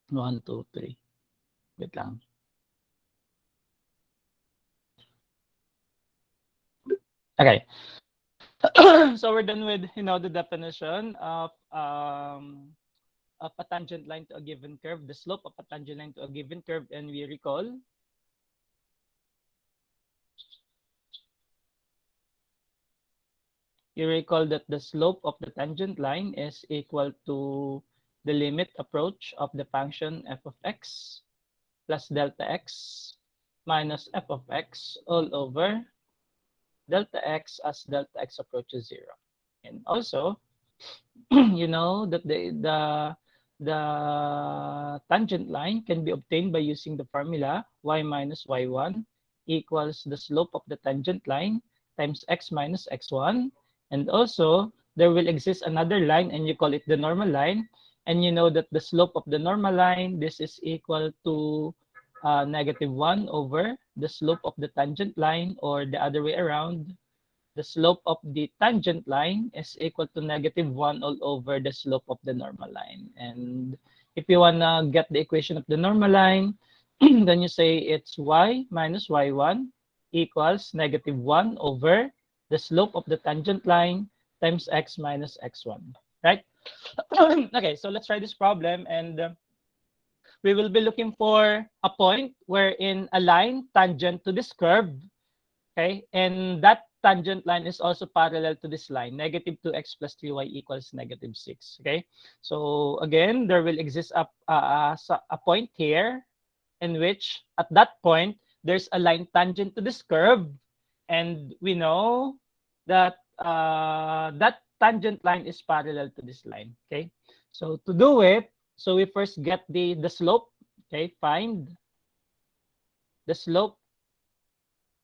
1, 2, 3. Wait lang. Okay. So we're done with, the definition of a tangent line to a given curve, the slope of a tangent line to a given curve, and you recall that the slope of the tangent line is equal to the limit approach of the function f of x plus delta x minus f of x all over delta x as delta x approaches 0. And also, you know that the tangent line can be obtained by using the formula y minus y1 equals the slope of the tangent line times x minus x1. And also, there will exist another line, and you call it the normal line. And you know that the slope of the normal line, this is equal to -1 over the slope of the tangent line, or the other way around, the slope of the tangent line is equal to -1 all over the slope of the normal line. And if you want to get the equation of the normal line, then you say it's y minus y1 equals -1 over the slope of the tangent line times x minus x1, right? Okay, so let's try this problem, and we will be looking for a point wherein a line tangent to this curve. Okay, and that tangent line is also parallel to this line, -2x plus 3y equals -6. Okay, so again, there will exist a point here in which at that point there's a line tangent to this curve, and we know that that tangent line is parallel to this line. Okay, so to do it, so we first get the slope. Okay, find the slope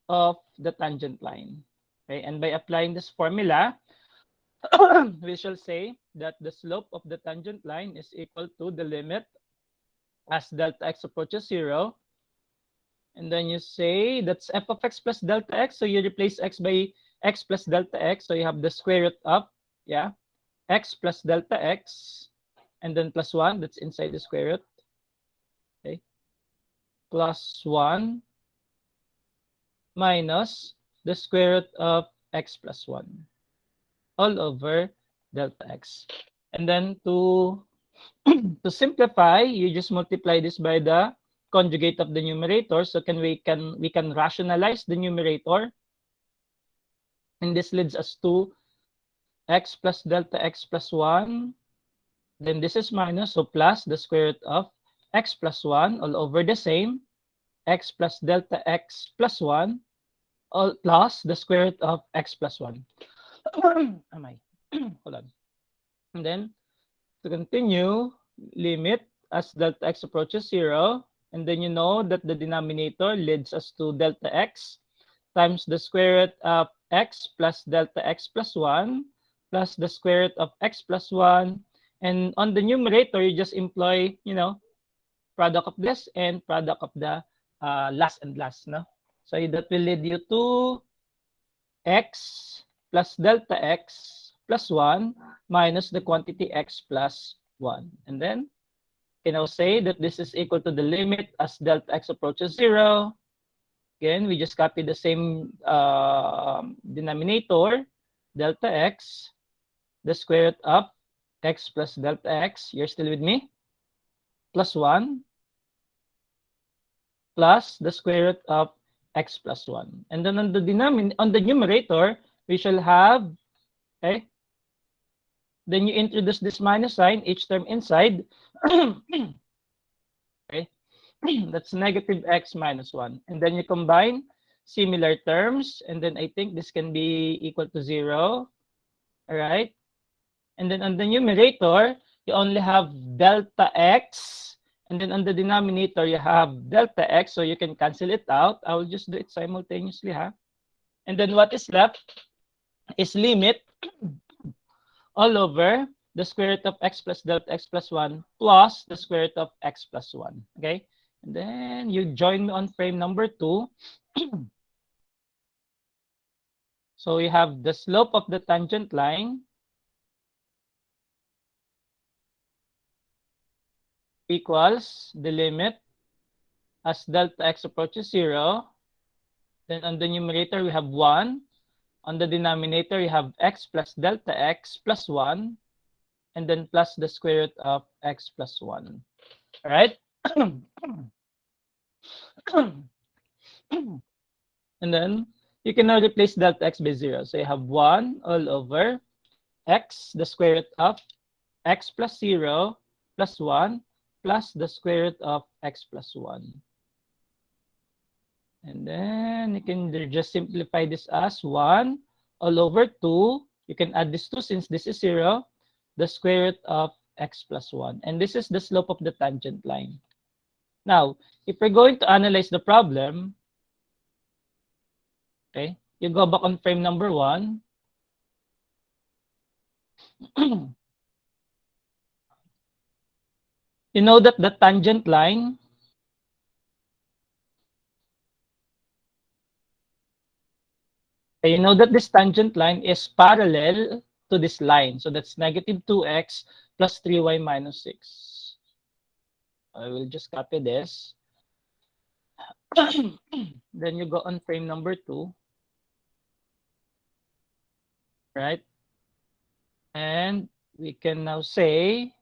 of the tangent line. Okay, and by applying this formula, we shall say that the slope of the tangent line is equal to the limit as delta x approaches 0. And then you say that's f of x plus delta x. So you replace x by x plus delta x. So you have the square root of, yeah, x plus delta x, and then plus 1. That's inside the square root. Okay, plus 1 minus the square root of x plus 1 all over delta x. And then to to simplify, you just multiply this by the conjugate of the numerator. So we can rationalize the numerator, and this leads us to x plus delta x plus 1. Then this is minus, so plus the square root of x plus 1 all over the same x plus delta x plus 1 all plus the square root of x plus 1. Am I? Hold on. And then to continue, limit as delta x approaches 0. And then you know that the denominator leads us to delta x times the square root of x plus delta x plus 1 plus the square root of x plus 1. And on the numerator, you just employ, product of this and product of the last and last. No? So that will lead you to x plus delta x plus 1 minus the quantity x plus 1. And then you can now say that this is equal to the limit as delta x approaches 0. Again, we just copy the same denominator, delta x, the square root of x plus delta x. You're still with me? Plus 1 plus the square root of x plus 1. And then on the numerator, we shall have, okay, then you introduce this minus sign, each term inside. Okay, that's negative x minus 1. And then you combine similar terms, and then I think this can be equal to 0. All right. And then on the numerator, you only have delta x. And then on the denominator, you have delta x. So you can cancel it out. I will just do it simultaneously. And then what is left is limit all over the square root of x plus delta x plus 1 plus the square root of x plus 1. Okay. And then you join me on frame number 2. So we have the slope of the tangent line . So we have the slope of the tangent line, which is equal to the limit as delta x approaches 0. And then you say that the slope of the tangent line is equal to the limit as delta x approaches 1 plus the square root of x plus 1. Okay, and then on the numerator, you only have delta x. And then on the denominator, you have delta x. So you can cancel it out. I will just do it simultaneously. And then what is left is limit all over the square root of x plus delta x plus 1 plus the square root of x plus 1. Okay. And then you join me on frame number 2. So we have the slope of the tangent line, equals the limit as delta x approaches 0. Then on the numerator, we have 1. On the denominator, you have x plus delta x plus 1. And then plus the square root of x plus 1. All right? And then you can now replace delta x by 0. So you have 1 all over x, the square root of x plus 0 plus 1 plus the square root of x plus 1. And then you can just simplify this as 1 all over 2. You can add this 2 since this is 0, the square root of x plus 1. And this is the slope of the tangent line. Now, if we're going to analyze the problem, okay, you go back on frame number 1. You know that the tangent line this tangent line is parallel to this line. So that's negative 2x plus 3y minus 6. I will just copy this. Then you go on frame number 2. Right? And we can now say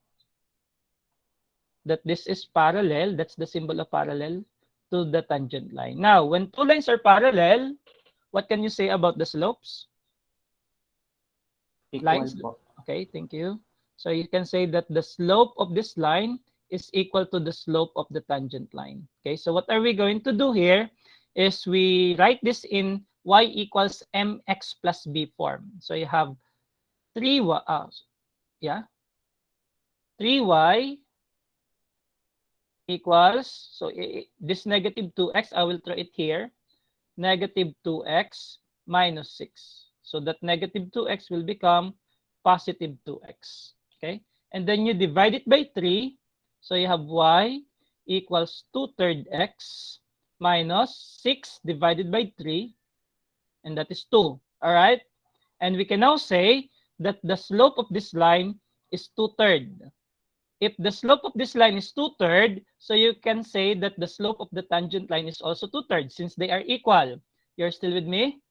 that this is parallel. That's the symbol of parallel to the tangent line. Now, when two lines are parallel, what can you say about the slopes? Lines. Okay, thank you. So you can say that the slope of this line is equal to the slope of the tangent line. Okay, so what are we going to do here is we write this in y equals mx plus b form. So you have 3y, 3y equals, so this negative 2x, I will throw it here, negative 2x minus 6. So that negative 2x will become positive 2x. Okay? And then you divide it by 3. So you have y equals 2/3 x minus 6 divided by 3. And that is 2. All right? And we can now say that the slope of this line is 2/3. If the slope of this line is 2/3, so you can say that the slope of the tangent line is also 2/3 since they are equal. You're still with me?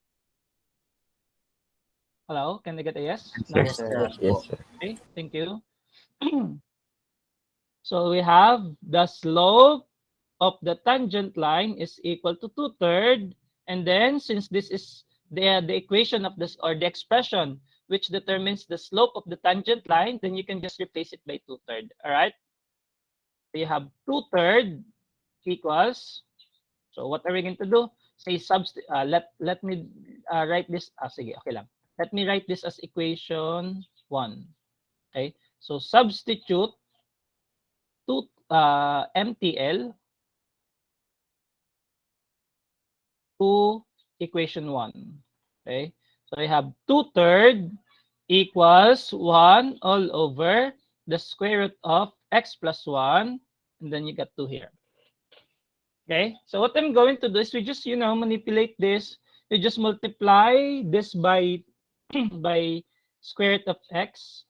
Hello? Can I get a yes? No? Yes, sir. Yes, sir. Okay, thank you. So we have the slope of the tangent line is equal to 2/3. And then since this is the equation of this or the expression which determines the slope of the tangent line, then you can just replace it by 2/3. All right? So you have 2/3 equals, so what are we going to do? Say let me write this, sige, okay lang. Let me write this as equation 1. Okay? So substitute MTL to equation 1. Okay? So I have 2/3 equals 1 all over the square root of x plus 1. And then you get 2 here. Okay? So what I'm going to do is we just, manipulate this. You just multiply this by by square root of x.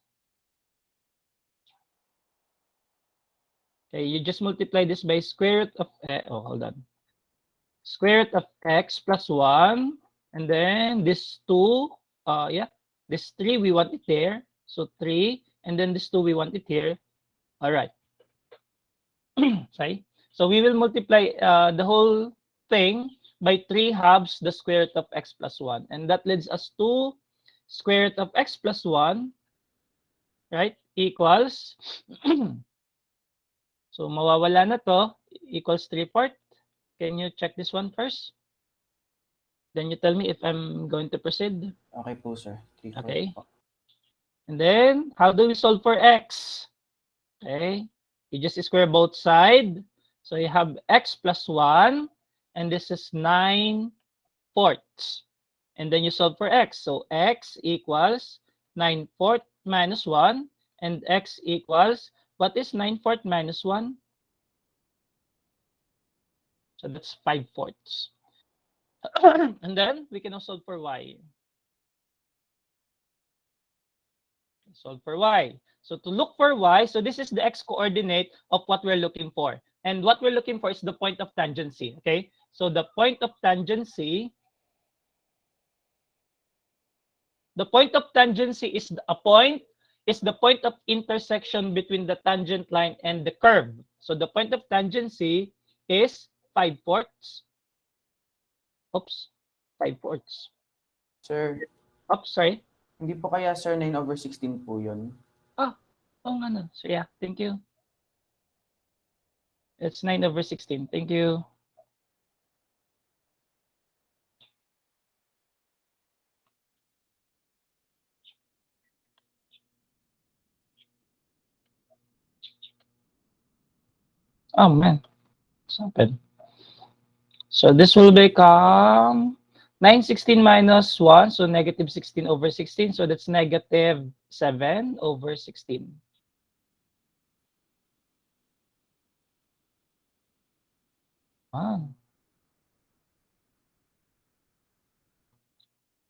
Okay, you just multiply this by square root of hold on. Square root of x plus 1, and then this 2, this 3 we want it there. So 3, and then this 2 we want it here. All right. Sorry. So we will multiply the whole thing by 3 halves the square root of x plus 1. And that leads us to square root of x plus 1, right, equals, so mawawala na to, equals 3/4. Can you check this one first? Then you tell me if I'm going to proceed. Okay po, sir. 3/4 Okay. po. And then, how do we solve for x? Okay. You just square both sides. So you have x plus 1, and this is 9/4. And then you solve for x. So x equals 9/4 minus 1, and x equals, what is 9/4 minus 1? So that's 5/4. And then we can also solve for y. Solve for y. So to look for y, so this is the x coordinate of what we're looking for. And what we're looking for is the point of tangency, okay? So the point of tangency, is the point of intersection between the tangent line and the curve. So the point of tangency is 5/4. Oops, 5/4. Sir, Oops, sorry. hindi po kaya sir 9/16 po yun? Ah, oh nga no. So yeah, thank you. It's 9/16. Thank you. Oh man, what's happened? So this will become 9/16 minus 1, so -16/16. So that's -7/16. Ah,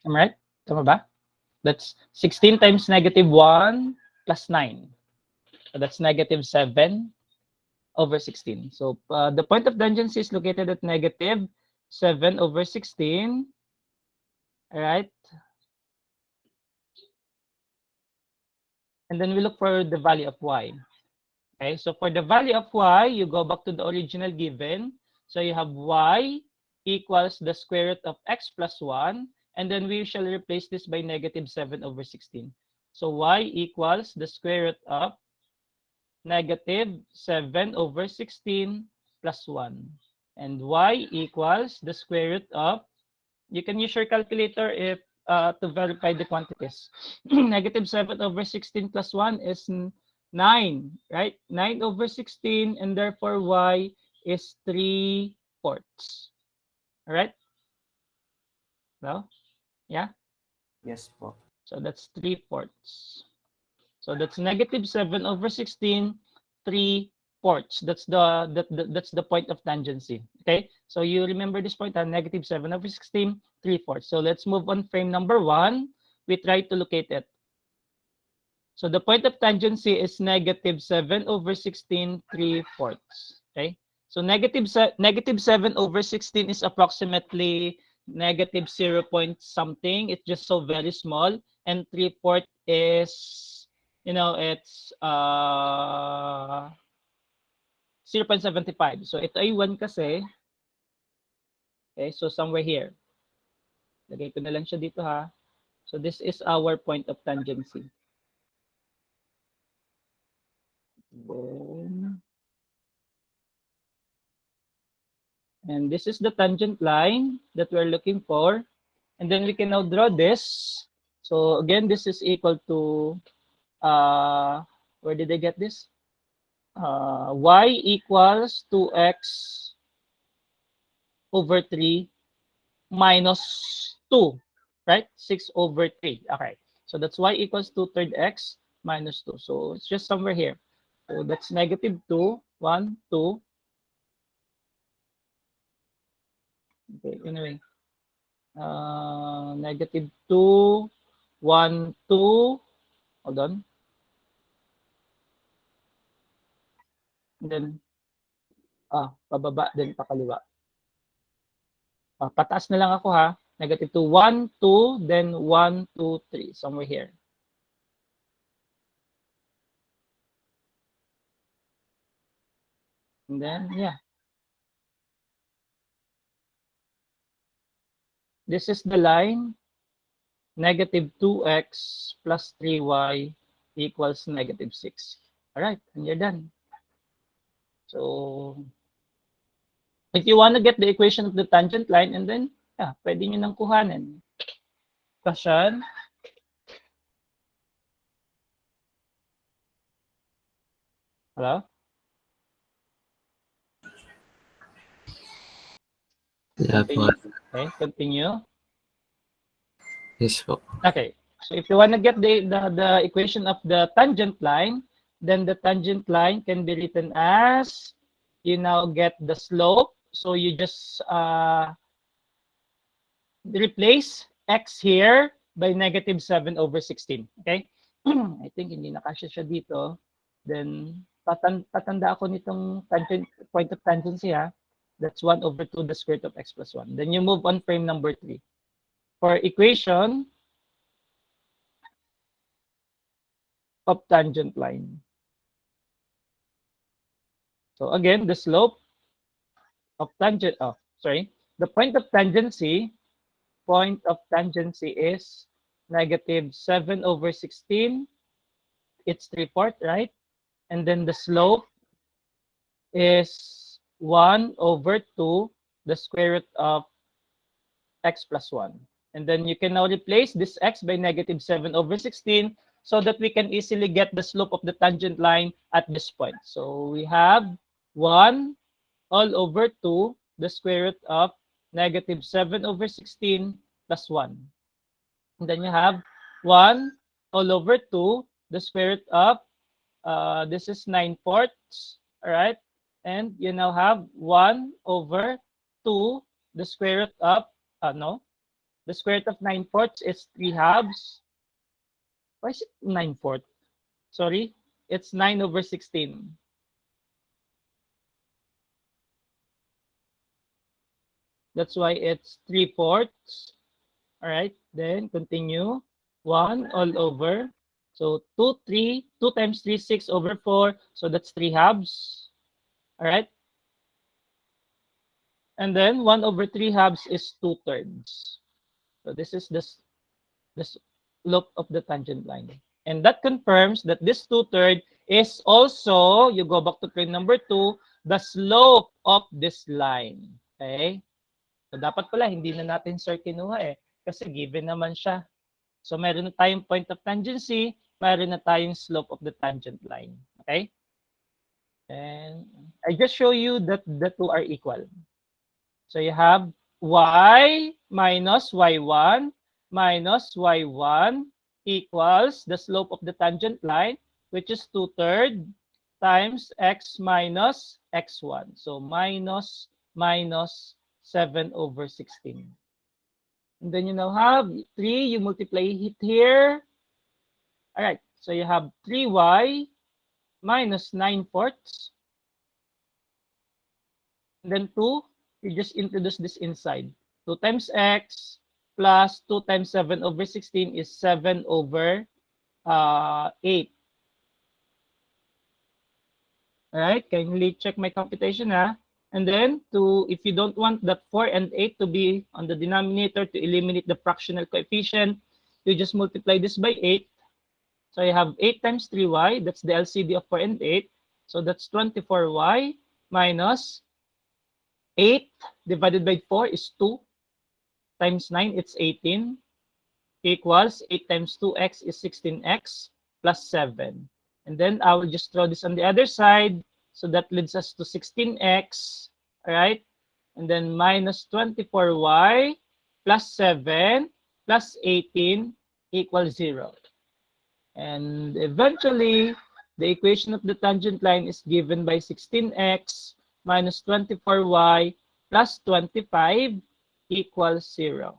am I right? Tama ba? That's 16 times -1 plus 9. So that's -7/16. So the point of tangency is located at -7/16. All right. And then we look for the value of y. Okay, so for the value of y, you go back to the original given. So you have y equals the square root of x plus 1. And then we shall replace this by -7/16. So y equals the square root of -7/16 plus 1. And y equals the square root of, you can use your calculator if to verify the quantities. -7/16 plus 1 is 9, right? 9/16, and therefore y is 3/4. All right? No? Yeah? Yes po. So that's 3/4. So that's -7/16, 3/4. That's the point of tangency. Okay, so you remember this point, -7/16, 3/4. So let's move on frame number 1. We try to locate it. So the point of tangency is -7/16, 3/4. Okay, so -7/16 is approximately -0 point something. It's just so very small, and 3/4 is, it's 0.75. So ito ay 1 kasi. Okay, so somewhere here. Lagay ko na lang siya dito ha. So this is our point of tangency. Boom. And this is the tangent line that we're looking for. And then we can now draw this. So again, this is equal to, where did I get this? Y equals 2x over 3 minus 2, right? 6/3. Okay. So that's y equals 2/3 x minus 2. So it's just somewhere here. So that's -2, 1, 2. Okay, anyway. -2, 1, 2. Hold on. And then, pababa, then pakaliwa. Pataas na lang ako ha. -2, 1, 2, then 1, 2, 3. Somewhere here. And then, yeah. This is the line. -2x plus 3y equals -6. All right, and you're done. So, if you want to get the equation of the tangent line, and then, yeah, pwede nyo nang kuhanin. Question? Hello? Yeah po. Continue. Okay, continue. Yes po. Okay, so if you want to get the equation of the tangent line, then the tangent line can be written as, you now get the slope. So you just replace x here by -7/16. Okay, I think hindi nakasya siya dito. Then, tatanda ako nitong point of tangency ha. That's 1 over 2 the square root of x plus 1. Then you move on frame number 3. For equation of tangent line. So again, the slope of tangent, the point of tangency is negative 7 over 16. It's 3/4, right? And then the slope is 1 over 2, the square root of x plus 1. And then you can now replace this x by negative 7 over 16 so that we can easily get the slope of the tangent line at this point. So we have 1 all over 2, the square root of negative 7 over 16 plus 1. And then you have 1 all over 2, the square root of, this is 9/4, all right? And you now have 1 over 2, the square root of, no, the square root of 9/4 is 3 halves. Why is it 9/4? Sorry, it's 9 over 16. That's why it's 3/4. All right, then continue. 1 all over. So 2 times 3, 6 over 4. So that's 3 halves. All right. And then 1 over 3 halves is 2/3. So this is the slope of the tangent line. And that confirms that this 2/3 is also, you go back to frame number 2, the slope of this line. Okay? So dapat pala, hindi na natin sir kinuha eh. Kasi given naman siya. So meron na tayong point of tangency, meron na tayong slope of the tangent line. Okay? And I just show you that the two are equal. So you have y minus y1 minus y1 equals the slope of the tangent line, which is 2/3 times x minus x1. So minus 7 over 16. And then you now have 3, you multiply it here. All right, so you have 3y minus 9/4. And then 2, you just introduce this inside. 2 times x plus 2 times 7 over 16 is 7 over 8. All right, kindly check my computation. And then if you don't want that 4 and 8 to be on the denominator to eliminate the fractional coefficient, you just multiply this by 8. So you have 8 times 3y, that's the LCD of 4 and 8. So that's 24y minus 8 divided by 4 is 2 times 9, it's 18, equals 8 times 2x is 16x plus 7. And then I will just throw this on the other side. So that leads us to 16x, all right? And then minus 24y plus 7 plus 18 equals 0. And eventually, the equation of the tangent line is given by 16x minus 24y plus 25 equals 0.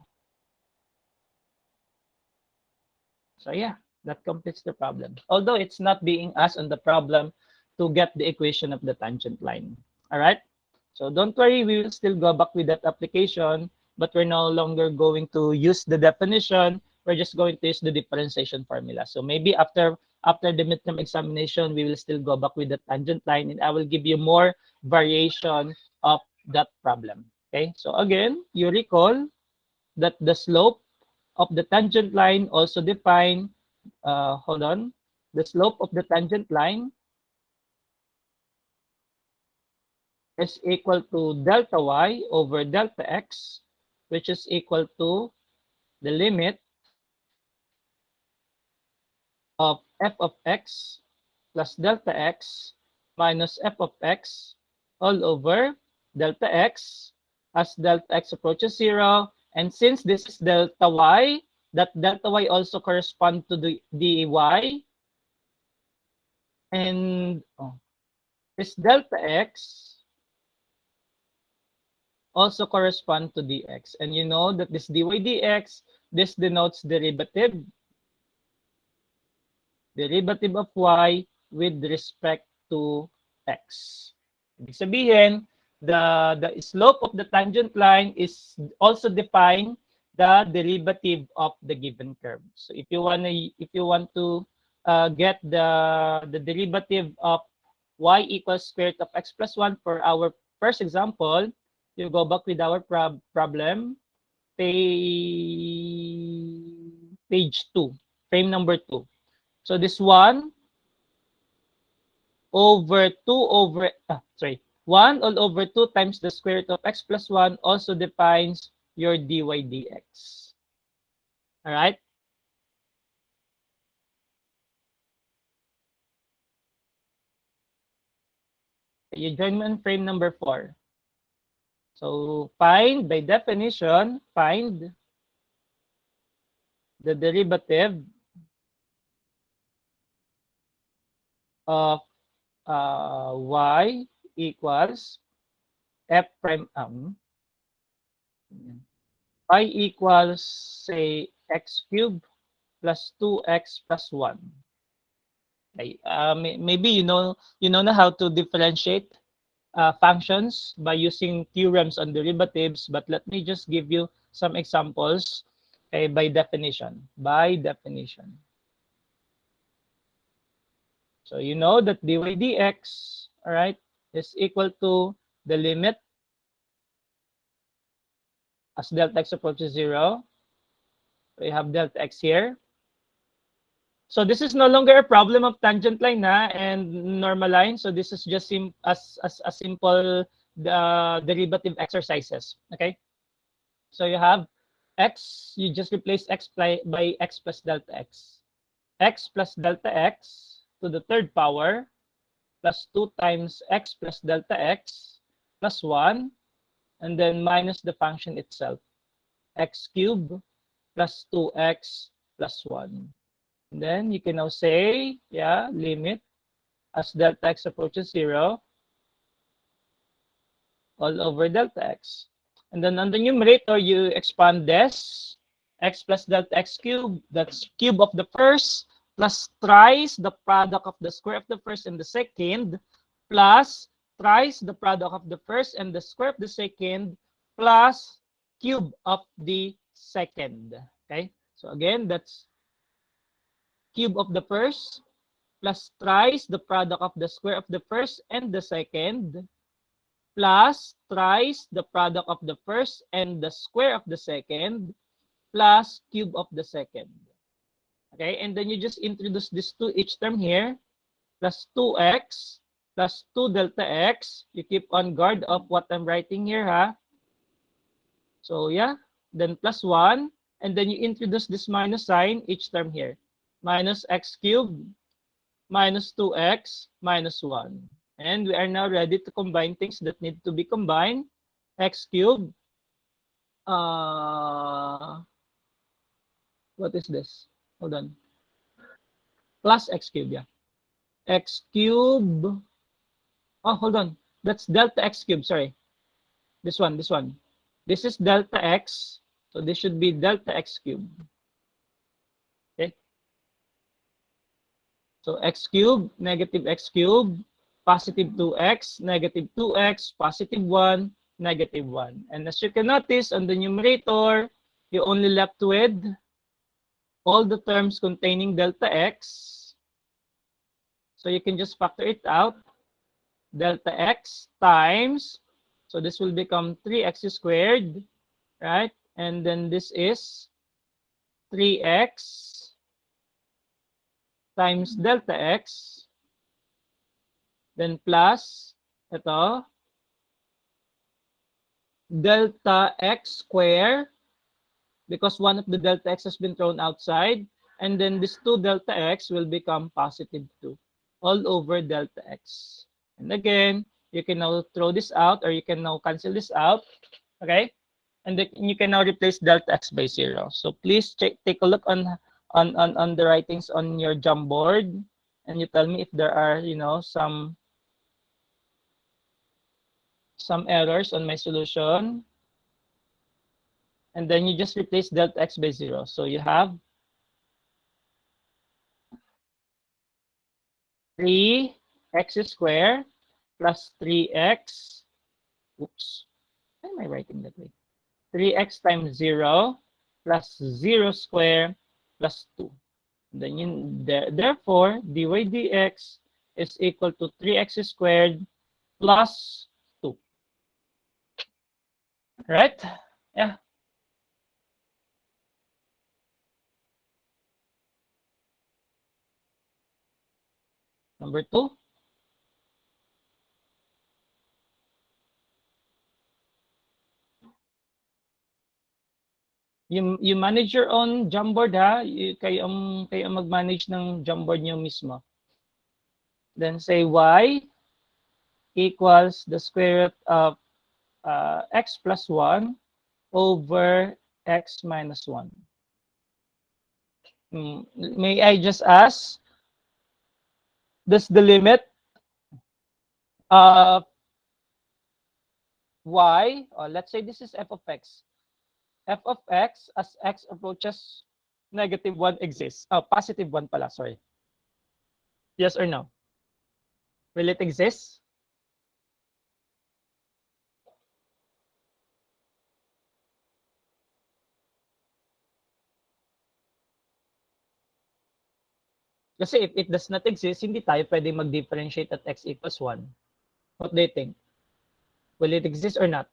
So yeah, that completes the problem. Although it's not being asked on the problem to get the equation of the tangent line. All right? So don't worry, we will still go back with that application, but we're no longer going to use the definition. We're just going to use the differentiation formula. So maybe after the midterm examination, we will still go back with the tangent line, and I will give you more variation of that problem. Okay, so again, you recall that the slope of the tangent line also define, the slope of the tangent line is equal to delta y over delta x, which is equal to the limit of f of x plus delta x minus f of x all over delta x as delta x approaches 0. And since this is delta y, that delta y also correspond to the dy, and this delta x also correspond to dx. And you know that this dy dx, this denotes derivative. derivative of y with respect to x. Ibig sabihin, the slope of the tangent line is also define the derivative of the given curve. So if you want to get the derivative of y equals square root of x plus 1 for our first example, you go back with our problem, page 2, frame number 2. So this 1 over 2 over, 1 all over 2 times the square root of x plus 1 also defines your dy dx. All right? You join me on frame number 4. So by definition, find the derivative of y equals f prime y equals, say, x cubed plus 2x plus 1. Okay. Maybe you know now how to differentiate functions by using theorems on derivatives, but let me just give you some examples. Okay, by definition. By definition. So you know that dy dx, all right, is equal to the limit as delta x approaches 0. So you have delta x here. So this is no longer a problem of tangent line and normal line. So this is just as a simple derivative exercises. Okay. So you have x, you just replace x by x plus delta x. X plus delta x to the third power plus 2 times x plus delta x plus 1, and then minus the function itself, x cubed plus 2x plus 1. And then you can now say, yeah, limit as delta x approaches 0 all over delta x. And then on the numerator, you expand this x plus delta x cubed, that's cube of the first, plus thrice the product of the square of the first and the second, plus thrice the product of the first and the square of the second, plus cube of the second. Okay, so again, that's cube of the first plus thrice the product of the square of the first and the second, plus thrice the product of the first and the square of the second, plus cube of the second. Okay, and then you just introduce this to each term here, plus 2x plus 2 delta x. You keep on guard of what I'm writing here, huh? So yeah, then plus 1, and then you introduce this minus sign each term here. Minus x cubed minus 2x minus 1. And we are now ready to combine things that need to be combined. X cubed. What is this? Hold on. Plus x cubed, yeah. X cubed. Oh, hold on. That's delta x cubed, sorry. This one. This is delta x. So this should be delta x cubed. Okay. So x cubed, negative x cubed, positive 2x, negative 2x, positive 1, negative 1. And as you can notice on the numerator, you only left with all the terms containing delta x. So you can just factor it out. Delta x times, so this will become 3x squared, right? And then this is 3x times delta x, then plus ito, delta x square, because one of the delta x has been thrown outside, and then this 2 delta x will become positive 2 all over delta x. And again, you can now throw this out, or you can now cancel this out, okay? And then you can now replace delta x by 0. So please take a look on the writings on your Jamboard, and you tell me if there are, some errors on my solution. And then you just replace delta x by 0. So you have 3x squared plus 3x, oops, why am I writing that way? 3x times 0 plus 0 squared plus 2. Then therefore, dy dx is equal to 3x squared plus 2. Right? Yeah. Number 2. You manage your own Jamboard ha. Kayo ang mag-manage ng Jamboard niyo mismo. Then say y equals the square root of x plus 1 over x minus 1. May I just ask, does the limit of y, or let's say this is f of x as x approaches negative 1 exists? Oh, positive 1 pala, sorry. Yes or no? Will it exist? Kasi if it does not exist, hindi tayo pwede mag-differentiate at x equals 1. What do you think? Will it exist or not?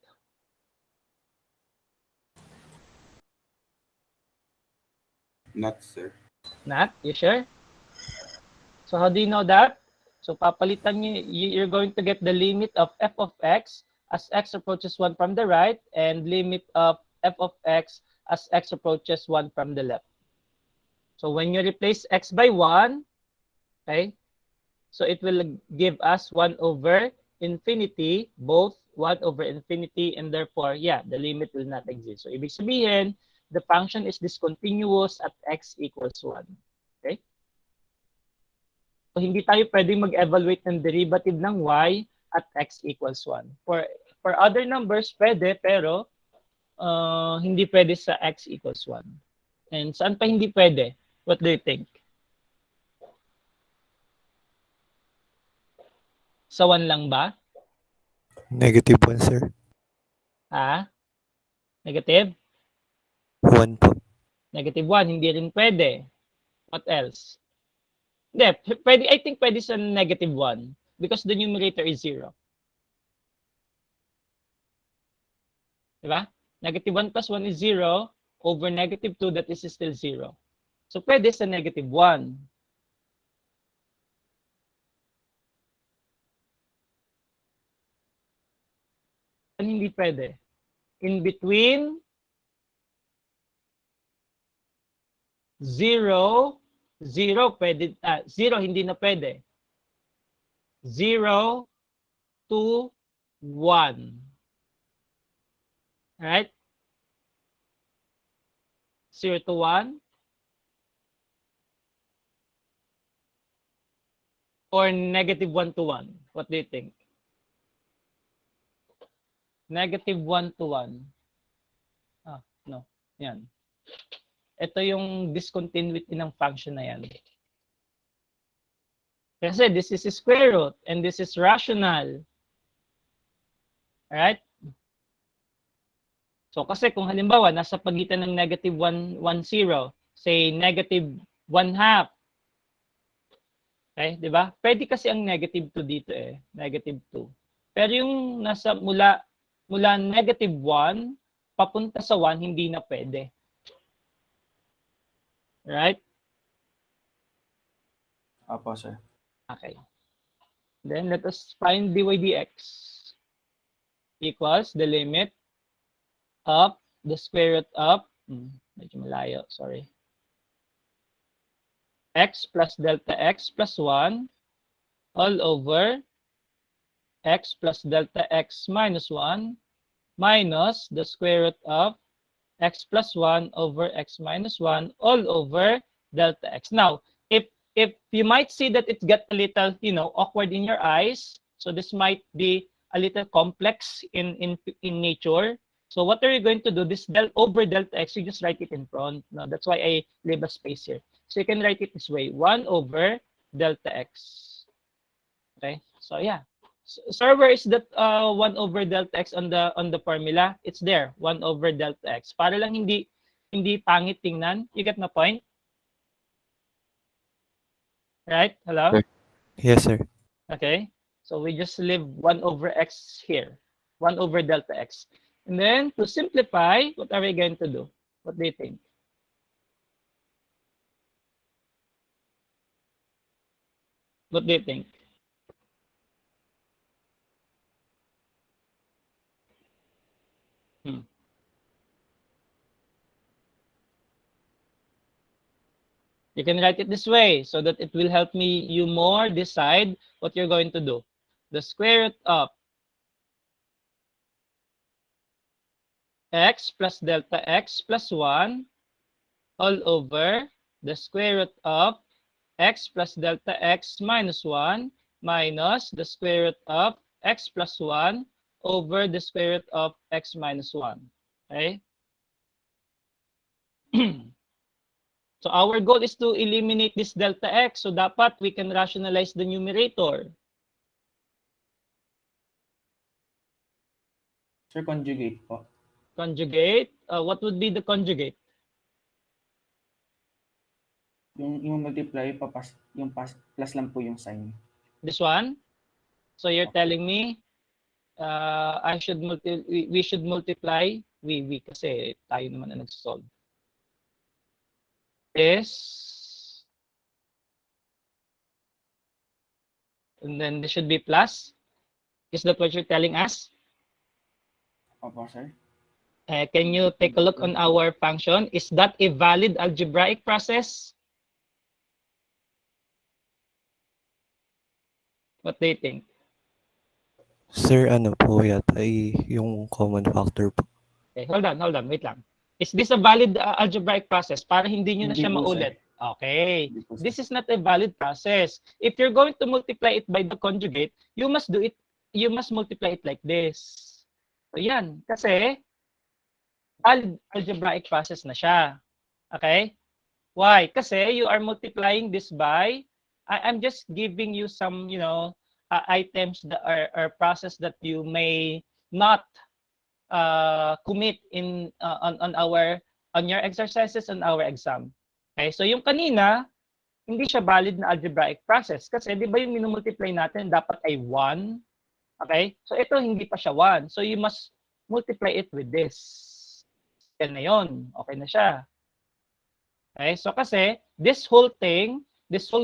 Not, sir. Not? You sure? So how do you know that? So papalitan niyo, you're going to get the limit of f of x as x approaches 1 from the right and limit of f of x as x approaches 1 from the left. So when you replace x by 1, okay, so it will give us 1 over infinity, both 1 over infinity, and therefore, yeah, the limit will not exist. So ibig sabihin, the function is discontinuous at x equals 1. Okay? So hindi tayo pwedeng mag-evaluate ng derivative ng y at x equals 1. For other numbers, pwede, pero hindi pwede sa x equals 1. And saan pa hindi pwede? What do you think? Sa 1 lang ba? Negative 1, sir. Ha? Negative? 1 po. Negative 1, hindi rin pwede. What else? Hindi, pwede, I think pwede sa negative 1 because the numerator is 0. Diba? Negative 1 plus 1 is 0 over negative 2, that is still 0. So pwede sa negative 1. Hindi pwede. In between 0, 0 pwede, 0 hindi na pwede. 0 to 1. Alright? 0 to 1. Or negative 1 to 1. What do you think? Negative 1 to 1. No. Yan. Ito yung discontinuity ng function na yan. Kasi this is square root and this is rational. Alright? So kasi kung halimbawa nasa pagitan ng negative 1, 1, 0, say negative 1 half. Okay, di ba? Pwede kasi ang negative 2 dito eh, negative 2. Pero yung nasa mula negative 1 papunta sa 1 hindi na pwede. Right? Opo, sir. Okay. Then let us find dy dx equals the limit of the square root of, medyo malayo, sorry. X plus delta x plus 1 all over x plus delta x minus 1 minus the square root of x plus 1 over x minus 1 all over delta x. Now, if you might see that it got a little, awkward in your eyes, so this might be a little complex in nature. So what are you going to do? This del over delta x, you just write it in front. No, that's why I leave a space here. So you can write it this way, 1 over delta x. Okay, so yeah. Sir, where is that 1 over delta x on the formula? It's there, 1 over delta x. Para lang hindi pangit tingnan. You get my point? Right? Hello? Sir. Yes, sir. Okay. So we just leave 1 over x here. 1 over delta x. And then to simplify, what are we going to do? What do you think? What do you think? Hmm. You can write it this way so that it will help you more decide what you're going to do. The square root of x plus delta x plus 1 all over the square root of x plus delta x minus 1 minus the square root of x plus 1 over the square root of x minus 1. Okay? So our goal is to eliminate this delta x. So dapat we can rationalize the numerator. Sir, conjugate po. Conjugate. What would be the conjugate? Yung multiply, plus lang po yung sign. This one? So you're telling me we should multiply we kasi tayo naman ang nagsolve. This and then this should be plus. Is that what you're telling us? Opo, sir. Can you take a look on our function? Is that a valid algebraic process? What do you think? Sir, ano po yata yung common factor po. Okay, hold on, wait lang. Is this a valid algebraic process? Para hindi nyo na Hindi siya po, maulit. Okay. Hindi po, sir. This is not a valid process. If you're going to multiply it by the conjugate, you must multiply it like this. So yan, kasi valid algebraic process na siya. Okay? Why? Kasi you are multiplying this by, I'm just giving you some, items that are process that you may not commit on your exercises on our exam. Okay? So yung kanina, hindi siya valid na algebraic process kasi 'di ba yung minumultiply natin dapat ay 1. Okay? So ito hindi pa siya 1. So you must multiply it with this. Yan na yun. Okay na siya. Okay? So kasi this whole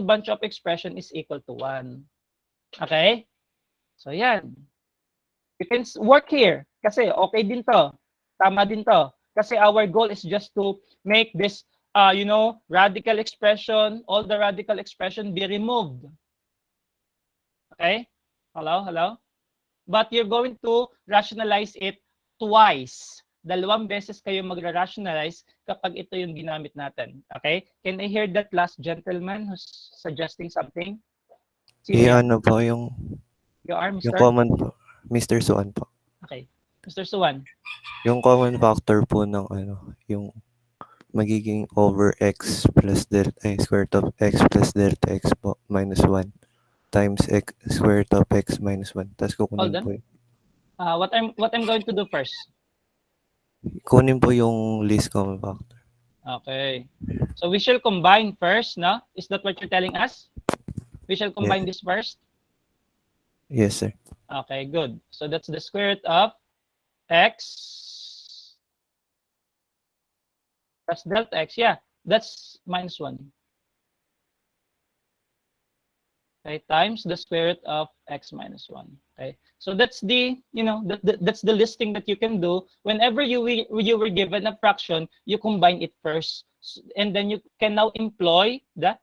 bunch of expression is equal to 1. Okay? So yan. You can work here kasi okay din to. Tama din to. Kasi our goal is just to make this radical expression, all the radical expression be removed. Okay? Hello? But you're going to rationalize it twice. 2 beses kayo magra-rationalize kapag ito yung ginamit natin. Okay? Can I hear that last gentleman who's suggesting something? Ano po yung Mr. common po. Mr. Suan po. Okay. Mr. Suwan. Yung common factor po ng yung magiging over x plus delta square root of x plus delta x po minus 1 times x square root of x minus 1. Tapos kukunin po What I'm going to do first. kunin po yung least common factor. Okay. So we shall combine first, no? Is that what you're telling us? We shall combine this first? Yes, sir. Okay, good. So that's the square root of x plus delta x. Yeah, that's minus 1. Okay, times the square root of x minus 1. Okay, so that's the that's the listing that you can do whenever you were given a fraction. You combine it first, and then you can now employ that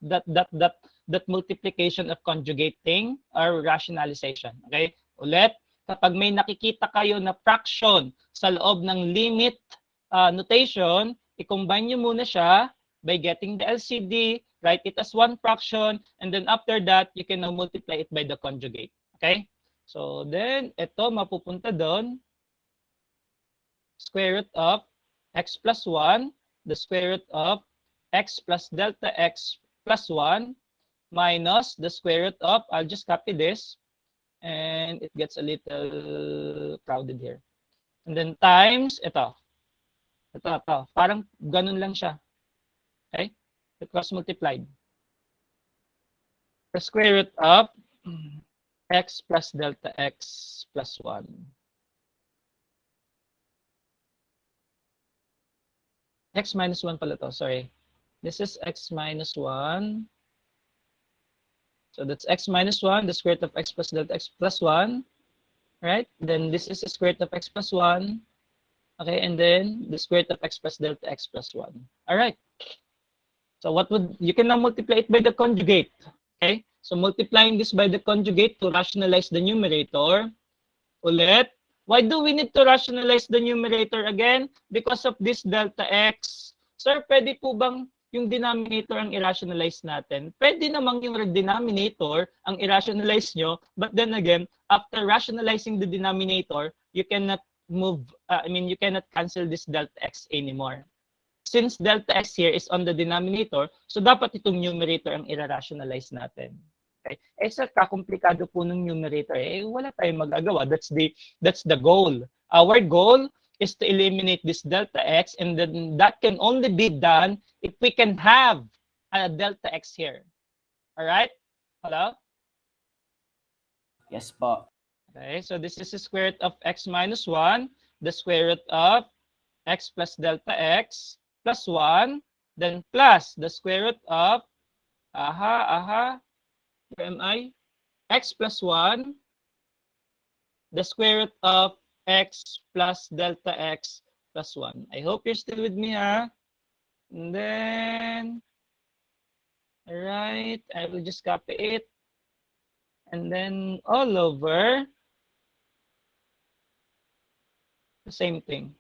multiplication of conjugating or rationalization. Okay, ulit, kapag may nakikita kayo na fraction sa loob ng limit notation, i-combine nyo muna siya by getting the LCD, write it as one fraction, and then after that, you can now multiply it by the conjugate. Okay? So then, ito mapupunta doon, square root of x plus 1, the square root of x plus delta x plus 1, minus the square root of, I'll just copy this, And it gets a little crowded here. And then times, ito. Parang ganun lang siya. Okay? The cross multiplied. The square root of x plus delta x plus 1. X minus 1 pala to, sorry. This is x minus 1. So that's x minus 1, the square root of x plus delta x plus 1. Right? Then this is the square root of x plus 1. Okay, and then the square root of x plus delta x plus 1. All right. So what would, you can now multiply it by the conjugate. Okay, so multiplying this by the conjugate to rationalize the numerator. Ulit, why do we need to rationalize the numerator again? Because of this delta x. Sir, pwede po bang yung denominator ang i-rationalize natin? Pwede namang yung denominator ang i-rationalize nyo, but then again, after rationalizing the denominator, you cannot move, you cannot cancel this delta x anymore. Since delta x here is on the denominator, so dapat itong numerator ang i-rationalize natin. Okay? Eh sir, kakomplikado po ng numerator. Eh wala tayong magagawa. That's the goal. Our goal is to eliminate this delta x, and then that can only be done if we can have a delta x here. All right? Hello? Yes po. Okay, so this is the square root of x minus 1, the square root of x plus delta x plus 1, then plus the square root of, where am I? X plus 1, the square root of x plus delta x plus 1. I hope you're still with me, huh? And then, all right, I will just copy it. And then all over the same thing.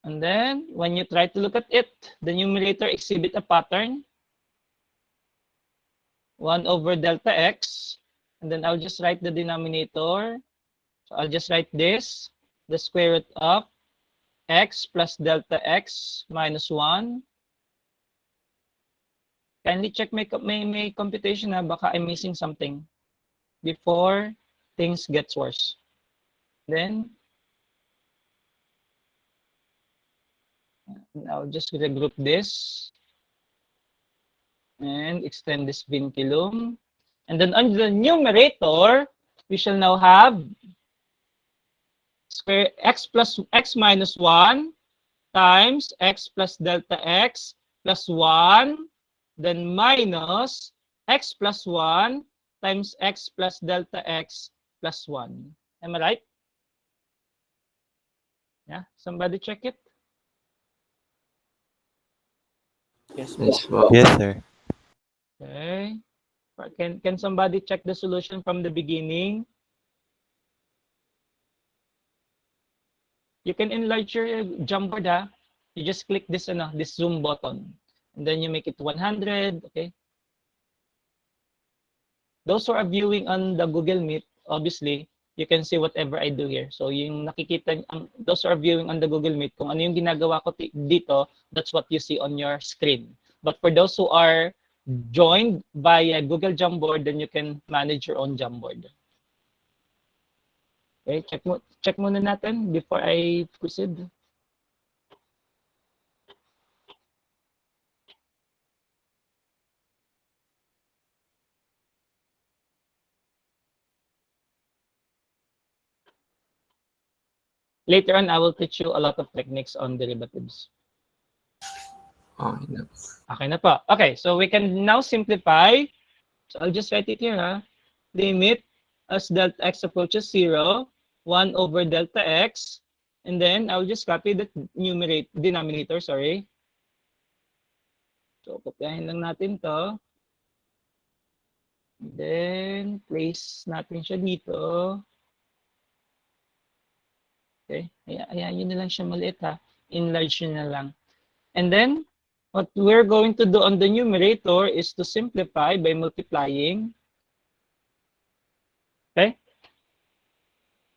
And then when you try to look at it, the numerator exhibit a pattern. 1 over delta x. And then I'll just write the denominator. So I'll just write this, the square root of x plus delta x minus 1. Kindly check my computation, ha? Baka I'm missing something before things gets worse. Then I'll just regroup this and extend this vinculum. And then on the numerator, we shall now have square x plus x minus 1 times x plus delta x plus 1, then minus x plus 1 times x plus delta x plus 1. Am I right? Yeah, somebody check it. Yes Yes po. po. Yes, sir. Okay. Can somebody check the solution from the beginning? You can enlarge your Jamboard, ha? You just click this zoom button, and then you make it 100. Okay. Those who are viewing on the Google Meet, obviously, you can see whatever I do here. So yung nakikita, those who are viewing on the Google Meet, kung ano yung ginagawa ko dito, that's what you see on your screen. But for those who are joined via Google Jamboard, then you can manage your own Jamboard. Okay, check muna natin before I proceed. Later on, I will teach you a lot of techniques on derivatives. Okay na. Okay na po. Okay, so we can now simplify. So I'll just write it here, ha? Limit as delta x approaches 0, 1 over delta x, and then I'll just copy the denominator, sorry. So kopyahin lang natin to. Then place natin siya dito. Okay, ayan yun na lang siya maliit, ha? Enlarge nyo na lang. And then, what we're going to do on the numerator is to simplify by multiplying. Okay?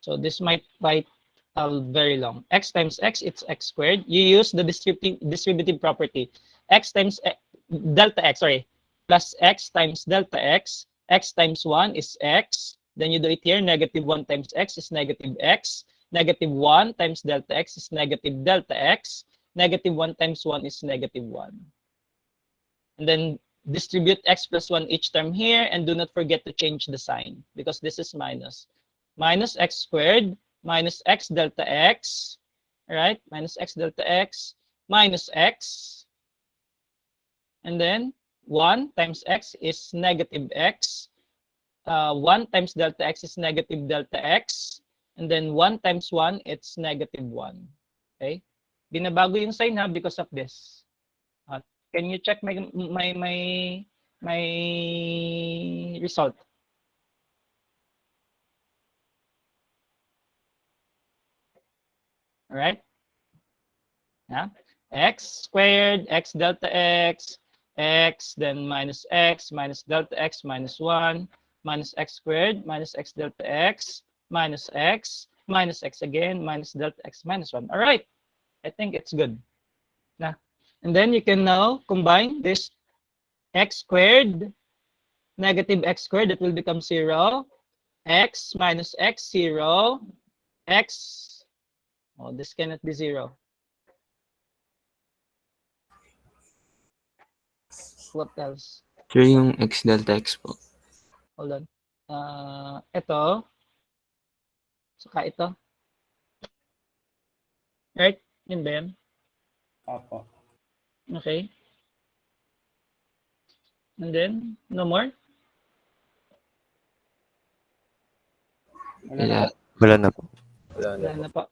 So this might write very long. X times x, it's x squared. You use the distributive property. X times delta x, sorry, plus x times delta x. X times 1 is x. Then you do it here, negative 1 times x is negative x. Negative 1 times delta x is negative delta x. Negative 1 times 1 is negative 1. And then distribute x plus 1 each term here, and do not forget to change the sign because this is minus. Minus x squared minus x delta x, right? Minus x delta x minus x. And then 1 times x is negative x. 1 times delta x is negative delta x. And then 1 times 1, it's negative 1. Okay? Binabago yung sign ha because of this. Can you check my result? All right? Yeah. X squared, x delta x, then minus delta x minus 1, minus x squared, minus x delta x, minus x again, minus delta x minus 1. All right. I think it's good. Nah. And then you can now combine this x squared, negative x squared, that will become 0. X minus x, 0. X, oh, this cannot be 0. What else? Sir, yung x delta x po. Hold on. Ito. Saka ito. Right? Yun ba yan? Opo. Okay. And then, no more? Wala na. Wala na po. Wala na po.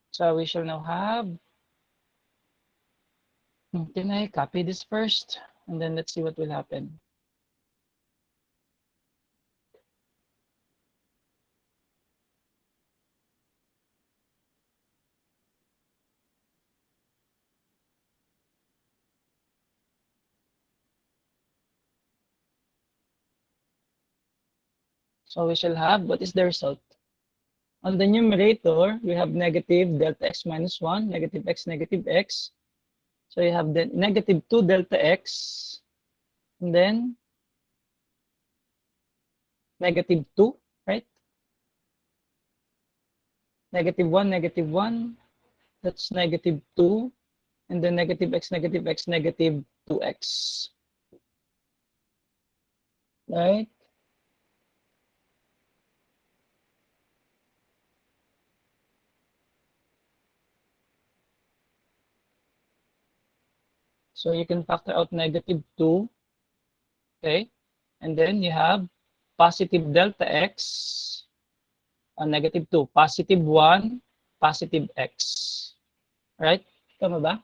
So we shall now have, can I copy this first? And then let's see what will happen. So we shall have, what is the result? On the numerator, we have negative delta x minus 1, negative x, negative x. So you have the negative 2 delta x, and then negative 2, right? Negative 1, that's negative 2, and then negative x, negative 2x. Right? So you can factor out negative 2, okay? And then you have positive delta x, negative 2, positive 1, positive x. Right? Tama ba?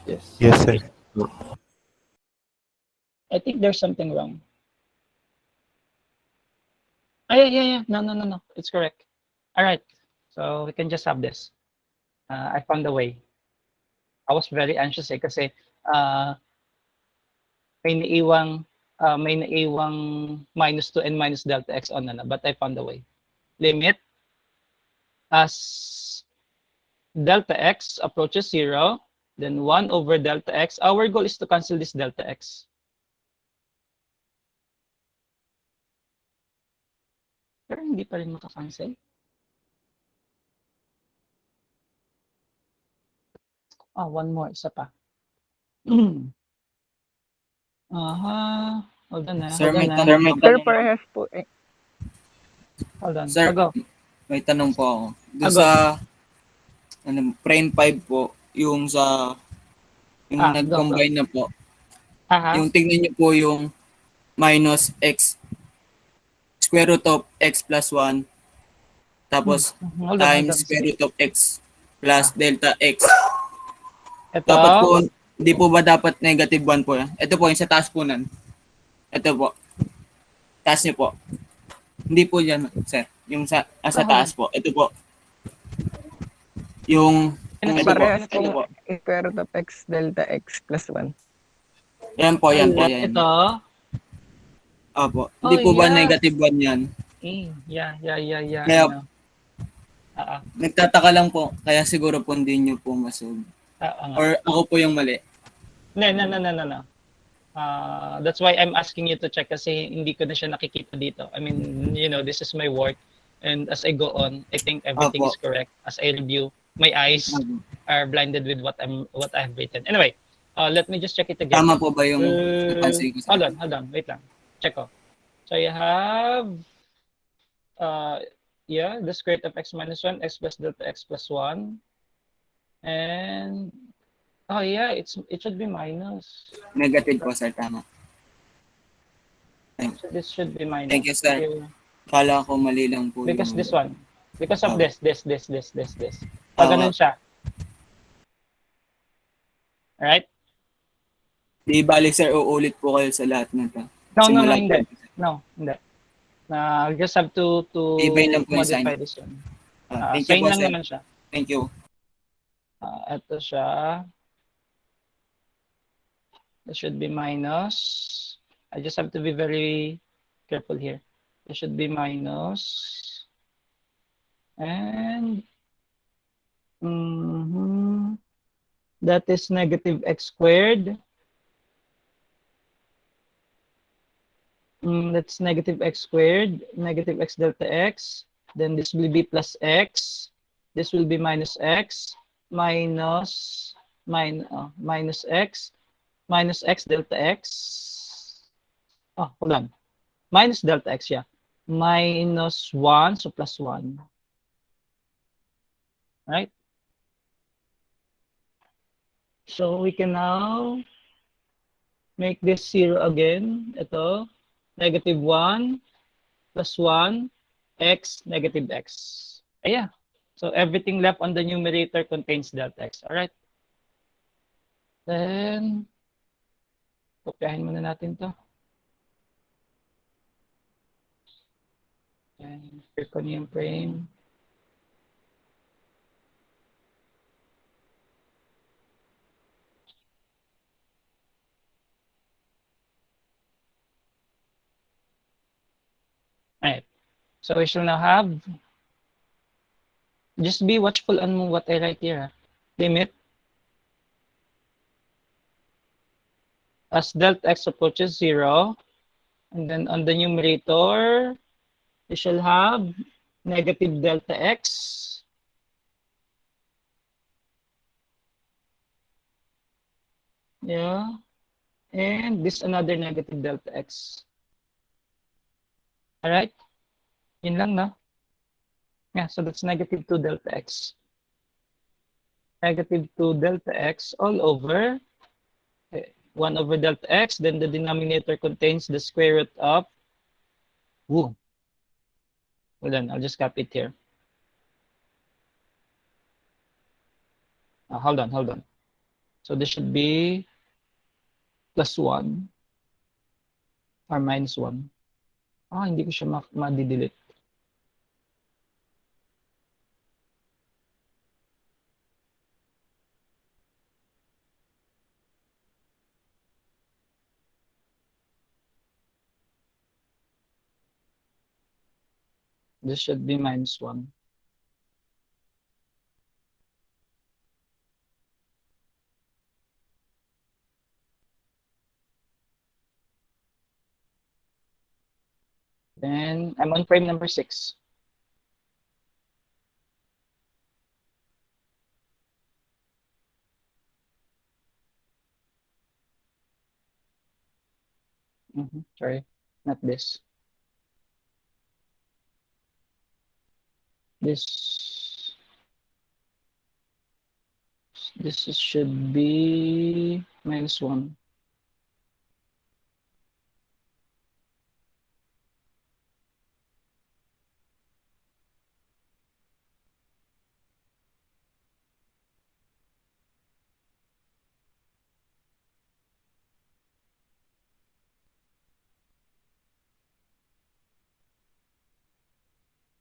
Yes. Yes, sir. I think there's something wrong. Yeah. No. It's correct. All right. So we can just have this. I found a way. I was very anxious kasi may naiwang minus 2 and minus delta x on na, but I found a way. Limit as delta x approaches 0, then 1 over delta x. Our goal is to cancel this delta x. Pero hindi pa rin makakancel. One more, isa pa. Hold on na. Sir, may Sir, tanong. parehas po eh. Hold on. Sir, Go. may tanong po ako. Doon Go. sa frame 5 po, yung sa yung nag-combine na po. Yung tingnan niyo po yung minus x square root of x plus 1 tapos times square root of x plus delta x. Ito. Dapat po, hindi po ba dapat negative 1 po yan? Ito po, yung sa taas po nan. Ito po. Taas niyo po. Hindi po yan, sir. Yung sa taas po. Ito po. Yung ito po. Parehas Ito po. pong square root of x delta x plus 1. Yan po, yan po. Yan. Ito. Opo. Hindi po ba yeah. negative 1 yan? Yeah. Kaya, nagtataka lang po. Kaya siguro po hindi nyo po masolve. Or ako po yung mali? No. That's why I'm asking you to check kasi hindi ko na siya nakikita dito. I mean, this is my work. And as I go on, I think everything is correct. As I review, my eyes are blinded with what I have written. Anyway, let me just check it again. Tama po ba yung napansin ko sa Hold on. Wait lang. Check ko. So you have, the square root of x minus 1, x plus delta x plus 1. And, it should be minus. Negative po, sir. Tama. So this should be minus. Thank you, sir. Kala ko mali lang po. Because this one. Because of this. Pag ganun siya. Alright? Di balik, sir, uulit po kayo sa lahat na ito. No, hindi. I just have to modify this one. Thank you Sign po, lang sir. naman siya. Thank you. Ito siya. It should be minus. I just have to be very careful here. It should be minus. And that is negative x squared. That's negative x squared, negative x delta x. Then this will be plus x. This will be minus x, minus x, minus x delta x. Oh, hold on. Minus delta x, yeah. Minus 1, so plus 1. Right? So we can now make this 0 again. Ito, negative 1 plus 1, x, negative x. Yeah. So everything left on the numerator contains delta x. All right. Then, kopyahin muna natin to. And zirconium frame. Alright. So we shall now have, just be watchful on what I write here. Limit as delta x approaches 0. And then on the numerator, we shall have negative delta x. Yeah. And this another negative delta x. All right? Yun lang, no? Yeah, so that's negative 2 delta x. Negative 2 delta x all over 1 over delta x. Then the denominator contains the square root of, hold on, I'll just copy it here. Hold on. So this should be plus 1 or minus 1. Hindi ko siya ma-delete. This should be minus 1. Then I'm on frame number 6. Sorry, not this. This should be minus 1.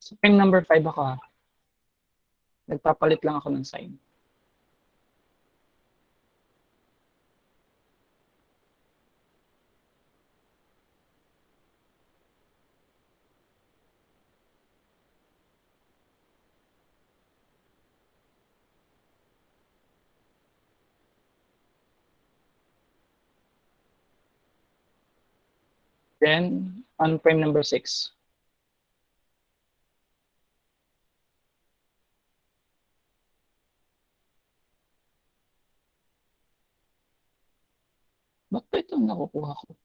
Sa frame number 5 ako. Nagpapalit lang ako ng sign. Then on frame number 6. Ba't ba ito nakukuha ko?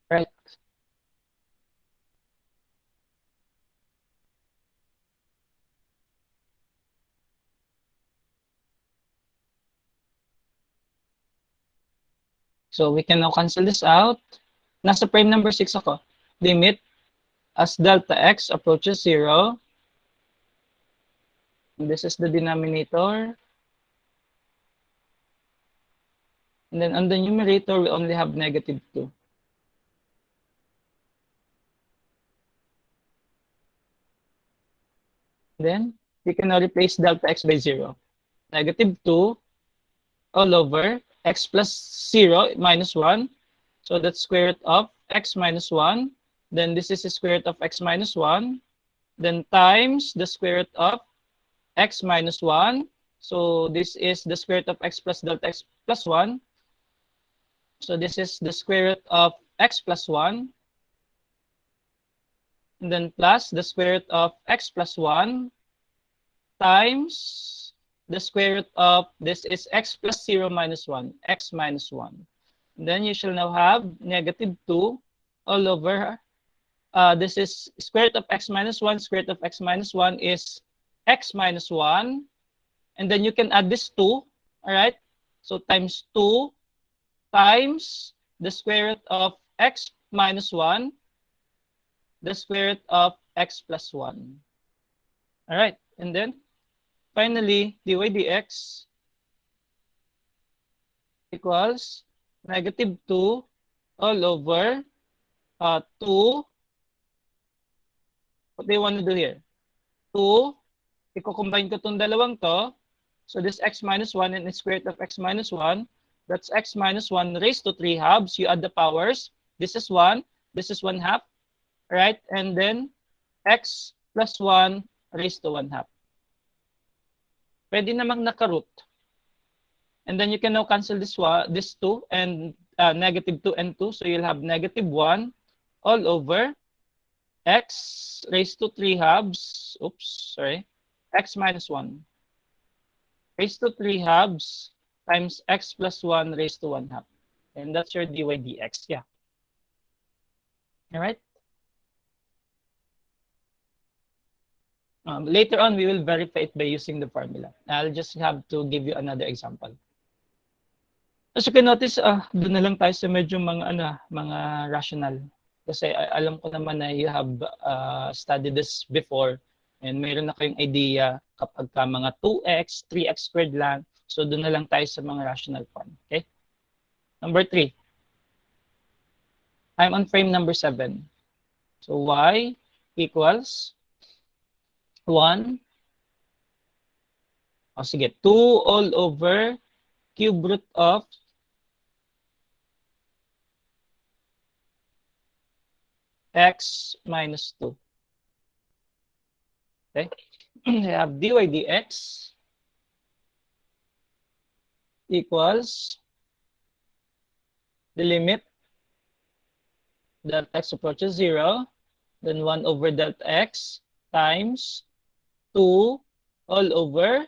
Right. So we can now cancel this out. Nasa frame number 6 ako. Limit as delta x approaches 0. And this is the denominator. And then on the numerator, we only have negative 2. Then we can now replace delta x by 0. Negative 2 all over x plus 0 minus 1. So that's square root of x minus 1. Then this is the square root of x minus 1. Then times the square root of x minus 1. So this is the square root of x plus delta x plus 1. So this is the square root of x plus 1. And then plus the square root of x plus 1 times the square root of, this is x plus 0 minus 1, x minus 1. And then you shall now have negative 2 all over, this is square root of x minus 1, square root of x minus 1 is x minus 1. And then you can add this 2, all right? So times 2 times the square root of x minus 1, the square root of x plus 1. All right, and then finally, dy dx equals negative 2 all over 2. What do you want to do here? 2, i-combine ko itong dalawang to. So this x minus 1 and the square root of x minus 1, that's x minus 1 raised to 3 halves. You add the powers. This is 1, this is 1 half, right? And then x plus 1 raised to 1 half. Pwede namang naka-root. And then you can now cancel this 2 and negative 2 and 2. So you'll have negative 1 all over x raised to 3 halves. Oops, sorry. X minus 1 raised to 3 halves times x plus 1 raised to 1 half. And that's your dy dx. Yeah. All right. Later on, we will verify it by using the formula. I'll just have to give you another example. As you can notice, doon na lang tayo sa medyo mga rational. Kasi alam ko naman na you have studied this before and mayroon na kayong idea kapag ka mga 2x, 3x squared lang. So doon na lang tayo sa mga rational form. Okay? Number 3. I'm on frame number 7. So y equals 1. Sige, 2 all over cube root of x minus 2. Okay? I have dy dx equals the limit delta x approaches 0, then 1 over delta x times 2 all over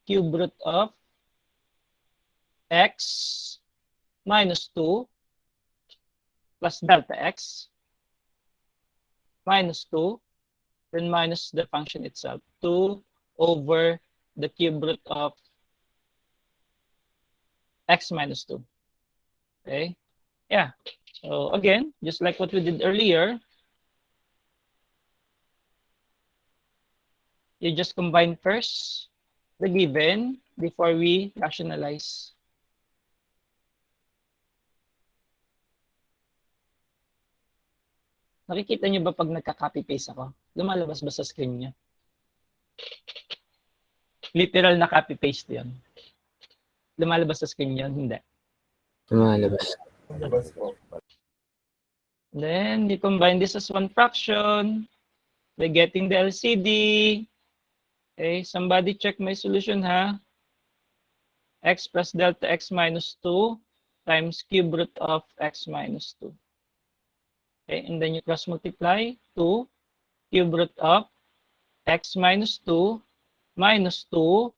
cube root of x minus 2 plus delta x minus 2, then minus the function itself, 2 over the cube root of x minus 2. Okay? Yeah. So again, just like what we did earlier, you just combine first the given before we rationalize. Nakikita niyo ba pag nagka-copy paste ako? Lumalabas ba sa screen niyo? Literal na copy paste 'yon. Lumalabas sa screen 'yon? Hindi. Lumalabas. Then you combine this as one fraction by getting the LCD. Okay, somebody check my solution ha. X plus delta x minus 2 times cube root of x minus 2. Okay, and then you cross multiply 2 cube root of x minus 2 minus 2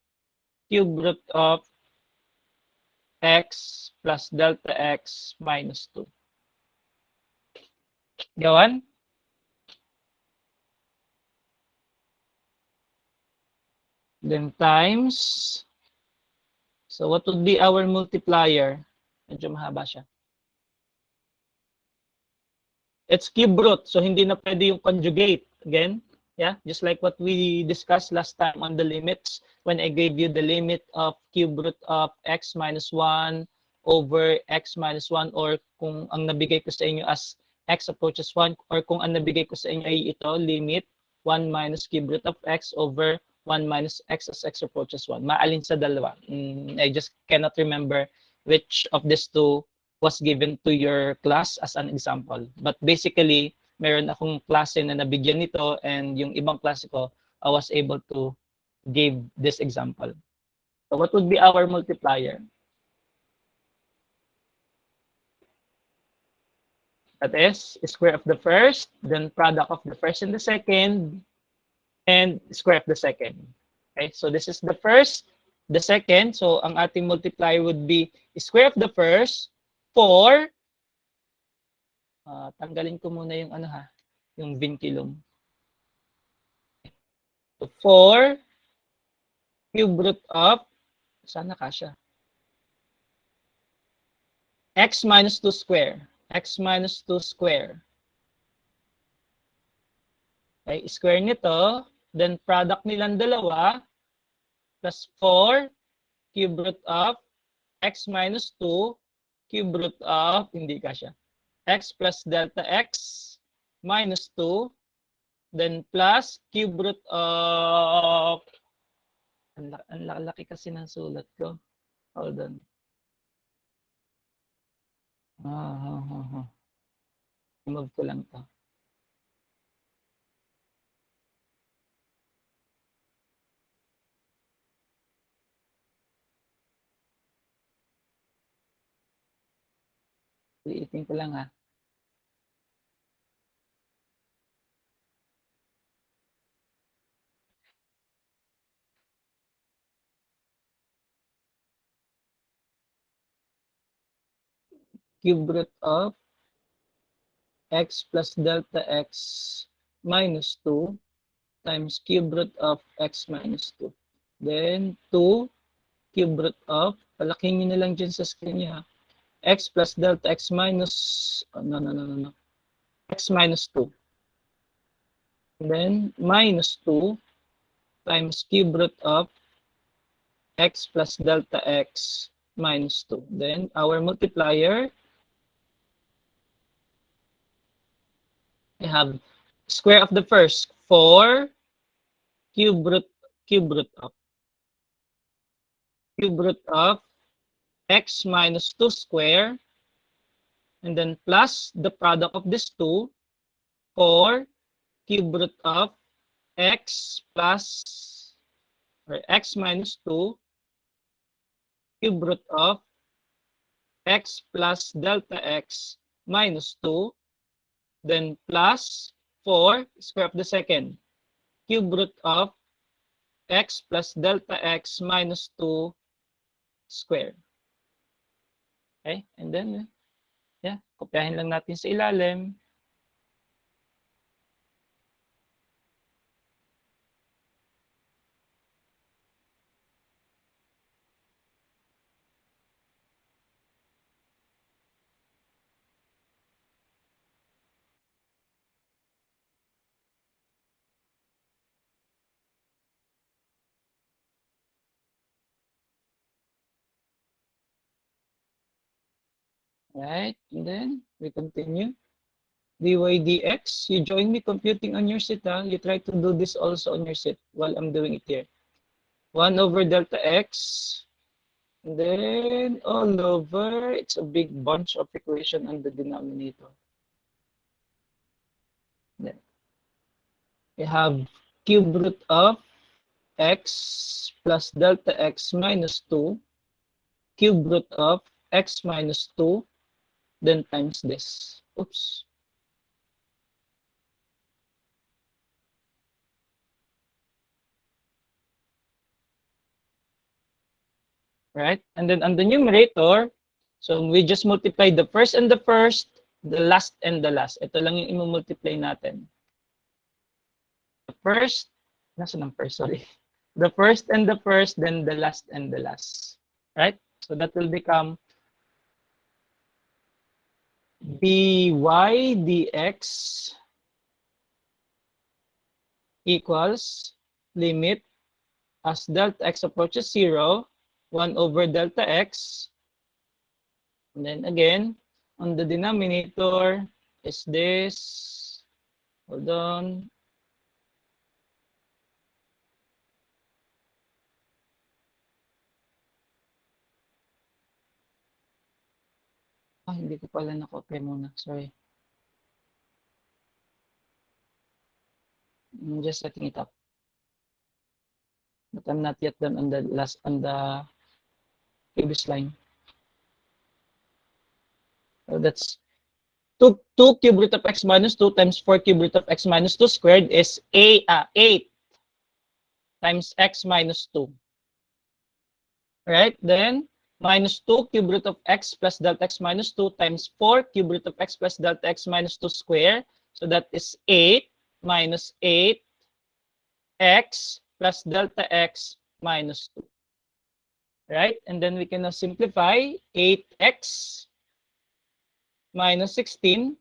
cube root of x plus delta x minus 2. Gawan? Then times. So what would be our multiplier? Medyo mahaba siya. It's cube root, so hindi na pwede yung conjugate. Again, yeah, just like what we discussed last time on the limits when I gave you the limit of cube root of x minus 1 over x minus 1, or kung ang nabigay ko sa inyo as x approaches 1, or kung ang nabigay ko sa inyo ay ito, limit 1 minus cube root of x over 1 minus x as x approaches 1. Maalin sa dalawa? I just cannot remember which of these two was given to your class as an example. But basically, meron akong klase na nabigyan nito, and yung ibang klase ko, I was able to give this example. So what would be our multiplier? That is square of the first, then product of the first and the second, and square of the second. Okay, so this is the first, the second. So ang ating multiplier would be square of the first, 4. Tanggalin ko muna yung ano ha, yung vinculum. So 4 cube root of, sana kasya, x minus 2 square. X minus 2 square. Okay, square nito, then product nilang dalawa, plus 4 cube root of x minus 2 cube root of, hindi kasya, x plus delta x minus 2, then plus cube root of, ang laki kasi ng sulat ko. Hold on. Remove ko lang to. Iitin ko lang ha. Cube root of x plus delta x minus 2 times cube root of x minus 2. Then 2 cube root of, palaking nyo na lang dyan sa screen niya, x plus delta x minus, x minus 2. And then minus 2 times cube root of x plus delta x minus 2. Then our multiplier, we have square of the first, 4 cube root of x minus 2 square, and then plus the product of these two, 4 cube root of x plus, or x minus 2 cube root of x plus delta x minus 2, then plus 4 square of the second cube root of x plus delta x minus 2 square. Okay, and then yeah, kopyahin lang natin sa ilalim. Right, and then we continue. dy dx. You join me computing on your sheet. You try to do this also on your sheet while I'm doing it here. 1 over delta x. And then all over, it's a big bunch of equation on the denominator. Then we have cube root of x plus delta x minus 2, cube root of x minus 2, then times this. Oops. Right? And then on the numerator, so we just multiply the first and the first, the last and the last. Ito lang yung i-multiply natin. The first, nasa ng first, sorry. The first and the first, then the last and the last. Right? So that will become dy dx equals limit as delta x approaches 0, 1 over delta x. And then again, on the denominator is this. Hold on. Hindi ko pala na-copy muna. Sorry. I'm just setting it up. But I'm not yet done on the previous line. So that's 2 cube root of x minus 2 times 4 cube root of x minus 2 squared is 8 times x minus 2. Right? Then minus 2 cube root of x plus delta x minus 2 times 4 cube root of x plus delta x minus 2 square. So that is 8 minus 8 x plus delta x minus 2. Right? And then we can now simplify 8x minus 16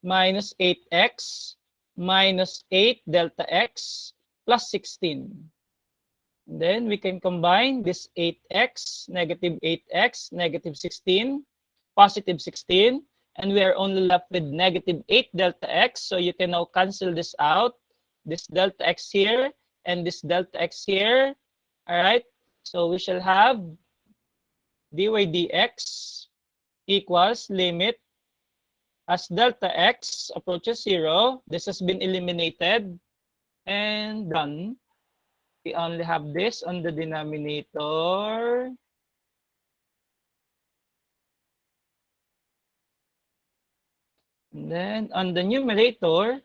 minus 8x minus 8 delta x plus 16. And then we can combine this 8x, negative 8x, negative 16, positive 16, and we are only left with negative 8 delta x. So you can now cancel this out, this delta x here, and this delta x here. All right, so we shall have dy dx equals limit as delta x approaches 0. This has been eliminated and done. We only have this on the denominator. And then on the numerator,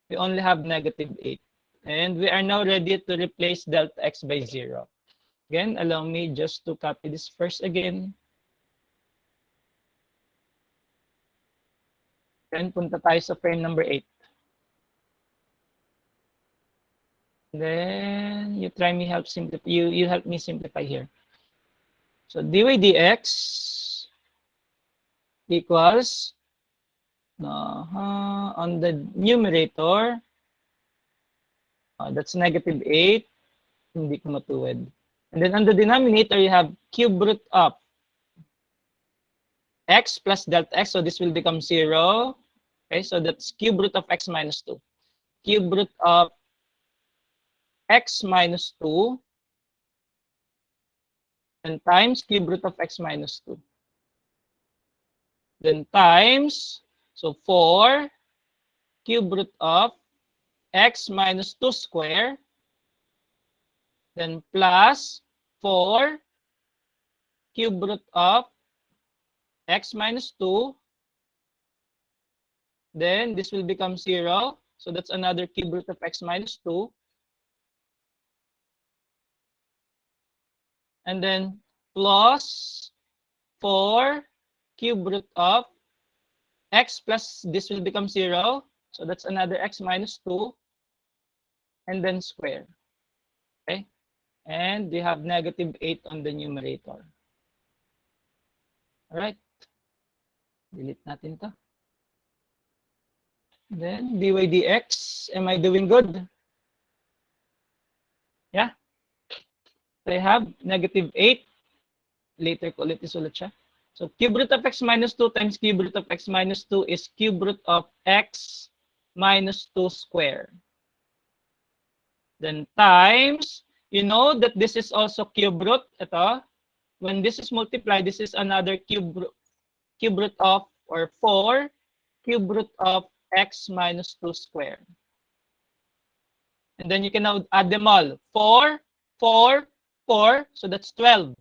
we only have negative 8. And we are now ready to replace delta x by 0. Again, allow me just to copy this first again. Then punta tayo sa frame number 8. Then you try me help simplify. You help me simplify here. So dy dx equals on the numerator, that's negative 8. Hindi ko matuwid. And then on the denominator, you have cube root of x plus delta x. So this will become 0. Okay, so that's cube root of x minus 2. Cube root of x minus 2 and times cube root of x minus 2. Then times, so 4 cube root of x minus 2 square. Then plus 4 cube root of x minus 2. Then this will become 0. So that's another cube root of x minus 2. And then plus 4 cube root of x plus this will become 0. So that's another x minus 2. And then square. Okay. And we have negative 8 on the numerator. All right. Delete natin to. Then dy dx, am I doing good? Yeah. So I have negative 8. Later ko ulit isulat siya. So cube root of x minus 2 times cube root of x minus 2 is cube root of x minus 2 square. Then times, you know that this is also cube root. Ito, when this is multiplied, this is another cube root of, or 4 cube root of x minus 2 square. And then you can now add them all. 4, 4, 4. So that's 12.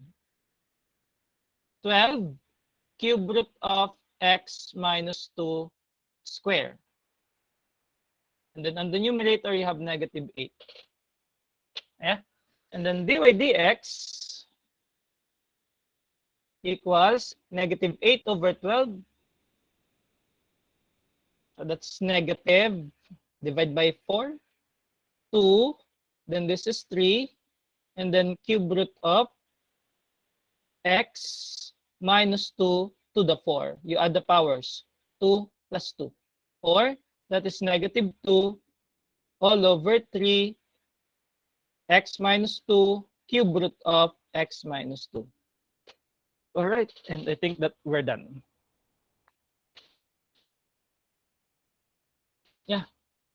12 cube root of x minus 2 square. And then on the numerator, you have negative 8. Yeah. And then dy dx equals negative 8 over 12. So that's negative, divide by 4, 2, then this is 3, and then cube root of x minus 2 to the 4. You add the powers, 2 plus 2, 4, that is negative 2 all over 3 x minus 2 cube root of x minus 2. All right, and I think that we're done. Yeah,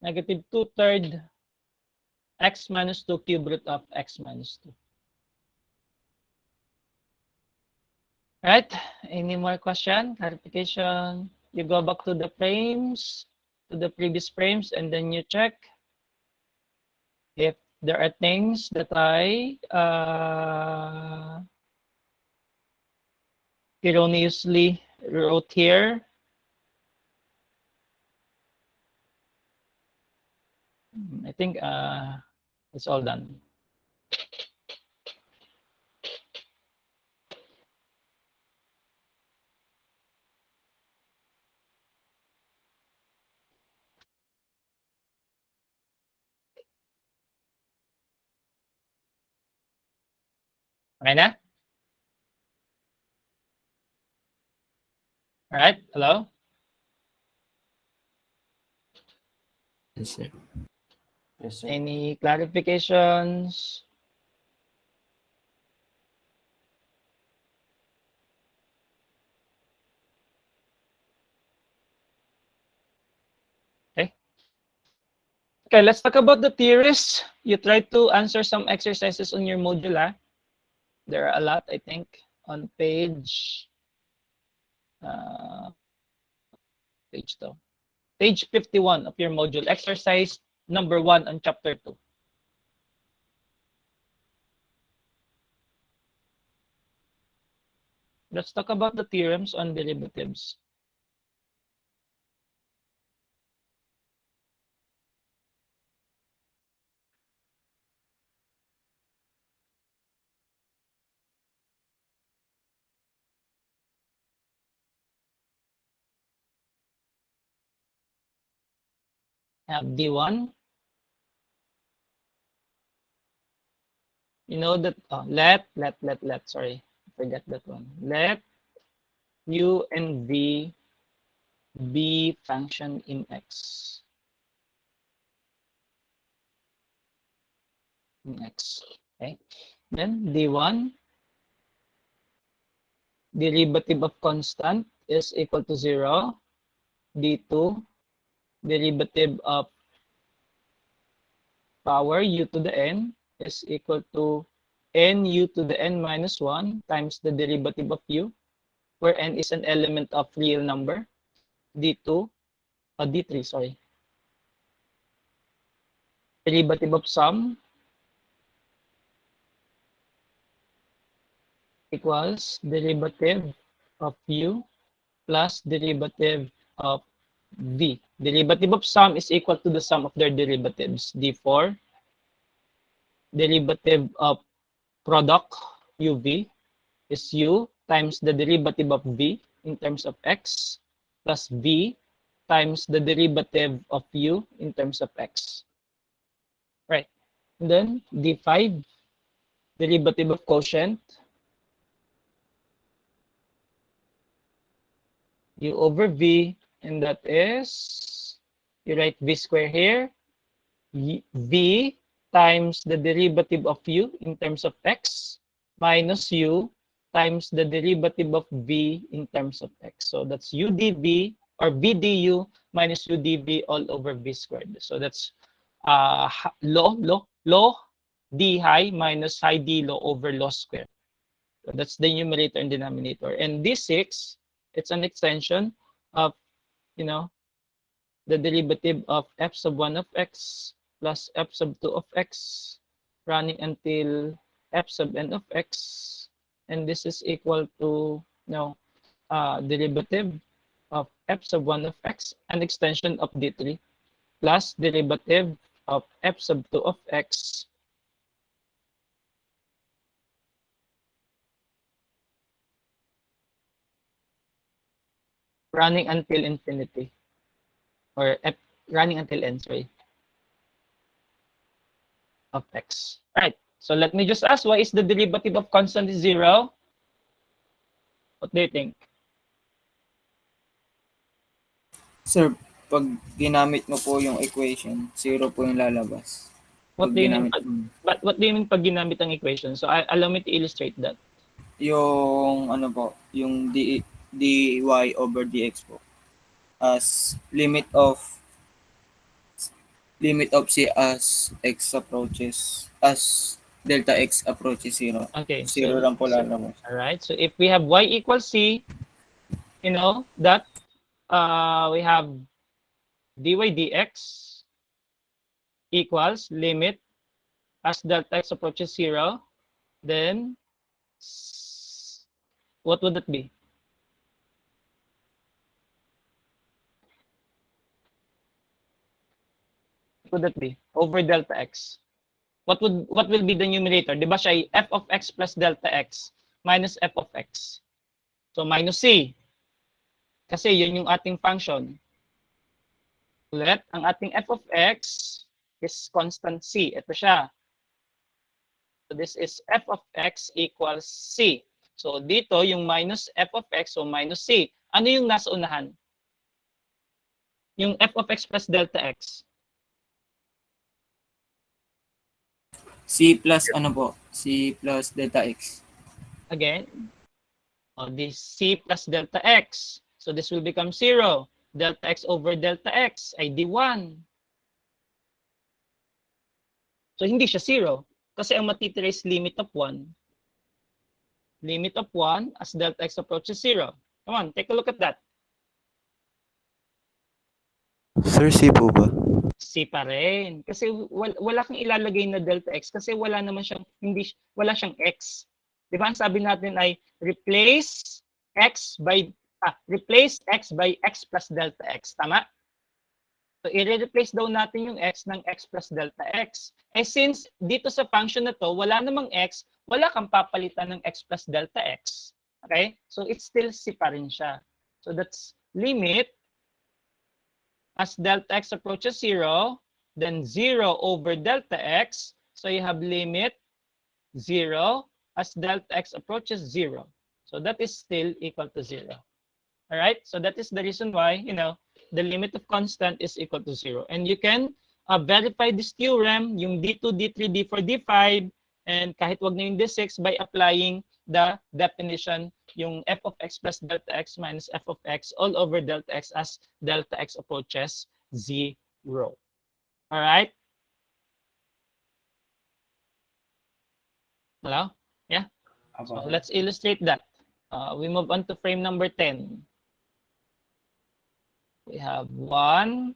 negative 2/3 x minus 2 cube root of x minus 2. All right, any more question, clarification? You go back to the frames, to the previous frames, and then you check if there are things that I erroneously wrote here. I think it's all done. Okay na? All right, hello? Yes, sir. Yes, sir. Any clarifications? Okay, let's talk about the theories. You try to answer some exercises on your module. There are a lot, I think, on page 51 of your module, exercise number 1 on chapter 2. Let's talk about the theorems on derivatives. I have D1. You know that, sorry, I forgot that one. Let U and V be function in X. Okay. Then D1, derivative of constant is equal to 0. D2, derivative of power u to the n is equal to n u to the n minus 1 times the derivative of u, where n is an element of real number. D2, D3, sorry. Derivative of sum equals derivative of u plus derivative of v. Derivative of sum is equal to the sum of their derivatives. D4, derivative of product uv is u times the derivative of v in terms of x plus v times the derivative of u in terms of x. Right. And then D5, derivative of quotient, u over v, and that is, you write v square here, v times the derivative of u in terms of x minus u times the derivative of v in terms of x. So that's u dv or v du minus u dv all over v squared. So that's low d high minus high d low over low squared. So that's the numerator and denominator. And this 6, it's an extension of, you know, the derivative of f sub 1 of x plus f sub 2 of x running until f sub n of x. And this is equal to, derivative of f sub 1 of x, an extension of d3, plus derivative of f sub 2 of x running until infinity, or f running until n, sorry, of x. All right, so let me just ask, why is the derivative of constant is 0? What do you think? Sir, pag ginamit mo po yung equation, 0 po yung lalabas. What do you mean pag ginamit ang equation? So allow me to illustrate that. Yung ano po, yung dy over dx po as limit of c as x approaches, as delta x approaches 0. Okay. 0 lang po lalabas. All right. So if we have y equals c, you know that we have dy dx equals limit as delta x approaches 0, then what would that be? What would that be? Over delta x. What will be the numerator? Di ba siya ay f of x plus delta x minus f of x. So minus c. Kasi yun yung ating function. Ulit, ang ating f of x is constant c. Ito siya. So this is f of x equals c. So dito yung minus f of x, so minus c. Ano yung nasa unahan? Yung f of x plus delta x. C plus ano po? C plus delta x. Again, this c plus delta x. So this will become 0. Delta x over delta x ay d1. So hindi siya 0. Kasi ang matitira is limit of 1. Limit of 1 as delta x approaches 0. Come on, take a look at that. Sir, C po ba? C pa rin. Kasi wala kang ilalagay na delta x kasi wala naman siyang, wala siyang x. Di ba ang sabi natin ay replace x by x plus delta x. Tama? So, i-replace daw natin yung x ng x plus delta x. Eh since dito sa function na to, wala namang x, wala kang papalitan ng x plus delta x. Okay? So, it's still c pa rin siya. So, that's limit as delta x approaches 0, then 0 over delta x. So, you have limit 0 as delta x approaches 0. So, that is still equal to 0. All right? So, that is the reason why, the limit of constant is equal to 0. And you can verify this theorem, yung D2, D3, D4, D5, and kahit wag na yung D6 by applying the definition, yung f of x plus delta x minus f of x all over delta x as delta x approaches 0. All right? Hello? Yeah? So let's illustrate that. We move on to frame number 10. We have 1,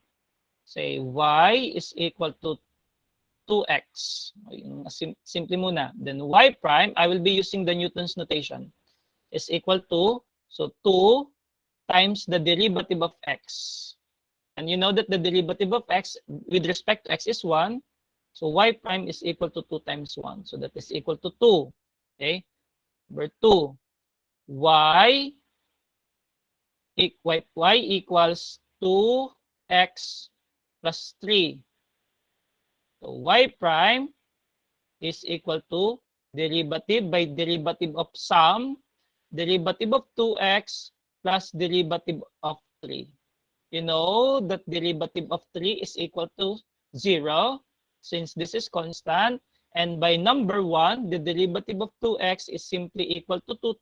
say y is equal to 2x. Simple muna. Then y prime, I will be using the Newton's notation, is equal to, so 2 times the derivative of x. And you know that the derivative of x with respect to x is 1. So y prime is equal to 2 times 1. So that is equal to 2. Okay? Number 2, y equals 2x plus 3. So y prime is equal to derivative by derivative of sum, derivative of 2x plus derivative of 3. You know that derivative of 3 is equal to 0 since this is constant, And by number 1, the derivative of 2x is simply equal to 2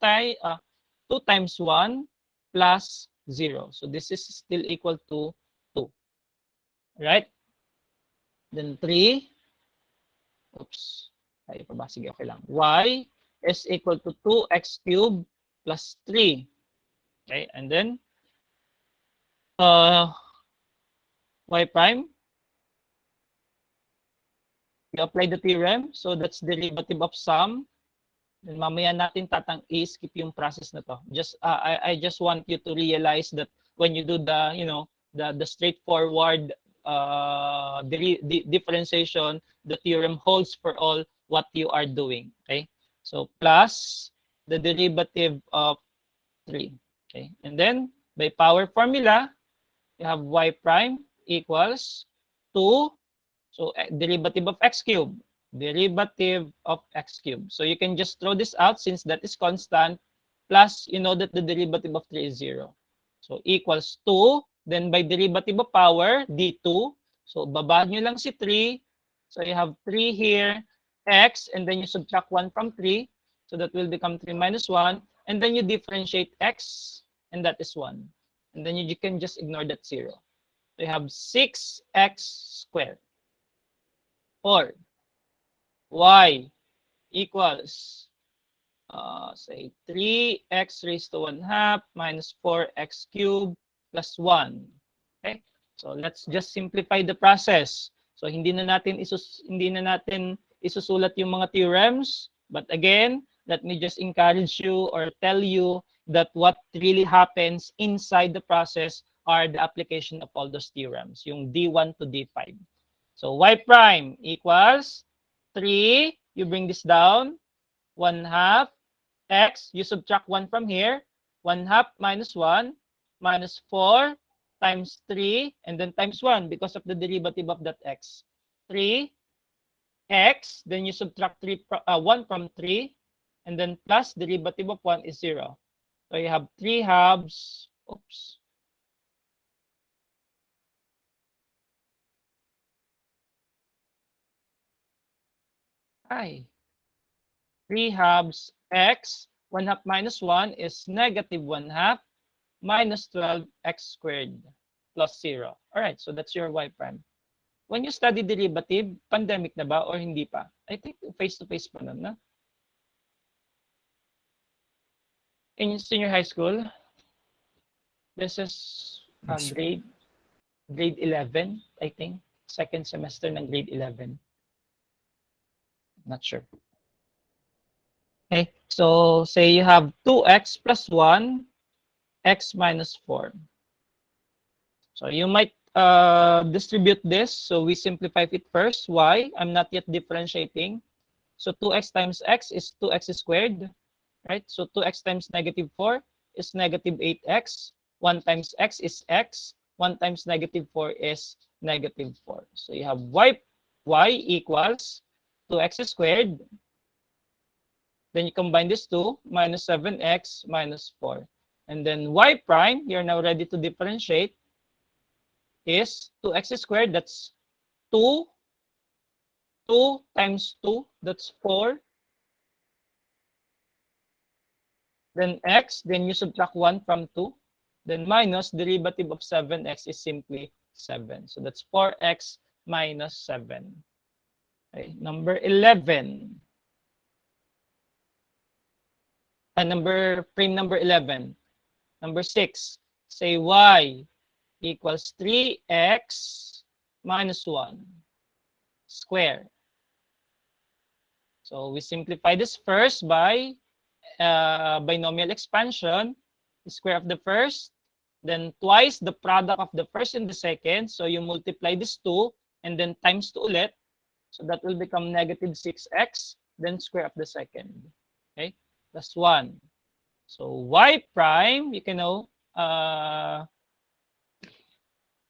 times 1 plus 0. So this is still equal to 2. Right? Then 3. Oops. Ay, pa ba? Sige, okay lang. Y is equal to 2x cubed plus 3. Okay, and then y prime, you apply the theorem, so that's derivative of sum. Then mamaya natin i-skip yung process na to. I just want you to realize that when you do the, the straightforward differentiation, the theorem holds for all what you are doing. Okay, so plus the derivative of 3. Okay, and then by power formula, you have y prime equals 2. So derivative of x cubed. Derivative of x cubed. So you can just throw this out since that is constant. Plus, you know that the derivative of 3 is 0. So equals 2. Then by derivative of power, d2. So baba nyo lang si 3. So you have 3 here, x, and then you subtract 1 from 3. So that will become 3 minus 1. And then you differentiate x, and that is 1. And then you can just ignore that 0. So you have 6x squared. Or y equals, say, 3x raised to 1/2 minus 4x cubed plus 1. Okay? So let's just simplify the process. So hindi na natin isusulat yung mga theorems. But again, let me just encourage you or tell you that what really happens inside the process are the application of all those theorems, yung D1 to D5. So y prime equals 3, you bring this down, 1/2 x, you subtract 1 from here, 1/2 minus 1 minus 4 times 3, and then times 1 because of the derivative of that x. 3 x, then you subtract 1 from 3, and then plus derivative of 1 is 0. So you have 3 halves, oops. Ay. 3 halves x, 1/2 minus 1 is negative 1/2 minus 12x squared plus 0. All right, so that's your y prime. When you study derivative, pandemic na ba or hindi pa? I think face-to-face pa nun, na? In senior high school, this is grade 11, I think. Second semester ng grade 11. Not sure. Okay, so say you have 2x plus 1, x minus 4. So you might distribute this. So we simplify it first. Y, I'm not yet differentiating. So 2x times x is 2x squared, right? So 2x times negative 4 is negative 8x. 1 times x is x. 1 times negative 4 is negative 4. So you have y equals 2x squared. Then you combine this 2 minus 7x minus 4. And then y prime, you're now ready to differentiate, is 2x squared, that's 2. 2 times 2, that's 4. Then x, then you subtract 1 from 2. Then minus derivative of 7x is simply 7. So that's 4x minus 7. Okay, number 11. Frame number 11. Number 6, say y equals 3x minus 1 square. So we simplify this first by binomial expansion, the square of the first, then twice the product of the first and the second. So you multiply this 2 and then times 2 ulit. So that will become negative 6x, then square of the second. Okay, that's 1. So y prime, you can now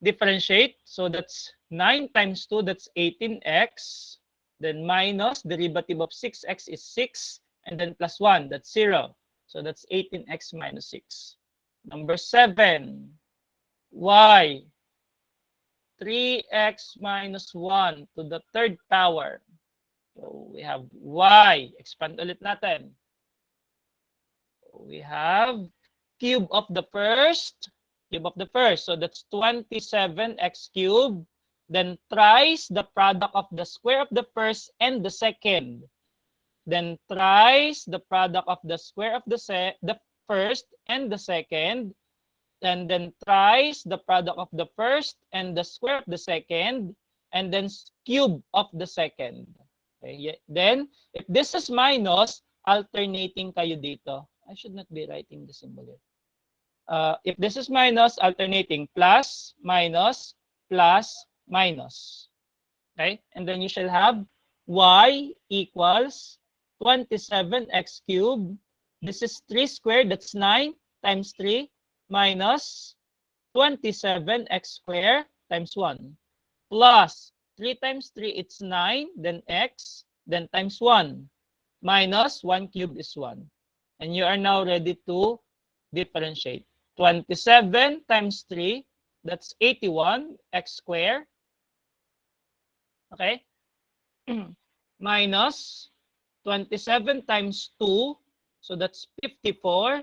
differentiate. So that's 9 times 2, that's 18x. Then minus derivative of 6x is 6. And then plus 1, that's 0. So that's 18x minus 6. Number 7, y, 3x minus 1 to the third power So we have y. Expand ulit natin. We have cube of the first. So that's 27x cubed. Then thrice the product of the square of the first and the second. Then thrice the product of the square of the first and the second. And then thrice the product of the first and the square of the second. And then cube of the second. Okay. Then, if this is minus, alternating kayo dito. I should not be writing the symbol here. If this is minus, alternating plus, minus, plus, minus. Okay? And then you shall have y equals 27x cubed. This is 3 squared, that's 9 times 3 minus 27x squared times 1 plus 3 times 3, it's 9, then x, then times 1 minus 1 cubed is 1. And you are now ready to differentiate. 27 times 3, that's 81 x squared. Okay? Minus 27 times 2, so that's 54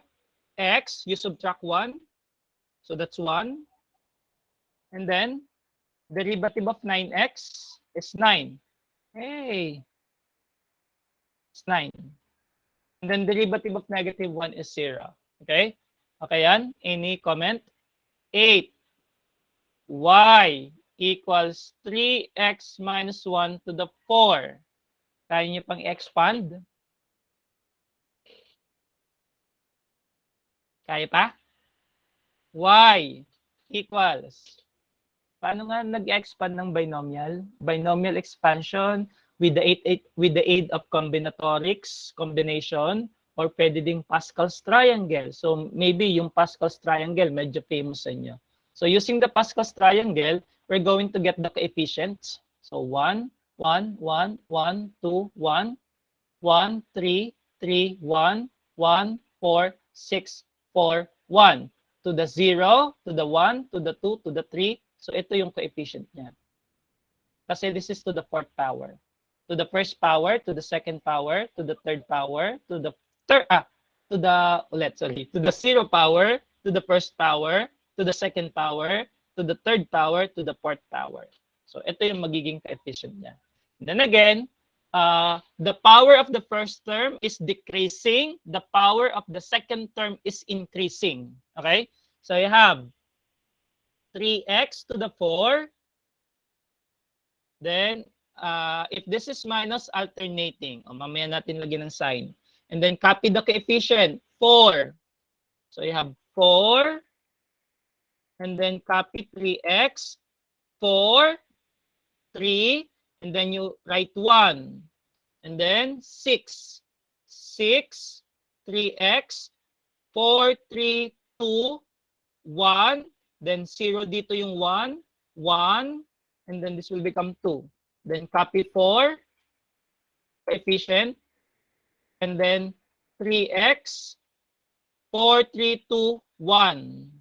x, you subtract 1, so that's 1. And then derivative of 9x is 9. Hey, it's 9. And then derivative of negative 1 is 0. Okay? Okay yan? Any comment? 8. Y equals 3x minus 1 to the 4. Kaya nyo pang expand? Kaya pa? Y equals. Paano nga nag-expand ng binomial? Binomial expansion with the aid of combinatorics, combination, or pwede ding Pascal's triangle. So maybe yung Pascal's triangle medyo famous sa inyo. So using the Pascal's triangle, we're going to get the coefficients. So 1, 1, 1, 1, 2, 1, 1, 3, 3, 1, 1, 4, 6, 4, 1. To the 0, to the 1, to the 2, to the 3. So ito yung coefficient niya. Kasi this is to the fourth power. To the first power, to the second power, to the third power, to the to the 0 power, to the first power, to the second power, to the third power, to the fourth power. So ito yung magiging coefficient niya. And then again, the power of the first term is decreasing, the power of the second term is increasing. Okay? So you have 3x to the 4. Then, if this is minus, alternating. O, mamaya natin lagyan ng sign. And then, copy the coefficient. 4. So, you have 4. And then, copy 3x. 4. 3. And then, you write 1. And then, 6. 6. 3x. 4, 3, 2, 1. Then 0 dito yung 1, 1, and then this will become 2. Then copy 4, coefficient, and then 3x, 4, 3, 2, 1.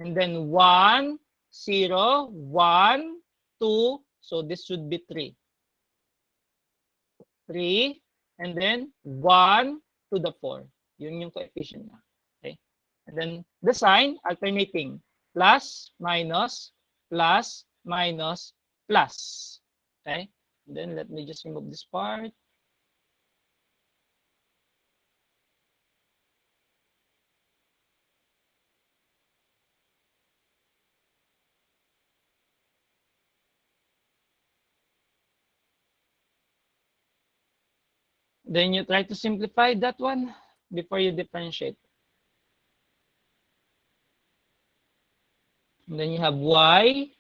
And then 1, 0, 1, 2, so this should be 3. 3, and then 1 to the 4. Yun yung coefficient na. Okay? And then the sign, alternating. Plus, minus, plus, minus, plus. Okay? And then let me just remove this part. Then you try to simplify that one before you differentiate. And then you have y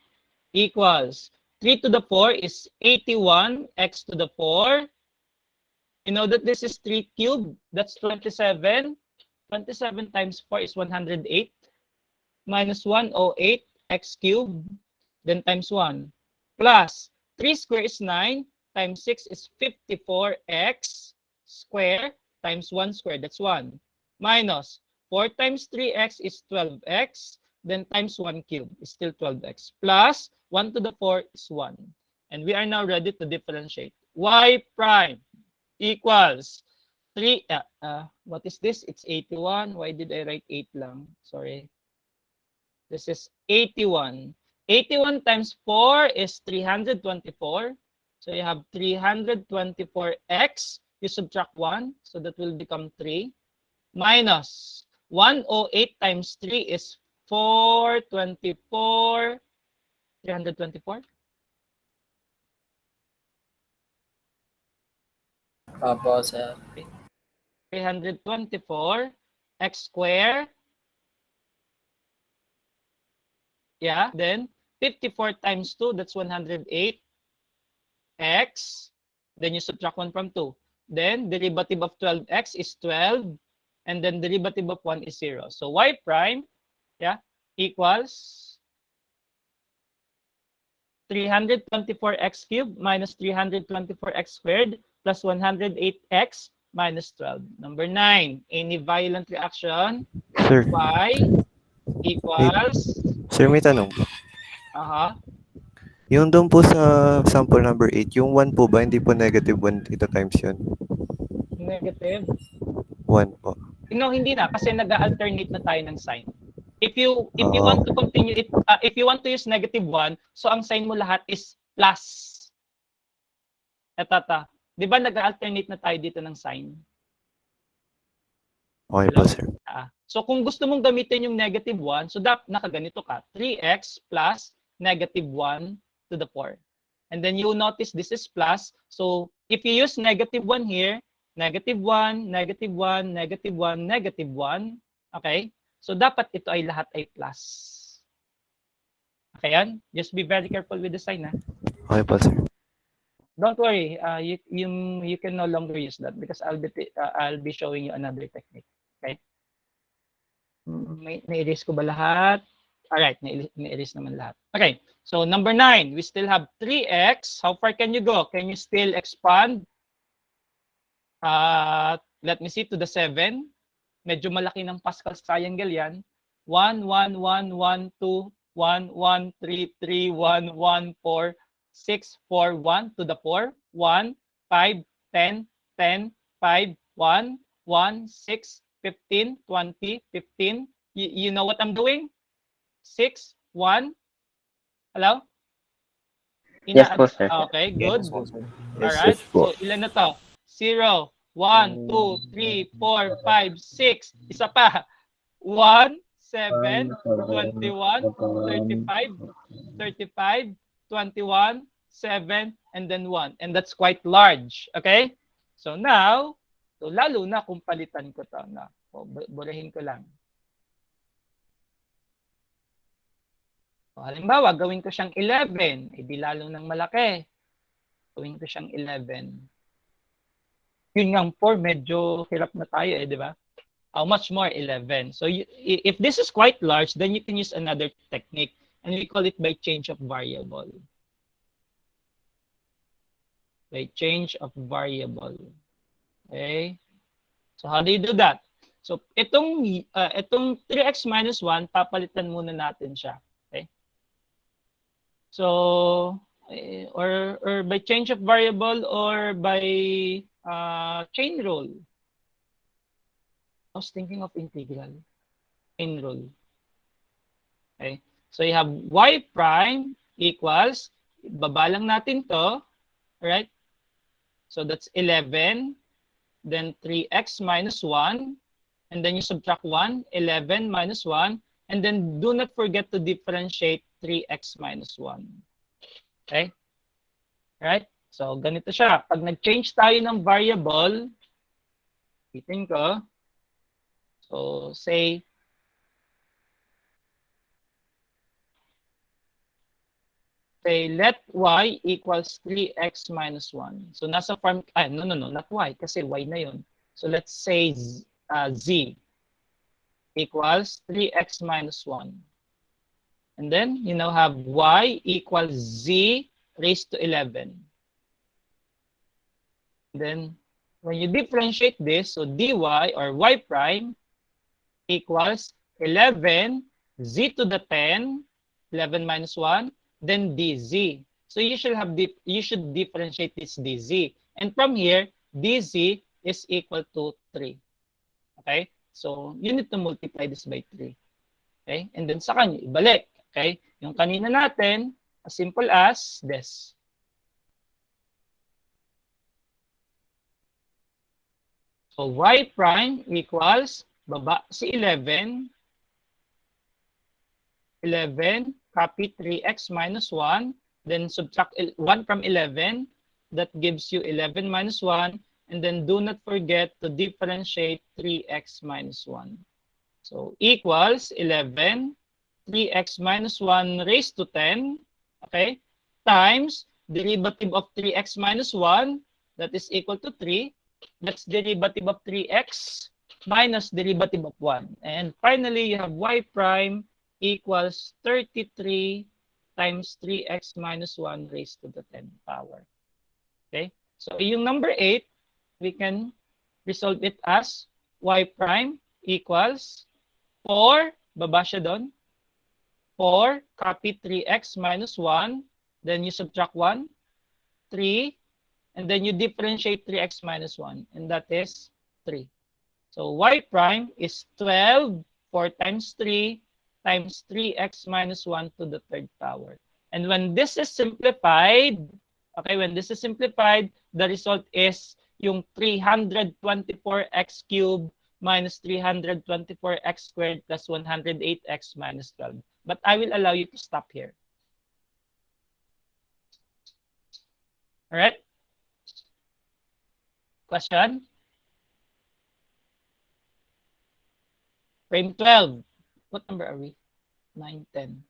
equals 3 to the 4 is 81 x to the 4. You know that this is 3 cubed. That's 27. 27 times 4 is 108. Minus 108 x cubed. Then times 1. Plus 3 square is 9. Times 6 is 54x square times 1 square. That's 1. Minus 4 times 3x is 12x. Then times 1 cubed is still 12x. Plus 1 to the 4 is 1. And we are now ready to differentiate. y prime equals 3, what is this? It's 81. Why did I write 8 lang? Sorry. This is 81. 81 times 4 is 324. So you have 324x. You subtract 1. So that will become 3. Minus 108 times 3 is 424. 324? Opo, sir. 324 x squared. Yeah, then 54 times 2, that's 108 x. Then you subtract 1 from 2. Then derivative of 12x is 12. And then derivative of 1 is 0. So y prime, yeah, equals 324x cubed minus 324x squared plus 108x minus 12. Number 9, any violent reaction? Sir, Y equals, sir, may tanong po. Yung doon po sa sample number 8, yung 1 po ba, hindi po negative 1 dito times yun? Negative? 1 po. No, hindi na kasi nag-alternate na tayo ng sign. If you want to continue it, if you want to use negative 1, so ang sign mo lahat is plus. Etata. 'Di ba nag-alternate na tayo dito ng sign? Okay po, sir. So kung gusto mong gamitin yung negative 1, so dapat nakaganito ka. 3x plus negative 1 to the 4. And then you notice this is plus. So if you use negative 1 here, negative 1, negative 1, negative 1, negative 1. Okay? So dapat ito ay lahat ay plus. Okay yan? Just be very careful with the sign. Okay po, sir. Don't worry. You can no longer use that because I'll be showing you another technique. Okay? Na-erase ko ba lahat? Alright, na-erase naman lahat. Okay. So number 9, we still have 3x. How far can you go? Can you still expand? Let me see, to the 7. Medyo malaki ng Pascal's triangle yan. 1, 1, 1, 1, 2, 1, 1, 3, 3, 1, 1, 4, 6, 4, 1 to the 4. 1, 5, 10, 10, 5, 1, 1, 6, 15, 20, 15. You know what I'm doing? 6, 1. Hello? Yes po, sir. Okay, good. Yes, po, sir. Alright, so ilan na to? 0, 1, 2, 3, 4, 5, 6. Isa pa. 1, 7, 21, 35, 35, 21, 7, and then 1. And that's quite large. Okay? So now, so lalo na kung palitan ko to na. Burahin ko lang. So, halimbawa, gawin ko siyang 11. Di lalo ng malaki. Gawin ko siyang 11. Yun nga 4, medyo hirap na tayo di ba? How much more? 11. So if this is quite large, then you can use another technique. And we call it by change of variable. By change of variable. Okay? So how do you do that? So itong 3x minus 1, papalitan muna natin siya. Okay? So, or by change of variable or by chain rule. I was thinking of integral. Chain rule. Okay. So you have y prime equals, baba lang natin to, right? So that's 11, then 3x minus 1, and then you subtract 1, 11 minus 1, and then do not forget to differentiate 3x minus 1. Okay? Right? So, ganito siya. Pag nag-change tayo ng variable, itin ko. So, say, let y equals 3x minus 1. So, nasa form, no, not y, kasi y na yun. So, let's say z equals 3x minus 1. And then, you now have y equals z raised to 11. Then, when you differentiate this, so dy or y prime equals 11 z to the 10, 11 minus 1, then dz. So you should differentiate this dz. And from here, dz is equal to 3. Okay? So you need to multiply this by 3. Okay? And then sa kanya, ibalik. Okay? Yung kanina natin, as simple as this. So y prime equals, baba si 11, 11, copy 3x minus 1, then subtract 1 from 11, that gives you 11 minus 1, and then do not forget to differentiate 3x minus 1. So equals 11, 3x minus 1 raised to 10, okay, times derivative of 3x minus 1, that is equal to 3. That's derivative of 3x minus derivative of 1. And finally, you have y prime equals 33 times 3x minus 1 raised to the 10th power. Okay? So yung number 8, we can resolve it as y prime equals 4, baba siya doon, 4, copy 3x minus 1, then you subtract 1, 3, and then you differentiate 3x minus 1, and that is 3. So y prime is 12, 4 times 3, times 3x minus 1 to the 3rd power. And when this is simplified, okay, when this is simplified, the result is yung 324x cubed minus 324x squared plus 108x minus 12. But I will allow you to stop here. All right? Question? Frame 12. What number are we? 9, 10.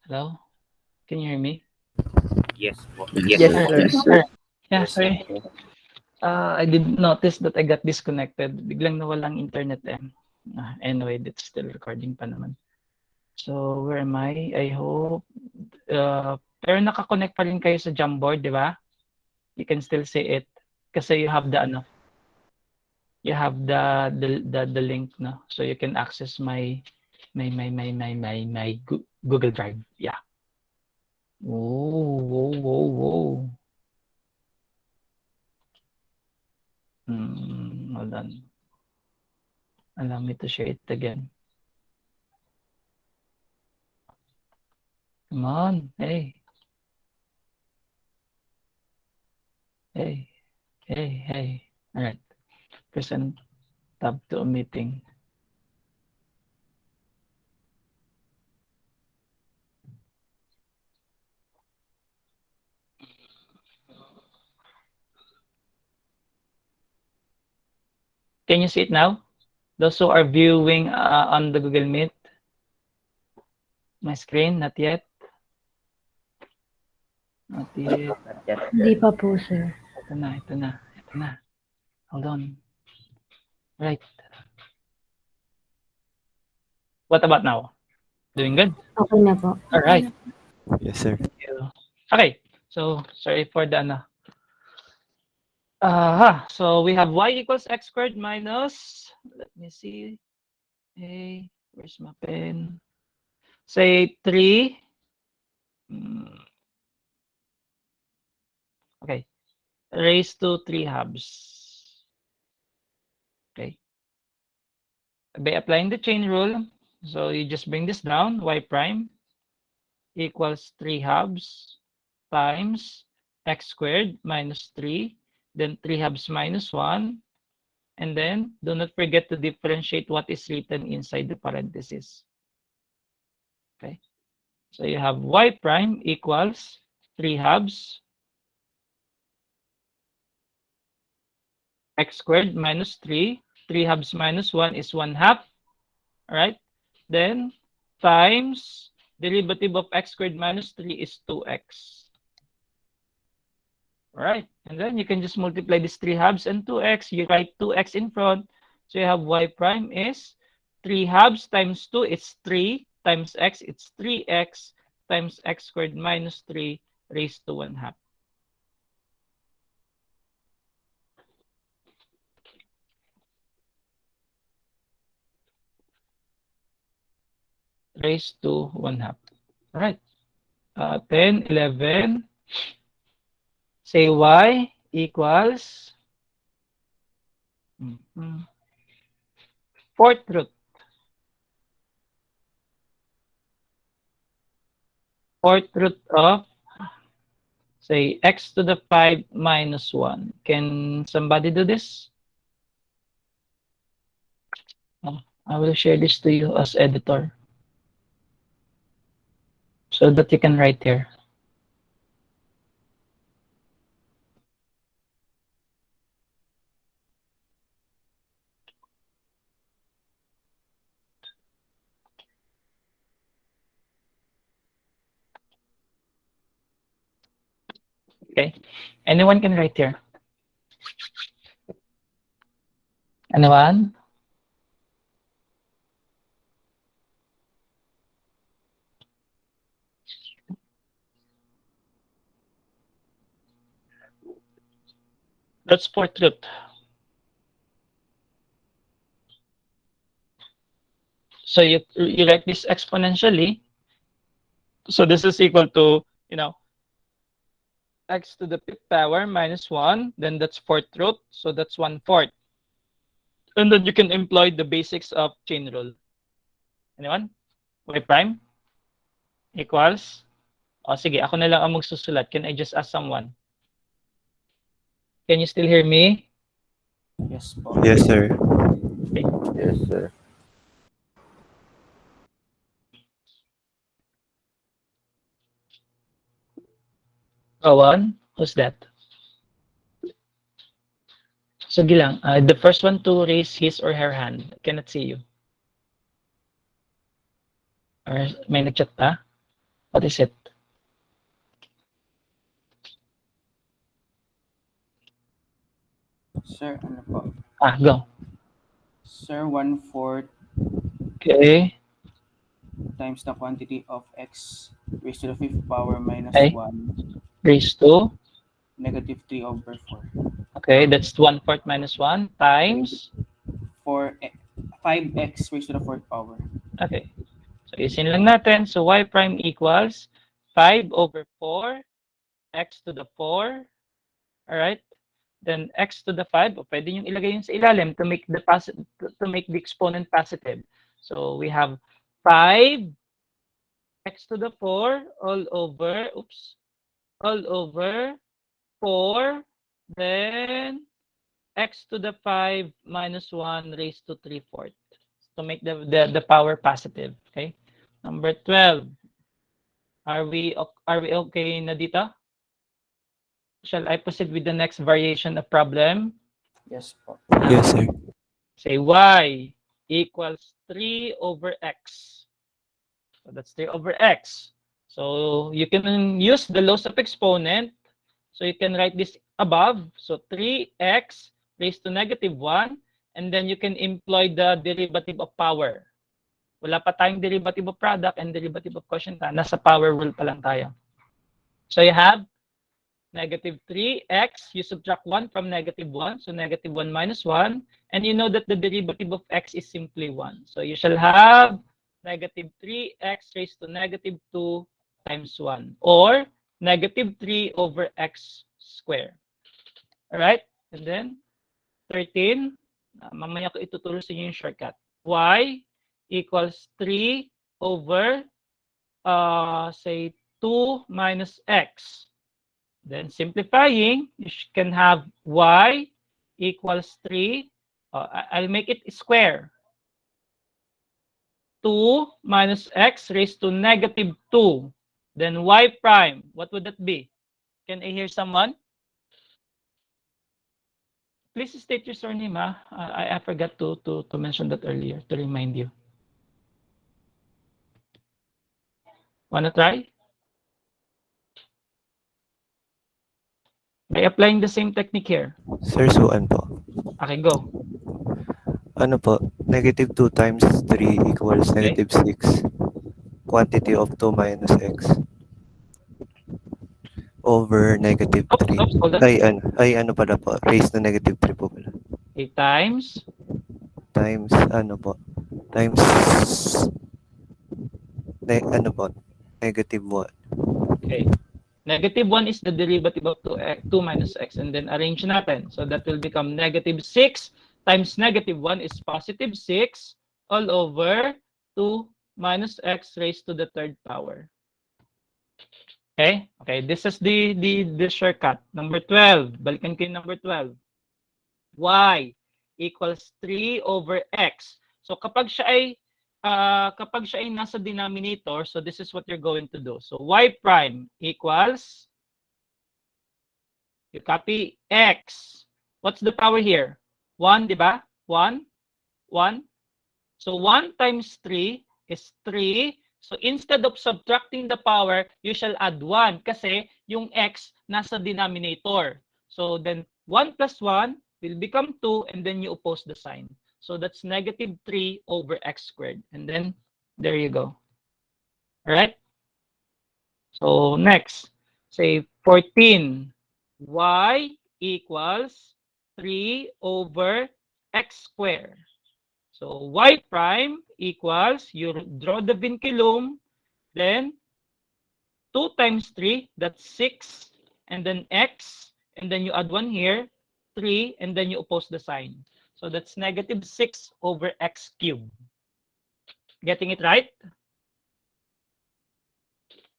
Hello? Can you hear me? Yes po. Yes, sir. Yes, sir. Yeah, sorry. I didn't notice that I got disconnected. Biglang nawalang internet eh. Anyway, that's still recording pa naman. So, where am I? I hope. Pero nakakonect pa rin kayo sa Jamboard, di ba? You can still see it. Kasi you have the ano. You have the link, no? So you can access my Google Drive. Yeah. Whoa. Hold on. Allow me to share it again. Come on. Hey. All right. Present tab to a meeting. Can you see it now? Those who are viewing on the Google Meet. My screen, not yet. Not yet. Hindi pa po, sir. Ito na. Hold on. Right. What about now? Doing good? Okay na po. All right. Yes, sir. Thank you. Okay. So, sorry for the ano. So we have y equals x squared minus, let me see. Hey, where's my pen? Say 3. Okay. Raised to 3 halves. Okay. By applying the chain rule, so you just bring this down, y prime equals 3 halves times x squared minus 3, then 3 halves minus 1, and then do not forget to differentiate what is written inside the parentheses. Okay, so you have y prime equals 3 halves x squared minus 3, 3 halves minus 1 is 1 half, all right? Then times derivative of x squared minus 3 is 2x. All right, and then you can just multiply these 3 halves and 2x. You write 2x in front, so you have y prime is 3 halves times 2, it's 3, times x, it's 3x, times x squared minus 3 raised to 1 half. Raised to 1 half. All right. 10, 11. Say y equals fourth root. Fourth root of, say, x to the 5 minus 1. Can somebody do this? I will share this to you as editor so that you can write here. Okay, anyone can write here. Anyone? That's fourth root. So you write this exponentially. So this is equal to, x to the 5th power minus 1. Then that's fourth root. So that's 1/4. And then you can employ the basics of chain rule. Anyone? Y prime equals. O sige, ako na lang ang magsusulat. Can I just ask someone? Can you still hear me? Yes po. Yes, sir. Okay. Yes, sir. Go on. Who's that? Sige lang. The first one to raise his or her hand. Cannot see you. Or may nagchat pa? What is it? Sir, ano po? Go. Sir, 1/4 Okay. times the quantity of x raised to the 5th power minus Okay. 1 Raised to? negative 3/4. Okay, that's 1/4 minus 1 times? 5x raised to the 4th power. Okay. So, isin lang natin. So, y prime equals 5/4 x to the 4. Alright? Then x to the 5, o pwede nyo ilagay yun sa ilalim to make the to make the exponent positive. So, we have 5 x to the 4 all over, all over 4, then x to the 5 minus 1 raised to 3/4 to make the power positive. Okay? Number 12. Are we okay na dito? Shall I proceed with the next variation of problem? Yes po. Yes, sir. Say y equals 3 over x. So that's 3 over x. So you can use the laws of exponent. So you can write this above. So 3x raised to negative 1. And then you can employ the derivative of power. Wala pa tayong derivative of product and derivative of quotient. Nasa power rule pa lang tayo. So you have negative 3x, you subtract 1 from negative 1, so negative 1 minus 1, and you know that the derivative of x is simply 1. So you shall have negative 3x raised to negative 2 times 1, or negative 3 over x squared. All right? And then 13, mamaya ko ituturo sa inyo yung shortcut. Y equals 3 over, say, 2 minus x. Then simplifying, you can have y equals 3. I'll make it square. 2 minus x raised to negative 2. Then y prime, what would that be? Can I hear someone? Please state your surname. I forgot to mention that earlier, to remind you. Wanna try? By applying the same technique here. Sir, suan po. Okay, go. Ano po? Negative 2 times 3 equals negative 6. Quantity of 2 minus x. Over negative 3. Hold on. Ay, ano pala po? Raised to negative 3 po pala. 8 times? Times, ano po? Times, ano po? Negative 1. Okay. Negative 1 is the derivative of 2 minus x, and then arrange natin. So that will become negative 6 times negative 1 is positive 6 all over 2 minus x raised to the 3rd power. Okay? Okay, this is the shortcut. Number 12. Balikan ko yung number 12. Y equals 3 over x. So kapag siya ay nasa denominator, so this is what you're going to do. So y prime equals, you copy x. What's the power here? 1, di ba? 1, 1. So 1 times 3 is 3. So instead of subtracting the power, you shall add 1 kasi yung x nasa denominator. So then 1 plus 1 will become 2, and then you oppose the sign. So that's negative 3 over x squared. And then there you go. All right? So next, say 14. Y equals 3 over x squared. So y prime equals, you draw the vinculum, then 2 times 3, that's 6, and then x, and then you add 1 here, 3, and then you oppose the sign. So that's negative 6 over x cubed. Getting it right?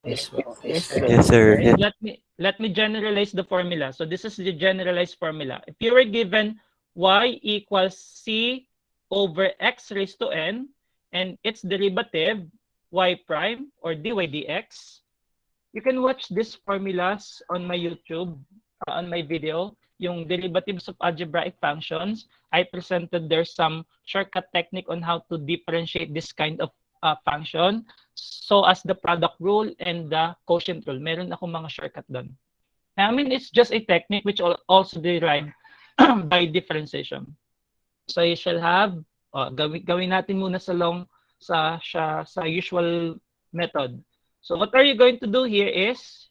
Yes po. Yes, Yes, Yes, sir. Yes. Let me generalize the formula. So this is the generalized formula. If you were given y equals c over x raised to n, and its derivative, y prime or dy dx, you can watch these formulas on my YouTube, on my video, yung derivatives of algebraic functions. I presented there some shortcut technique on how to differentiate this kind of function so as the product rule and the quotient rule. Meron akong mga shortcut doon. I mean, it's just a technique which also derived by differentiation. So you shall have, gawin natin muna sa usual method. So what are you going to do here is,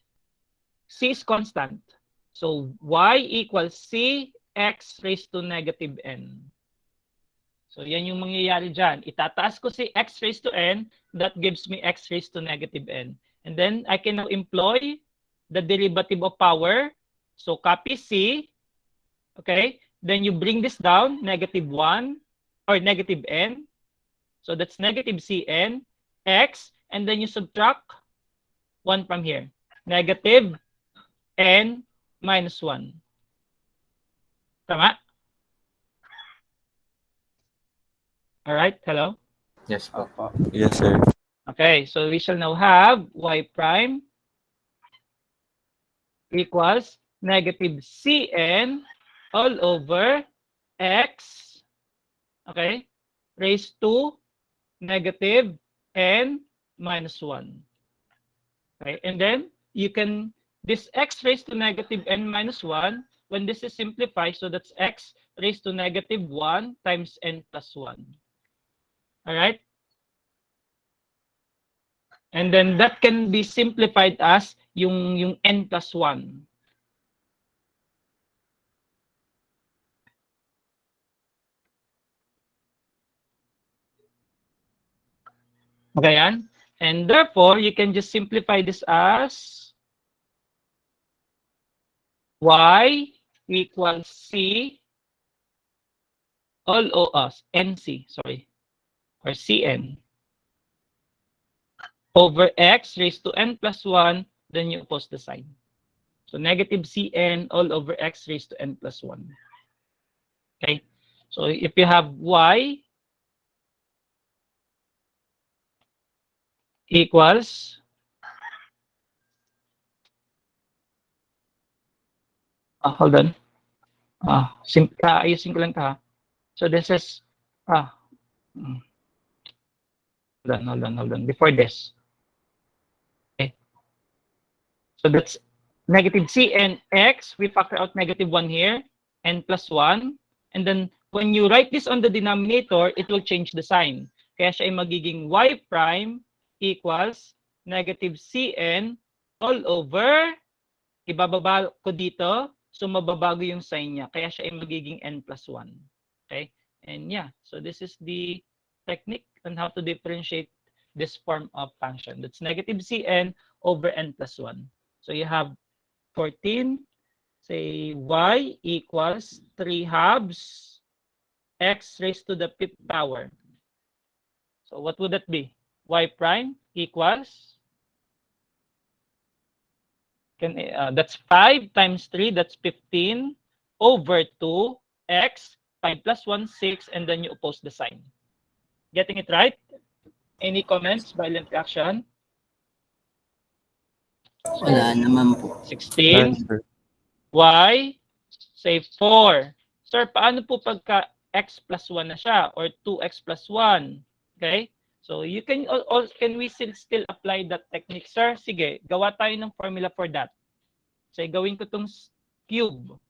C is constant. So y equals c x raised to negative n. So yan yung mangyayari dyan. Itataas ko si x raised to n, that gives me x raised to negative n. And then I can now employ the derivative of power. So copy c, okay? Then you bring this down, negative 1 or negative n. So that's negative cn, x, and then you subtract 1 from here. Negative n minus 1. Tama? All right, hello? Yes po. Yes, sir. Okay, so we shall now have y prime equals negative cn all over x, okay, raised to negative n minus 1. Okay, and then you can, this x raised to negative n minus 1, when this is simplified, so that's x raised to negative 1 times n plus 1. All right? And then that can be simplified as yung n plus 1. Okay, yan? And therefore, you can just simplify this as y equals c all o nc, sorry, or cn over x raised to n plus 1, then you oppose the sign. So negative cn all over x raised to n plus 1. Okay, so if you have y equals hold on. Ayusin ko lang ta. So this is hold on. Before this. Okay. So that's negative cn x. We factor out negative 1 here. N plus 1. And then when you write this on the denominator, it will change the sign. Kaya siya ay magiging y prime equals negative cn all over, ibababa ko dito, so mababago yung sign niya. Kaya siya ay magiging n plus 1. Okay? And yeah, so this is the technique on how to differentiate this form of function. That's negative cn over n plus 1. So you have 14, say y equals 3 halves x raised to the 5th power. So what would that be? Y prime equals, that's 5 times 3, that's 15 over 2 x, 5 plus 1, 6, and then you oppose the sign. Getting it right? Any comments, violent reaction? Wala naman po. 16. Answer. Y, say 4. Sir, paano po pagka x plus 1 na siya or 2x plus 1? Okay? So you can we still apply that technique, sir? Sige, gawa tayo ng formula for that. Say gawin ko tong cube.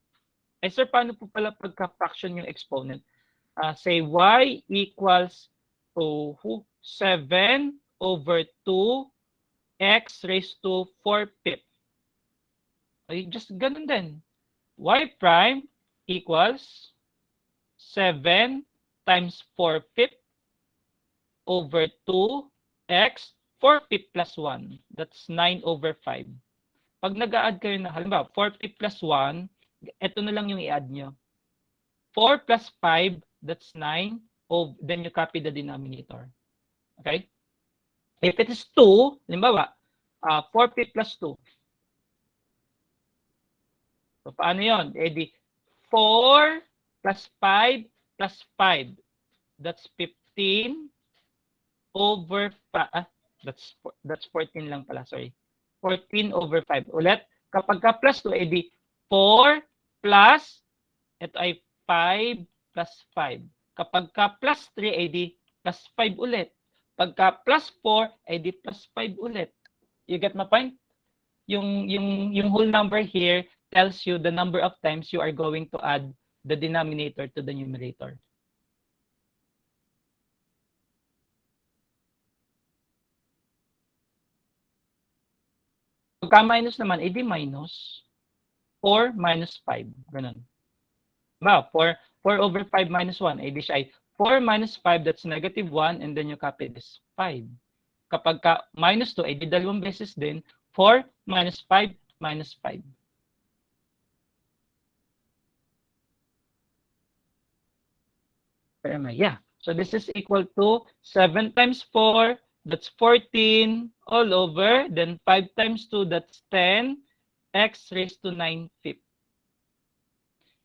Eh sir, paano po pala pagka fraction yung exponent? Say y equals to 7 over 2 x raised to 4/5. Ay, just ganun din. Y prime equals 7 times 4/5 over 2x 4/5 plus 1. That's 9 over 5. Pag nag-a-add kayo na, halimbawa, 4/5 plus 1, ito na lang yung i-add nyo. 4 plus 5, that's 9. Then you copy the denominator. Okay? If it is 2, halimbawa, 4/5 plus 2. So, paano yun? Eh di, 4 plus 5 plus 5. That's 15 over 5. That's 14 lang pala, sorry. 14 over 5. Ulit, kapag ka plus 2, edi 4 plus, ito ay 5 plus 5. Kapag ka plus 3, edi plus 5 ulit. Pagka plus 4, ay di plus 5 ulit. You get my point? Yung whole number here tells you the number of times you are going to add the denominator to the numerator. Pagka minus naman, edi minus 4 minus 5. Ganun. Wow, 4 over 5 minus 1, edi siya ay 4 minus 5, that's negative 1, and then you copy this 5. Kapag ka minus 2, edi dalawang beses din, 4 minus 5 minus 5. Yeah. So this is equal to 7 times 4, that's 14, all over. Then 5 times 2, that's 10, x raised to 9/5.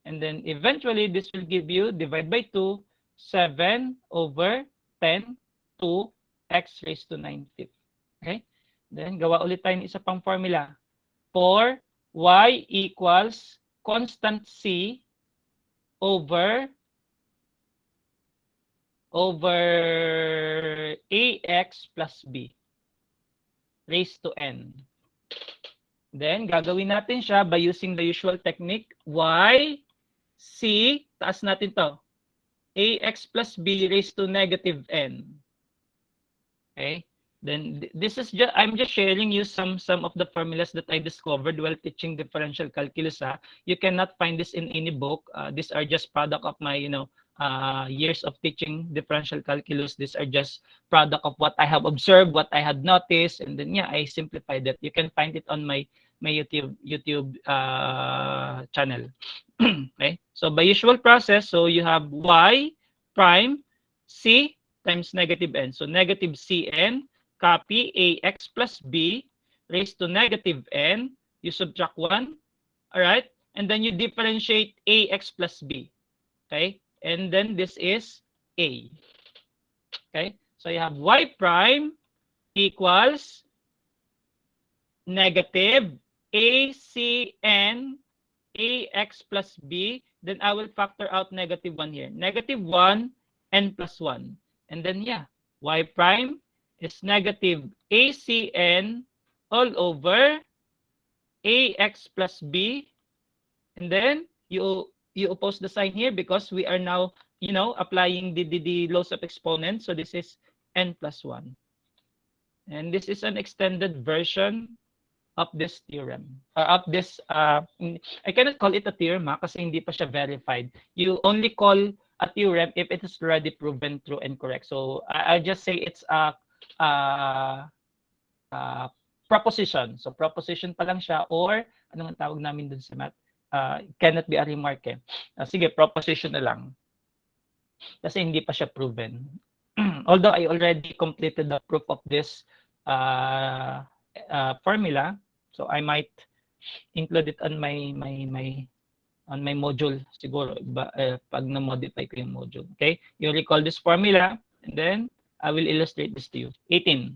And then eventually, this will give you, divide by 2, 7 over 10 to x raised to 9/5. Okay? Then gawa ulit tayo ng isa pang formula. For y equals constant c over ax plus b raised to n. Then, gagawin natin siya by using the usual technique. Y, c, taas natin to. Ax plus b raised to negative n. Okay? Then, this is just, I'm just sharing you some of the formulas that I discovered while teaching differential calculus. You cannot find this in any book. These are just product of my, years of teaching differential calculus. These are just product of what I have observed, what I had noticed, and then I simplified it. You can find it on my YouTube channel. Okay, so by usual process, so you have y prime c times negative n. So negative cn, copy ax plus b raised to negative n. You subtract 1, all right, and then you differentiate ax plus b. Okay, and then this is a. Okay, so you have y prime equals negative acn ax plus b. Then I will factor out negative 1 here. Negative 1 n plus 1. And then y prime is negative acn all over ax plus b. And then you oppose the sign here because we are now, applying the laws of exponents. So this is n plus 1. And this is an extended version of this theorem. Of this, I cannot call it a theorem kasi hindi pa siya verified. You only call a theorem if it is already proven true and correct. So I'll just say it's a proposition. So proposition pa lang siya, or ano ang tawag namin dun sa math? Cannot be a remark eh. Sige, proposition na lang. Kasi hindi pa siya proven. Although I already completed the proof of this formula, so I might include it on my module siguro pag na-modify ko yung module. Okay? You recall this formula, and then I will illustrate this to you. 18.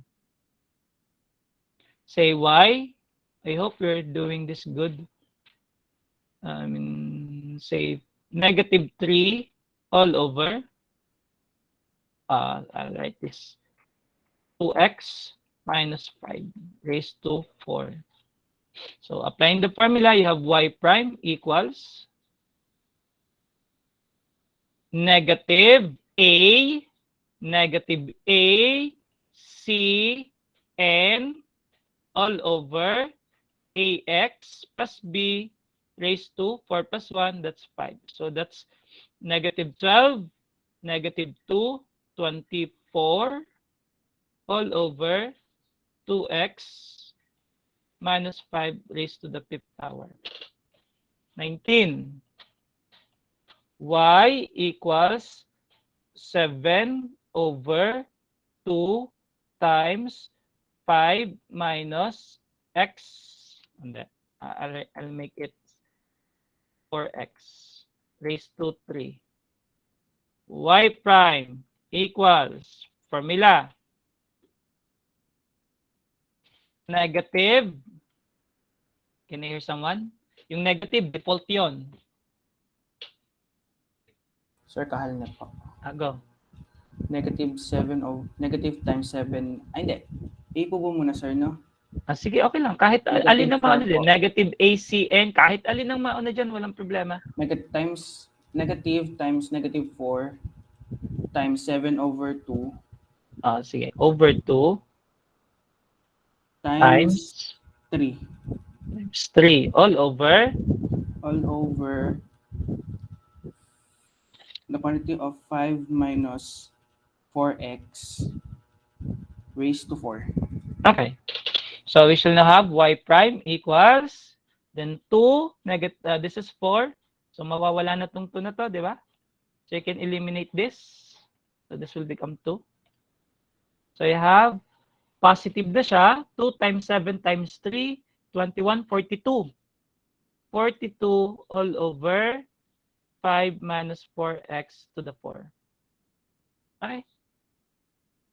Say y. I hope you're doing this good. Say negative 3 all over. I'll write this. 2x minus 5 raised to 4. So applying the formula, you have y prime equals negative a c n all over ax plus b raised to 4 plus 1, that's 5. So that's negative 12, negative 2, 24 all over 2x minus 5 raised to the 5th power. 19. Y equals 7 over 2 times 5 minus x. And then I'll make it 4x raised to 3. Y prime equals formula negative. Can I hear someone? Yung negative, default yon. Sir, kahal na po. Go. negative 7 o negative times 7. Ay, hindi. Ipo po muna, sir, no? Sige, okay lang. Kahit alin ang mauna din. Negative ACN, kahit alin ang mauna dyan, walang problema. Negative times negative 4 times 7 over 2. Sige. Over 2 times 3. Times 3. All over the quantity of 5 minus 4x raised to 4. Okay. So we shall now have y prime equals, then 2, this is 4. So mawawala na itong 2 na to, di ba? So you can eliminate this. So this will become 2. So you have, positive na siya, 2 times 7 times 3, 21, 42. 42 all over 5 minus 4x to the 4. Okay.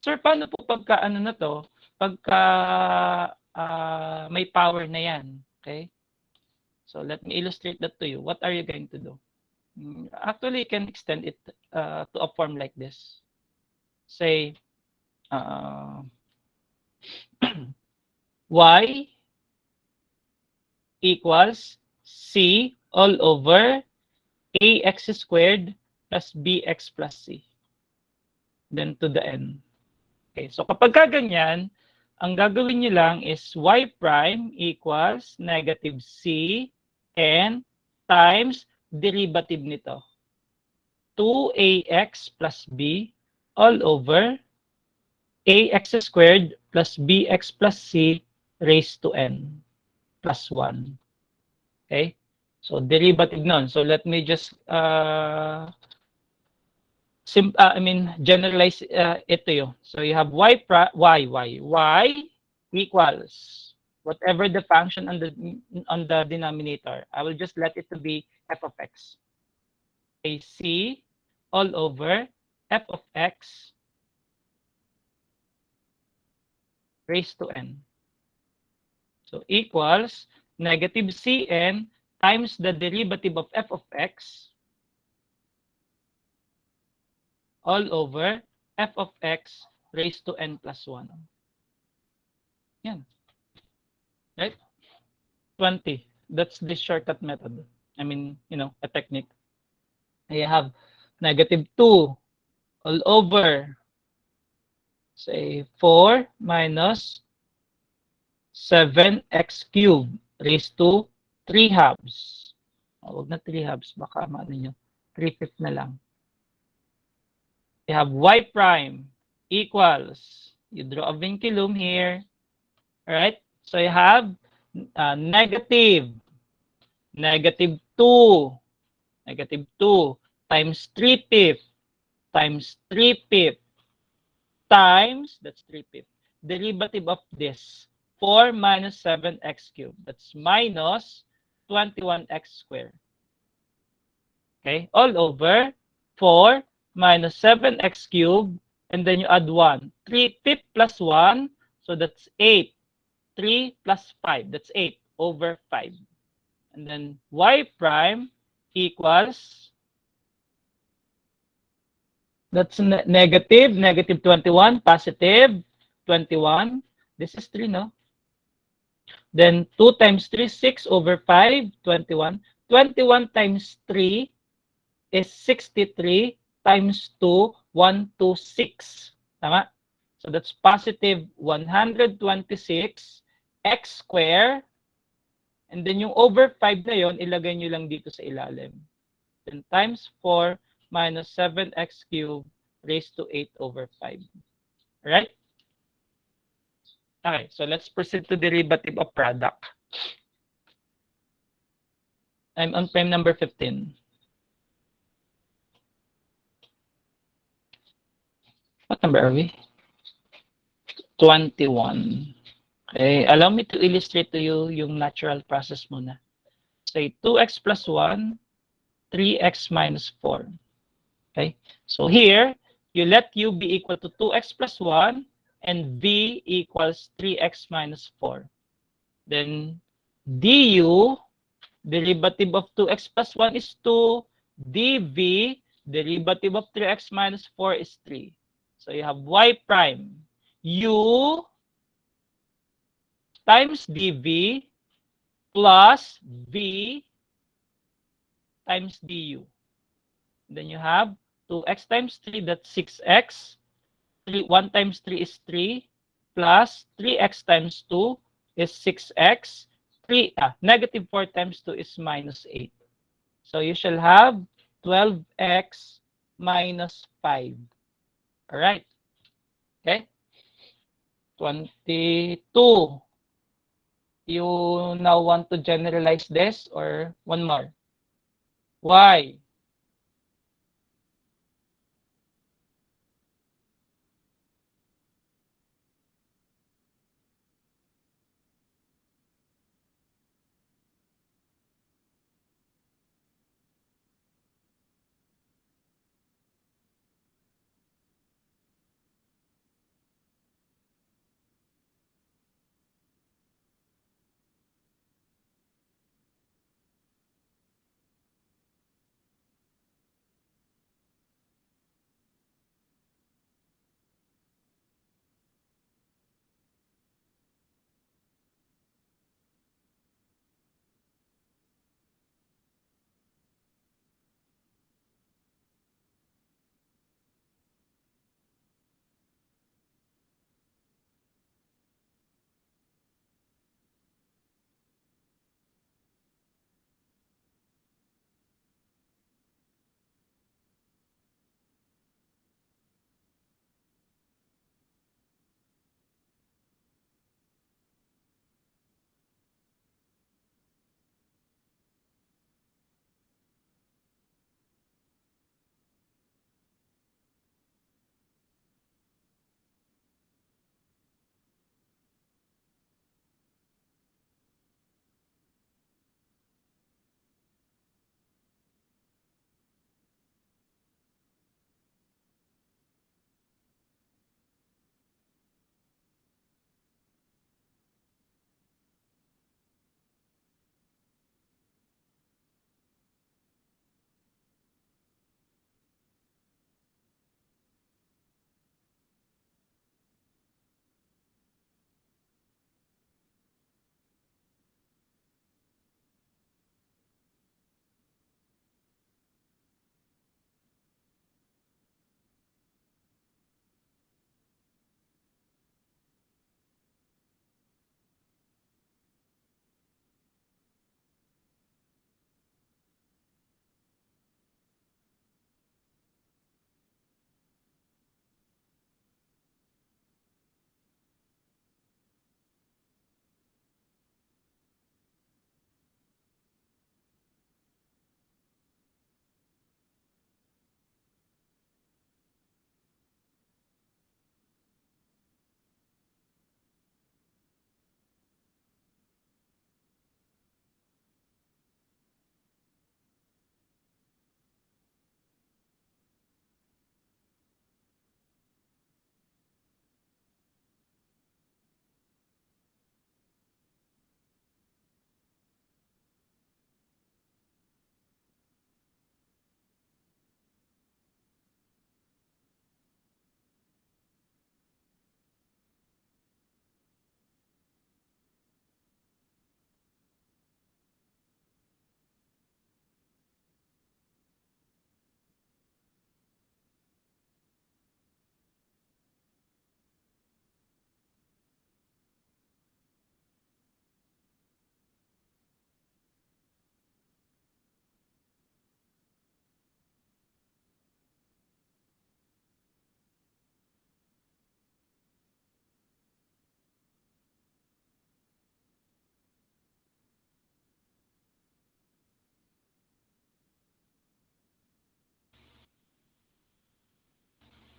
Sir, paano po pagka ano na to? Pagka may power na yan. Okay? So let me illustrate that to you. What are you going to do? Actually, you can extend it to a form like this. Say, y equals c all over ax squared plus bx plus c. Then to the n. Okay, so kapag ganyan, ang gagawin nyo lang is y prime equals negative c n times derivative nito. 2ax plus b all over ax squared plus bx plus c raised to n plus 1. Okay? So derivative nun. So let me just generalize it to you. So you have y equals whatever the function on the denominator. I will just let it to be f of x. C all over f of x raised to n. So equals negative cn times the derivative of f of x all over f of x raised to n plus 1. Yan. Right? 20. That's the shortcut method. I mean, a technique. You have negative 2 all over, say, 4 minus 7x cubed raised to 3 halves. Huwag na 3 halves. Baka maano nyo. 3/5 na lang. You have y prime equals, you draw a vinculum here, all right? So you have negative 2 times 3/5 times 3/5 times, that's 3/5, derivative of this, 4 minus 7x cubed, that's minus 21x squared. Okay, all over 4 minus 7x cubed, and then you add 1. 3/5 plus 1, so that's 8. 3 plus 5, that's 8 over 5. And then y prime equals, that's negative 21, positive 21. This is 3, no? Then 2 times 3, 6 over 5, 21. 21 times 3 is 63 times 2, 126. Tama? So that's positive 126 x squared. And then yung over 5 na yon, ilagay nyo lang dito sa ilalim. Then times 4 minus 7x cubed raised to 8 over 5. Alright? Okay, so let's proceed to derivative of product. I'm on prime number 15. What number are we? 21. Okay, allow me to illustrate to you yung natural process muna. Say 2x plus 1, 3x minus 4. Okay, so here, you let u be equal to 2x plus 1 and v equals 3x minus 4. Then du, derivative of 2x plus 1 is 2, dv, derivative of 3x minus 4 is 3. So you have y prime u times dv plus v times du. Then you have 2x times 3, that's 6x. 1 times 3 is 3, plus 3x times 2 is 6x. Negative 4 times 2 is minus 8. So you shall have 12x minus 5. All right. Okay. 22. You now want to generalize this or one more? Why?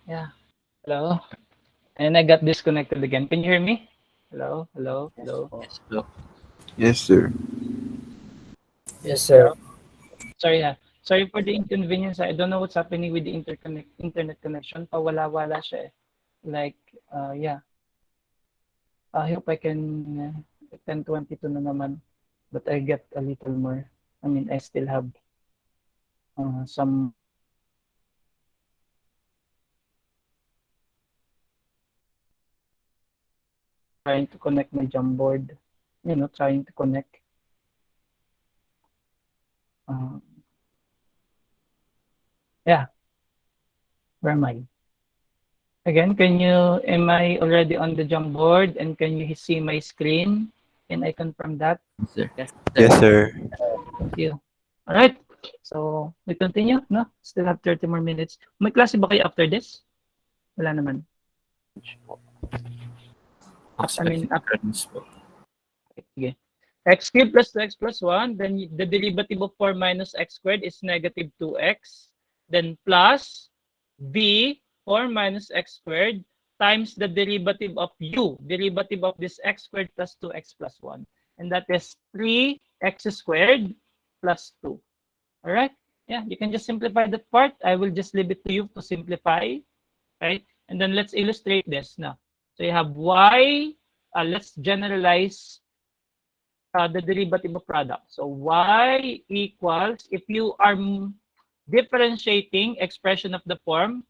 Yeah. Hello. And I got disconnected again. Can you hear me? Hello, hello, hello. Yes po. Yes, sir. Yes, sir. Hello. Sorry ha. Sorry for the inconvenience. I don't know what's happening with the internet connection. Pawala-wala siya eh. Like, yeah. I hope I can 1022 na naman. But I get a little more. I mean, I still have some trying to connect my Jamboard. You know, trying to connect. Yeah. Where am I? Again, am I already on the Jamboard and can you see my screen? Can I confirm that? Sir. Yes, sir. Thank you. All right. So, we continue, no? Still have 30 more minutes. May klase ba kayo after this? Wala naman. Sige. X cubed plus 2x plus 1, then the derivative of 4 minus x squared is negative 2x. Then plus b 4 minus x squared times the derivative of derivative of this x squared plus 2x plus 1. And that is 3x squared plus 2. All right? Yeah, you can just simplify that part. I will just leave it to you to simplify. Right? And then let's illustrate this now. So you have y, let's generalize the derivative of product. So y equals, if you are differentiating expression of the form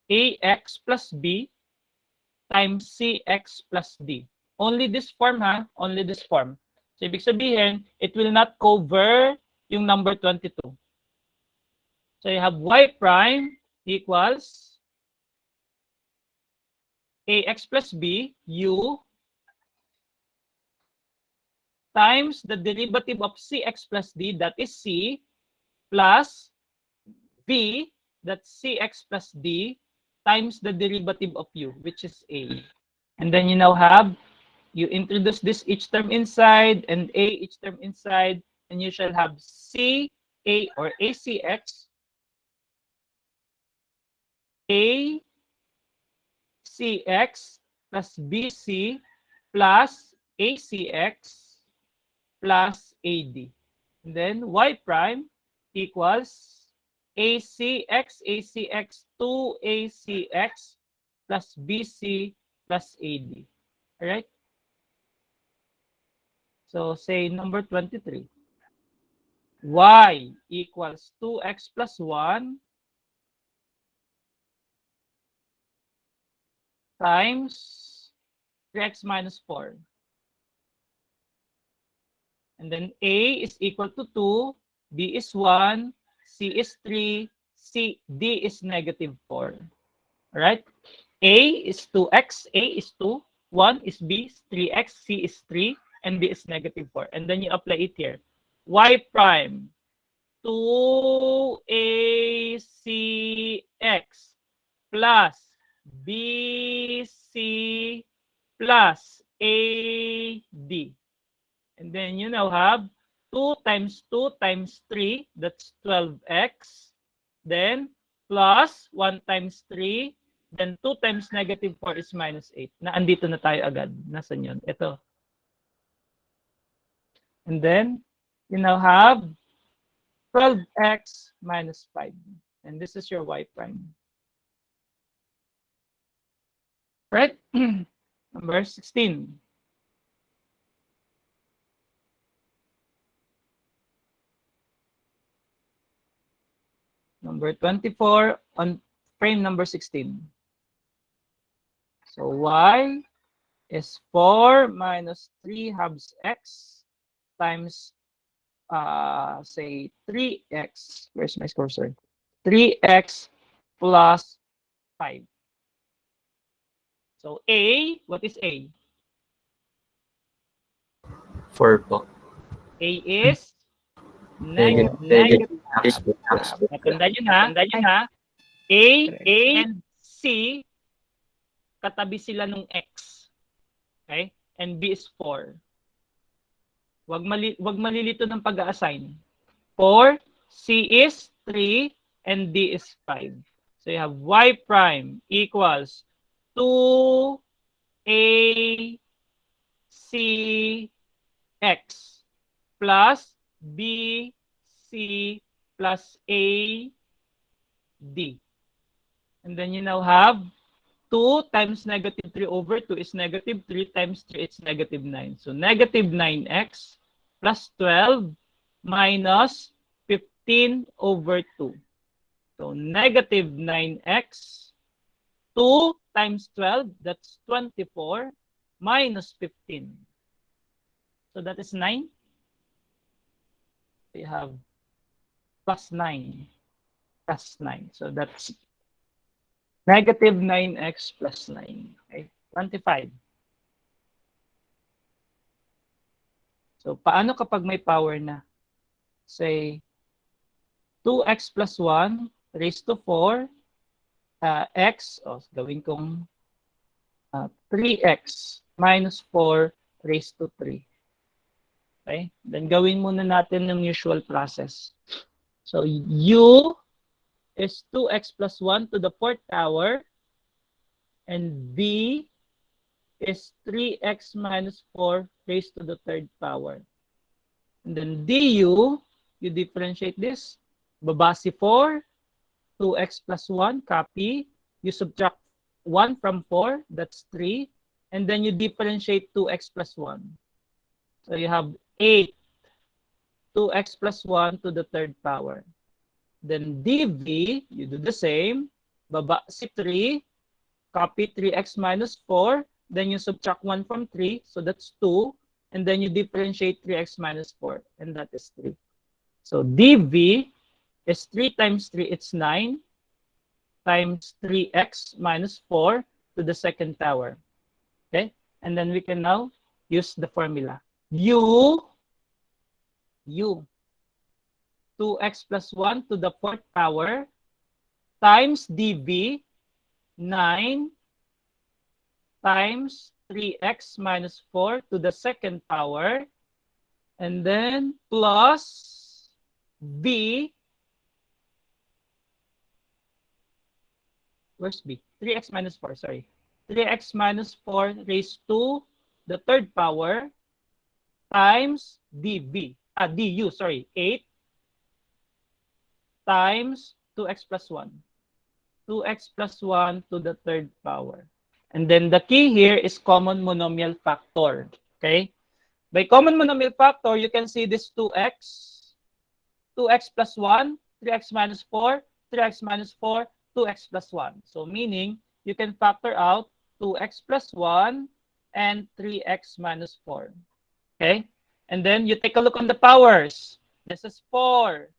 ax plus b times cx plus d. Only this form, ha? Only this form. So ibig sabihin, it will not cover yung number 22. So you have y prime equals ax plus b u times the derivative of cx plus d, that is c, plus b, that's cx plus d, times the derivative of u, which is a. And then you now have, you introduce this each term inside and a each term inside, and you shall have c, a, or acx, a, cx plus bc plus acx plus ad. And then y prime equals acx 2acx plus bc plus ad. All right? So say number 23. Y equals 2x plus 1 times 3x minus 4. And then A is equal to 2, B is 1, C is 3, D is negative 4. All right? A is 2x, A is 2, 1 is B, 3x, C is 3, and D is negative 4. And then you apply it here. Y prime 2acx plus bc plus ad. And then you now have 2 times 2 times 3, that's 12x. Then plus 1 times 3, then 2 times negative 4 is minus 8. Naandito na tayo agad. Nasaan yun? Ito. And then you now have 12x minus 5. And this is your y prime. Right? Number 16. Number 24 on frame number 16. So y is 4 minus 3 halves x times, say, 3x. Where's my cursor? 3x plus 5. So A, what is A? 4 po. A is Negative. negative. Negative. Natandaan nyo na. A and C, katabi sila nung X. Okay? And B is 4. Wag malilito ng pag-assign. 4, C is 3, and D is 5. So you have y prime equals 2a c x plus b c plus a d. And then you now have 2 times negative 3 over 2 is negative 3 times 3 is negative 9. So negative 9x plus 12 minus 15 over 2. So negative 9x, 2 times 12, that's 24. minus 15. So that is 9. We have plus 9. Plus 9. So that's negative 9x plus 9. Okay, 25. So paano kapag may power na? Say, 2x plus 1 raised to 4 x, gawin kong 3x minus 4 raised to 3. Okay? Then gawin muna natin yung usual process. So u is 2x plus 1 to the 4th power, and v is 3x minus 4 raised to the 3rd power. And then du, you differentiate this. Baba si 4, 2x plus 1, copy. You subtract 1 from 4, that's 3. And then you differentiate 2x plus 1. So you have 8, 2x plus 1 to the 3rd power. Then dv, you do the same. Baba si 3, copy 3x minus 4. Then you subtract 1 from 3, so that's 2. And then you differentiate 3x minus 4, and that is 3. So dv is 3 times 3, it's 9, times 3x minus 4 to the 2nd power. Okay? And then we can now use the formula. u, 2x plus 1 to the 4th power times dv, 9 times 3x minus 4 to the 2nd power, and then plus v, where's b? 3x minus 4, sorry. 3x minus 4 raised to the 3rd power times dv, du, sorry, 8 times 2x plus 1. 2x plus 1 to the 3rd power. And then the key here is common monomial factor. Okay? By common monomial factor, you can see this 2x, 2x plus 1, 3x minus 4, 3x minus 4, 2x plus 1. So meaning, you can factor out 2x plus 1 and 3x minus 4. Okay? And then you take a look on the powers. This is 4.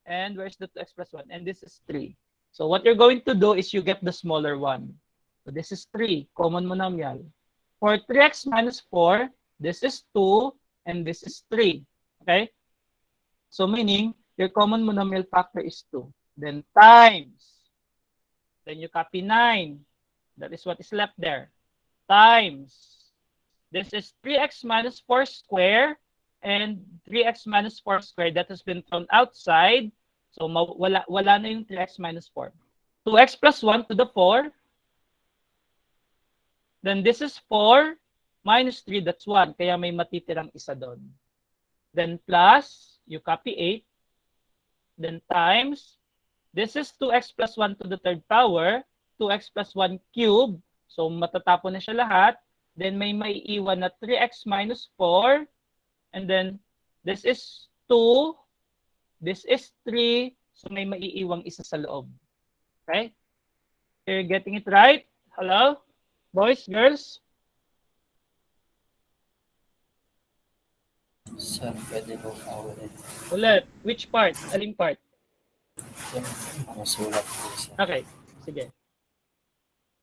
And where's the 2x plus 1? And this is 3. So what you're going to do is you get the smaller one. So this is 3, common monomial. For 3x minus 4, this is 2, and this is 3. Okay? So meaning, your common monomial factor is 2. Then times. Then you copy 9. That is what is left there. Times. This is 3x minus 4 square, and 3x minus 4 square that has been thrown outside. So wala na yung 3x minus 4. 2x plus 1 to the 4. Then this is 4 minus 3, that's 1. Kaya may matitirang isa doon. Then plus, you copy 8. Then times, this is 2x plus 1 to the 3rd power. 2x plus 1 cube. So matatapon na siya lahat. Then may maiiwan na 3x minus 4. And then this is 2. This is 3. So may maiiwang isa sa loob. Okay? You're getting it right? Hello? Boys, girls? Sir, pwede po ulit. Ulit. Which part? Aling part? Masulat po siya. Okay. Sige.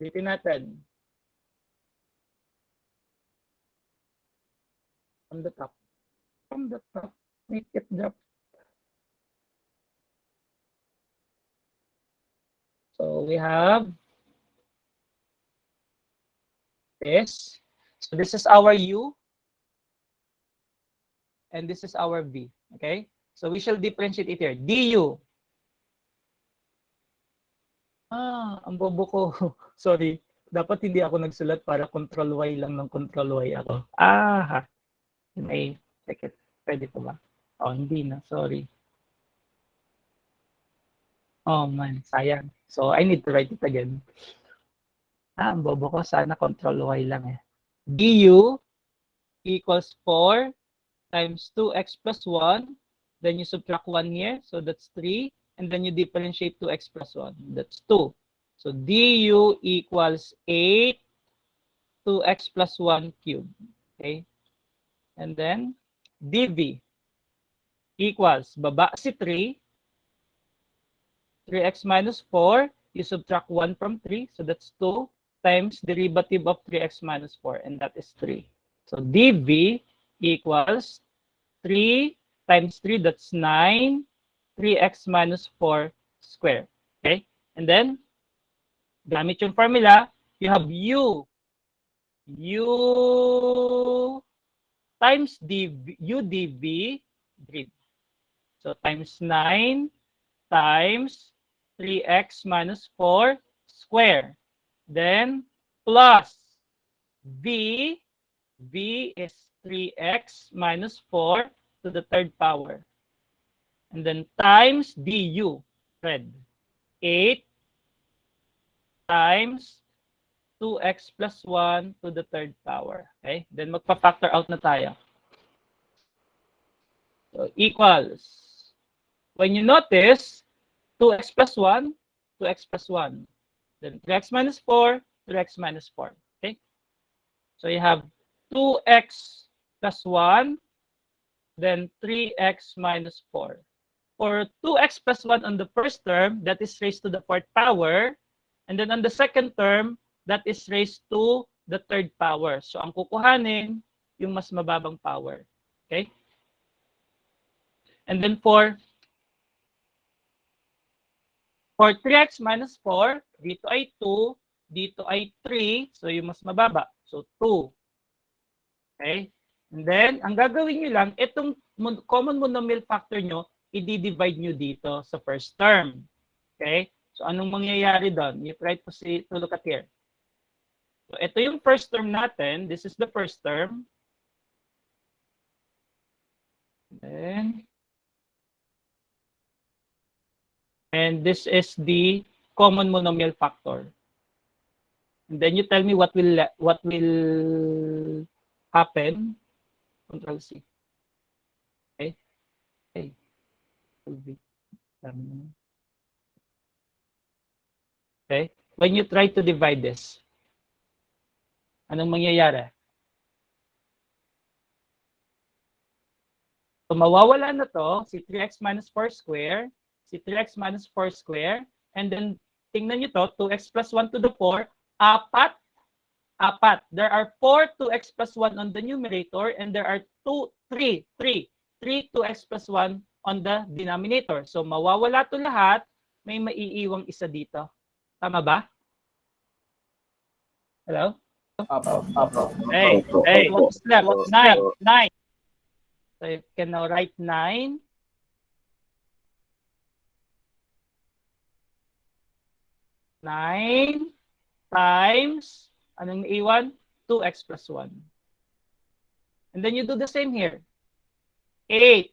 Ulitin natin. From the top. From the top. Make it drop. So we have this. So this is our U. And this is our V. Okay? So we shall differentiate it here. du. Ang bobo ko. Sorry. Dapat hindi ako nagsulat para control Y lang ng control Y ako. May check it. Pwede po ba? Hindi na. Sorry. Oh man, sayang. So I need to write it again. Ang bobo ko. Sana control Y lang eh. du equals 4 times 2x plus 1. Then you subtract 1 here. So that's 3. And then you differentiate 2x plus 1. That's 2. So du equals 8 2x plus 1 cubed. Okay? And then, dv equals, baba si 3, 3x minus 4, you subtract 1 from 3, so that's 2, times derivative of 3x minus 4, and that is 3. So dv equals 3 times 3, that's 9, 3x minus 4 square. Okay? And then, gamit yung formula, you have u times dv, u dv, so times 9 times 3x minus 4 square. Then plus v is 3x minus 4 to the third power. And then times du, red, 8 times 2x plus 1 to the third power. Okay? Then magpa-factor out na tayo. So equals. When you notice, 2x plus 1, 2x plus 1. Then 3x minus 4, 3x minus 4. Okay? So you have 2x plus 1, then 3x minus 4. For 2x plus 1 on the first term, that is raised to the fourth power. And then on the second term, that is raised to the third power. So ang kukuhanin, yung mas mababang power. Okay? And then for 3x minus 4, dito ay 2, dito ay 3, so yung mas mababa. So 2. Okay? And then, ang gagawin nyo lang, itong common monomial factor nyo, i-divide nyo dito sa first term. Okay? So anong mangyayari doon? You try to look at here. So ito yung first term natin. This is the first term. Then, and this is the common monomial factor. And then you tell me what will happen. Control C. Okay. Okay. Okay. When you try to divide this, anong mangyayari? So mawawala na to si 3x minus 4 square, si 3x minus 4 square, and then tingnan nyo to, 2x plus 1 to the 4, apat. There are 4 2x plus 1 on the numerator, and there are 3 2x plus 1 on the denominator. So mawawala to lahat, may maiiwang isa dito. Tama ba? Hello? Hey, what's left? 9. So you can now write 9. 9 times, anong naiwan? 2x plus 1. And then you do the same here. 8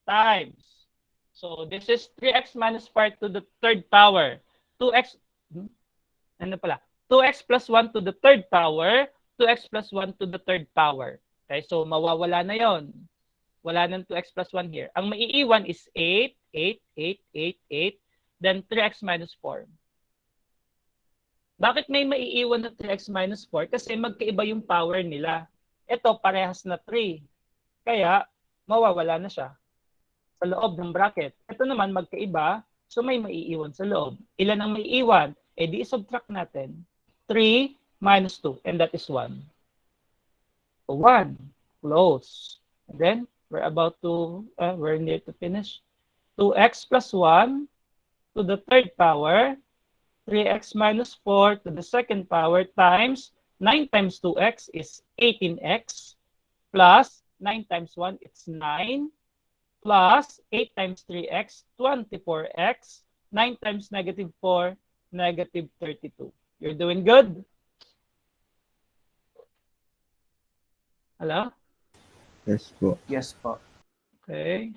times. So this is 3x minus 4 to the third power. 2x, ano pala? 2x plus 1 to the third power. 2x plus 1 to the third power. Okay, so mawawala na yon. Wala nang 2x plus 1 here. Ang maiiwan is 8, 8, then 3x minus 4. Bakit may maiiwan na 3x minus 4? Kasi magkaiba yung power nila. Ito, parehas na 3. Kaya, mawawala na siya sa loob ng bracket. Ito naman, magkaiba, so may maiiwan sa loob. Ilan ang maiiwan? Eh, di subtract natin. 3 minus 2, and that is 1. So 1, close. And then, we're near to finish. 2x plus 1 to the third power, 3x minus 4 to the second power times 9 times 2x is 18x plus 9 times 1, it's 9 plus 8 times 3x, 24x, 9 times negative 4, negative 32. You're doing good? Hello? Yes po. Yes po. Okay.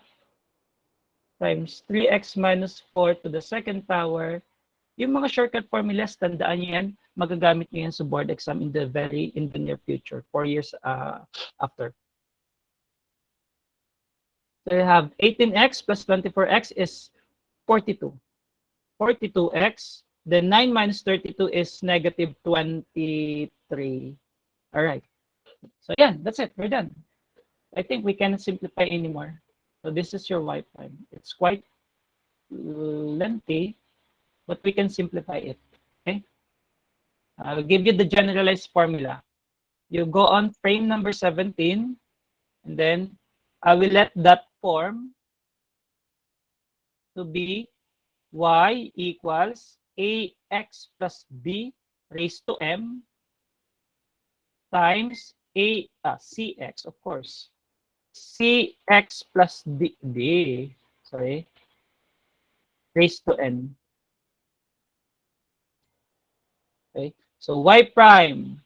Times 3x minus 4 to the second power. Yung mga shortcut formulas, tandaan nyo yan, magagamit nyo yan sa board exam in the near future, 4 years after. So you have 18x plus 24x is 42. 42x, then 9 minus 32 is negative 23. 3. All right. So yeah, that's it. We're done. I think we cannot simplify anymore. So this is your y prime. It's quite lengthy, but we can simplify it. Okay. I'll give you the generalized formula. You go on frame number 17, and then I will let that form to be y equals ax plus b raised to m times cx, of course. Cx plus d, sorry, raised to n. Okay, so y prime,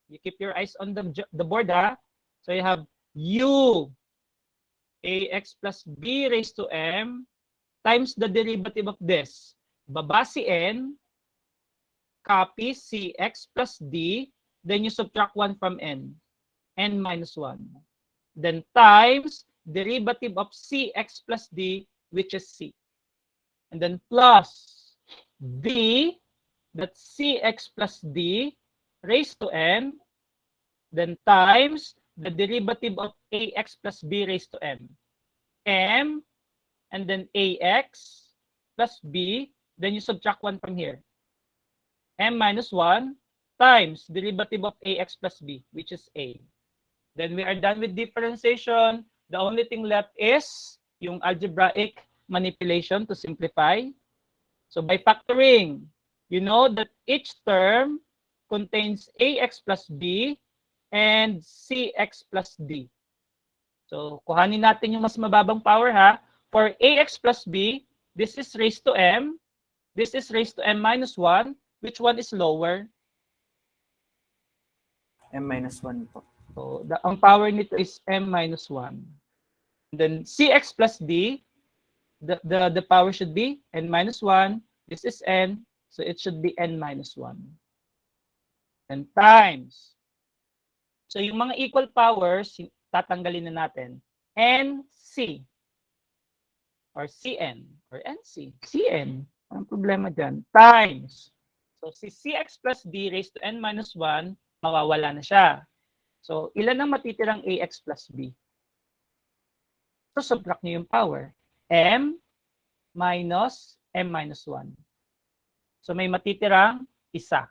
you keep your eyes on the board, ha? So you have u ax plus b raised to m times the derivative of this. Baba si n, copy cx plus d, then you subtract 1 from n minus 1. Then times derivative of cx plus d, which is c. And then plus v, that's cx plus d raised to n, then times the derivative of ax plus b raised to m, and then ax plus b, then you subtract 1 from here, m minus 1 times derivative of ax plus b, which is a. Then we are done with differentiation. The only thing left is yung algebraic manipulation to simplify. So by factoring, you know that each term contains ax plus b and cx plus d. So kuhanin natin yung mas mababang power, ha. For ax plus b, this is raised to m. This is raised to m minus 1. Which one is lower? M minus 1 po. So ang power nito is m minus 1. And then cx plus d, the power should be n minus 1. This is n, so it should be n minus 1. And times. So yung mga equal powers, tatanggalin na natin. NC or CN or NC. CN. Anong problema dyan? Times. So si CX plus D raised to N minus 1, mawawala na siya. So ilan ang matitirang AX plus B? So subtract nyo yung power. M minus M minus 1. So may matitirang isa.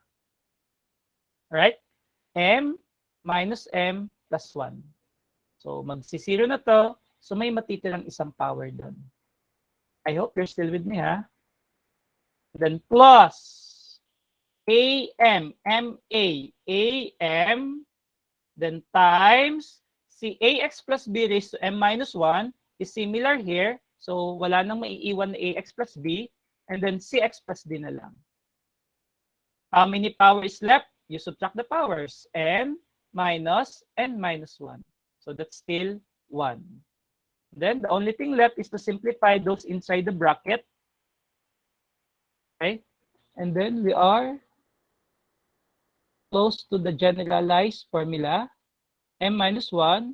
Right? M minus M plus 1. So magsisiro na to. So may matitirang isang power doon. I hope you're still with me, ha? Then plus AM, MA, AM, then times si AX plus B raised to M minus 1 is similar here. So wala nang maiiwan na AX plus B. And then CX plus D na lang. How many power is left? You subtract the powers. N minus N minus 1. So that's still 1. Then the only thing left is to simplify those inside the bracket. Okay? And then we are close to the generalized formula. M minus 1,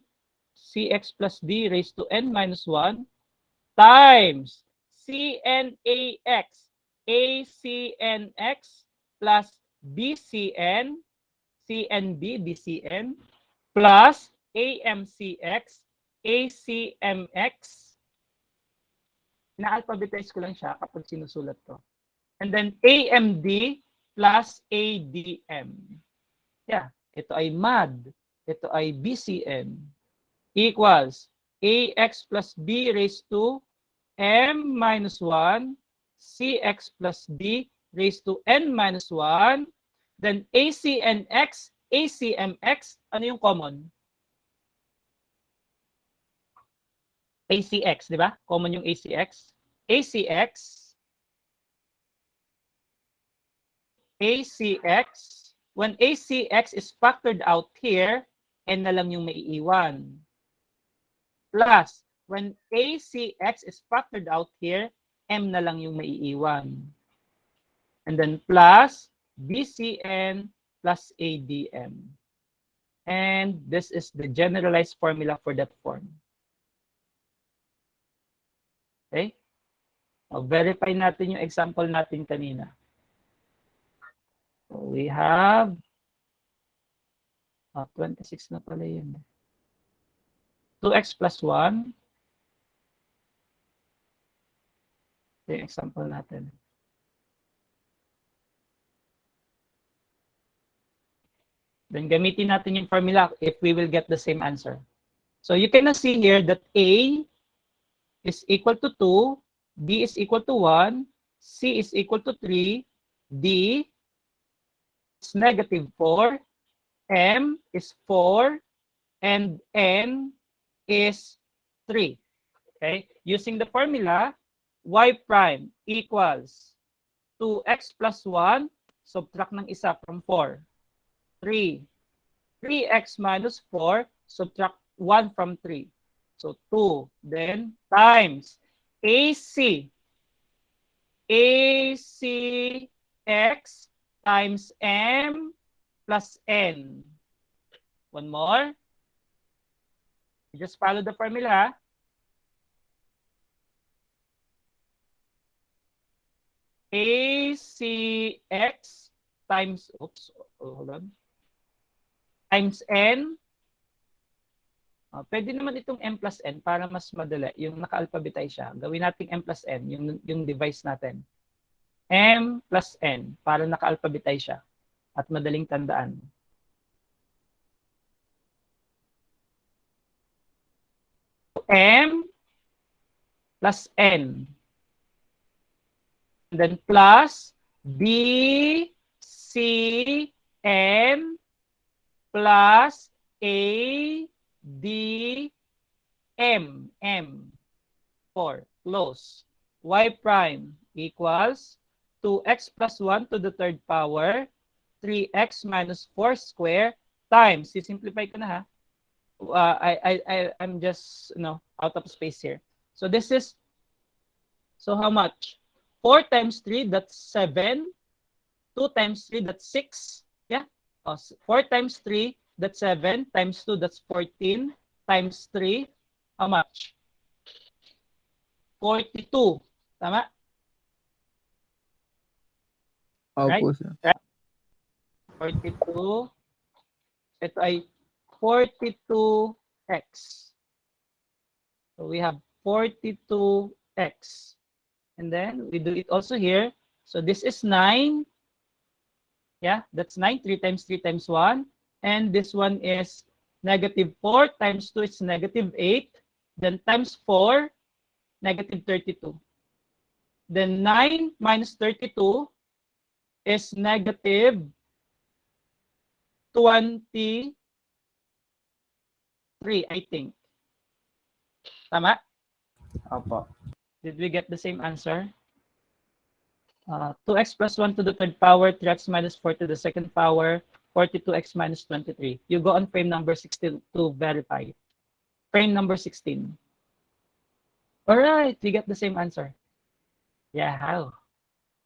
CX plus D raised to N minus 1 times CNAX, ACNX plus BCN, CNB, BCN plus AMCX, ACMX. Na-alphabetize ko lang siya kapag sinusulat ko. And then AMD plus ADM. Yeah, ito ay MAD. Ito ay BCN. Equals AX plus B raised to M minus 1, CX plus D raised to N minus 1, then ACNX, ACMX, ano yung common? ACX, di ba? Common yung ACX. ACX, when ACX is factored out here, N na lang yung maiiwan. Plus, when ACX is factored out here, M na lang yung maiiwan. And then plus BCN plus ADM. And this is the generalized formula for that form. Okay? So, verify natin yung example natin kanina. So we have 26 na pala yun. 2x plus 1. Ito yung example natin. Then gamitin natin yung formula if we will get the same answer. So you can see here that A is equal to 2, B is equal to 1, C is equal to 3, D is negative 4, M is 4, and N is 3. Okay? Using the formula, y prime equals 2x plus 1, subtract ng isa from 4. 3. 3x minus 4, subtract 1 from 3. So 2. Then times AC. ACX times M plus N. One more. You just follow the formula. ACX times, hold on. Times N. Pwede naman itong M plus N para mas madali. Yung naka-alphabetize siya. Gawin natin M plus N, yung device natin. M plus N para naka-alphabetize siya. At madaling tandaan. M plus N. And then plus B, C, N plus A, D, M. 4. Close. Y prime equals 2x plus 1 to the third power, 3x minus 4 square times, simplify ko na ha. I'm just out of space here. So this is, so how much? 4 times 3, that's 7. 2 times 3, that's 6. Yeah. 4 times 3, that's 7. Times 2, that's 14. Times 3, how much? 42. Tama? Right? Opo, sir. 42. Ito ay 42x. So we have 42x. And then we do it also here. So this is 9. Yeah, that's 9. 3 times 3 times 1. And this one is negative 4 times 2 is negative 8. Then times 4, negative 32. Then 9 minus 32 is negative 23, I think. Tama? Opo. Did we get the same answer? 2x plus 1 to the third power, 3x minus 4 to the second power, 42x minus 23. You go on frame number 16 to verify. Frame number 16. All right, we get the same answer. Yeah, how?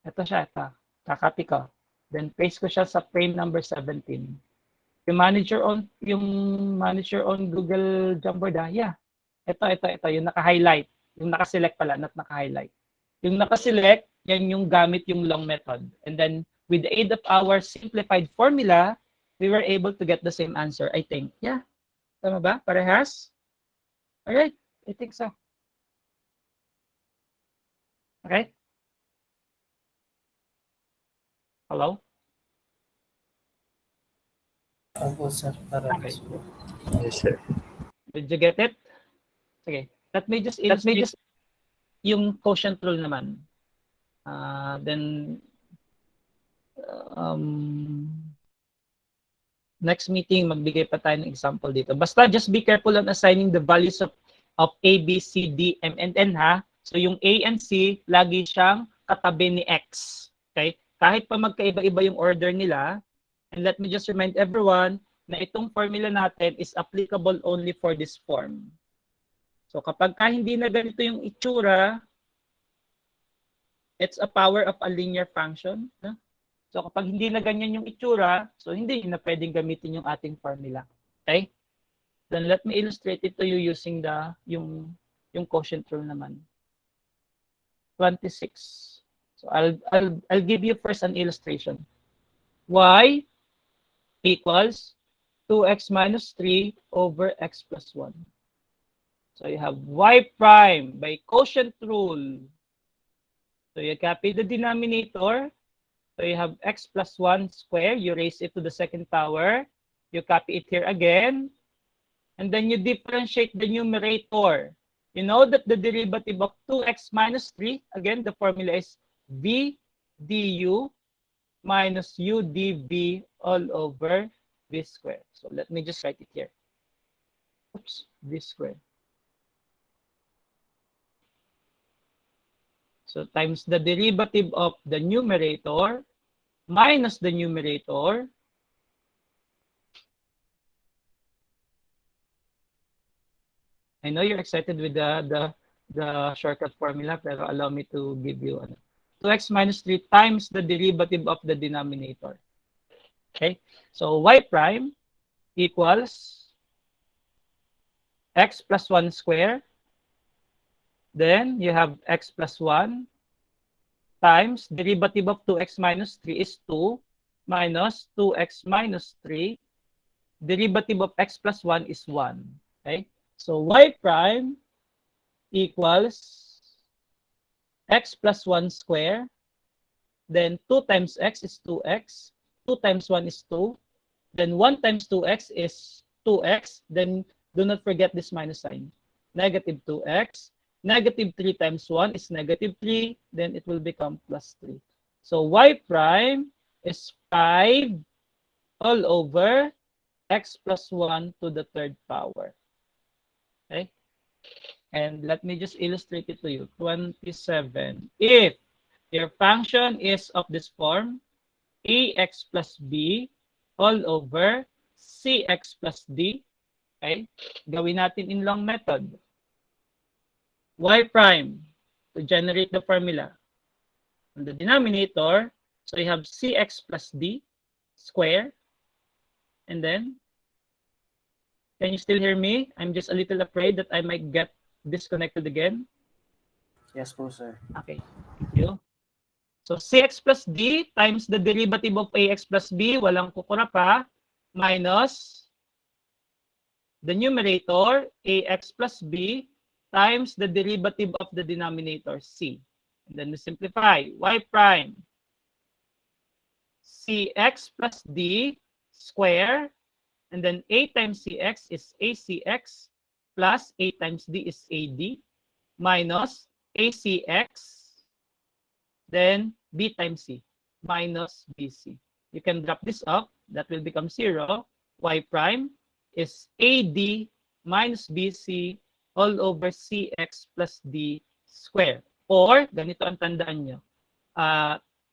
Ito siya, ito. Kakopy ko. Then paste ko siya sa frame number 17. Yung manager on Google Jamboard, yeah. Ito, yung naka-highlight. Yung naka-select pala, not naka-highlight. Yung naka-select, yan yung gamit yung long method. And then, with the aid of our simplified formula, we were able to get the same answer, I think. Yeah. Tama ba? Parehas? Alright. I think so. Okay? Hello? Opo, sir. Parehas po. Yes, sir. Did you get it? Okay. Let me just illustrate yung quotient rule naman. Then next meeting, magbigay pa tayo ng example dito. Basta just be careful on assigning the values of A, B, C, D, M, and N ha. So yung A and C, lagi siyang katabi ni X. Okay? Kahit pa magkaiba-iba yung order nila, and let me just remind everyone na itong formula natin is applicable only for this form. So kapag hindi na ganito yung itsura, it's a power of a linear function. No? So kapag hindi na ganyan yung itsura, so hindi na pwedeng gamitin yung ating formula. Okay? Then let me illustrate it to you using yung quotient rule naman. 26. So I'll give you first an illustration. Y equals 2x minus 3 over x plus 1. So you have y prime by quotient rule. So you copy the denominator. So you have x plus 1 square. You raise it to the second power. You copy it here again. And then you differentiate the numerator. You know that the derivative of 2x minus 3, again, the formula is v du minus u dv all over v squared. So let me just write it here. Oops, v squared. So times the derivative of the numerator minus the numerator I know you're excited with the shortcut formula, pero allow me to give you 2x minus 3 times the derivative of the denominator. Okay, so y prime equals x plus 1 square. Then you have x plus 1 times derivative of 2x minus 3 is 2 minus 2x minus 3. Derivative of x plus 1 is 1. Okay, so y prime equals x plus 1 square. Then 2 times x is 2x. 2 times 1 is 2. Then 1 times 2x is 2x. Then do not forget this minus sign. Negative 2x. Negative 3 times 1 is negative 3. Then it will become plus 3. So y prime is 5 all over x plus 1 to the third power. Okay? And let me just illustrate it to you. 27. If your function is of this form, ax plus b all over cx plus d. Okay? Gawin natin in long method. Y prime to generate the formula. On the denominator, so you have cx plus d square. And then, can you still hear me? I'm just a little afraid that I might get disconnected again. Yes po, sir. Okay, thank you. So cx plus d times the derivative of ax plus b, walang kukura pa, minus the numerator, ax plus b, times the derivative of the denominator, c. And then we simplify, y prime, cx plus d square, and then a times cx is acx, plus a times d is ad, minus acx, then b times c, minus bc. You can drop this off. That will become 0. Y prime is ad minus bc all over cx plus d square. Or, ganito ang tandaan nyo.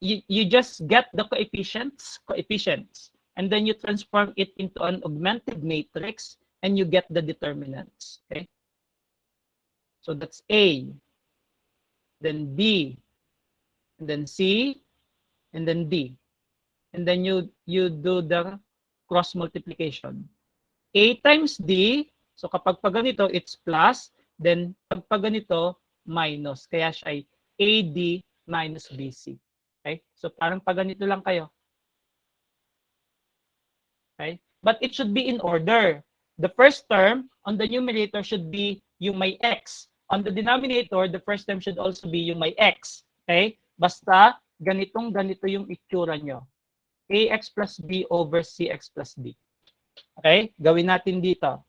You just get the coefficients, and then you transform it into an augmented matrix, and you get the determinants. Okay? So that's A, then B, and then C, and then D. And then you do the cross multiplication. A times D, so kapag ganito, it's plus, then pag ganito, minus. Kaya siya ay AD minus BC. Okay? So parang ganito lang kayo. Okay? But it should be in order. The first term on the numerator should be yung may x. On the denominator, the first term should also be yung may x. Okay? Basta ganito yung itsura nyo. Ax plus b over cx plus d. Okay? Gawin natin dito.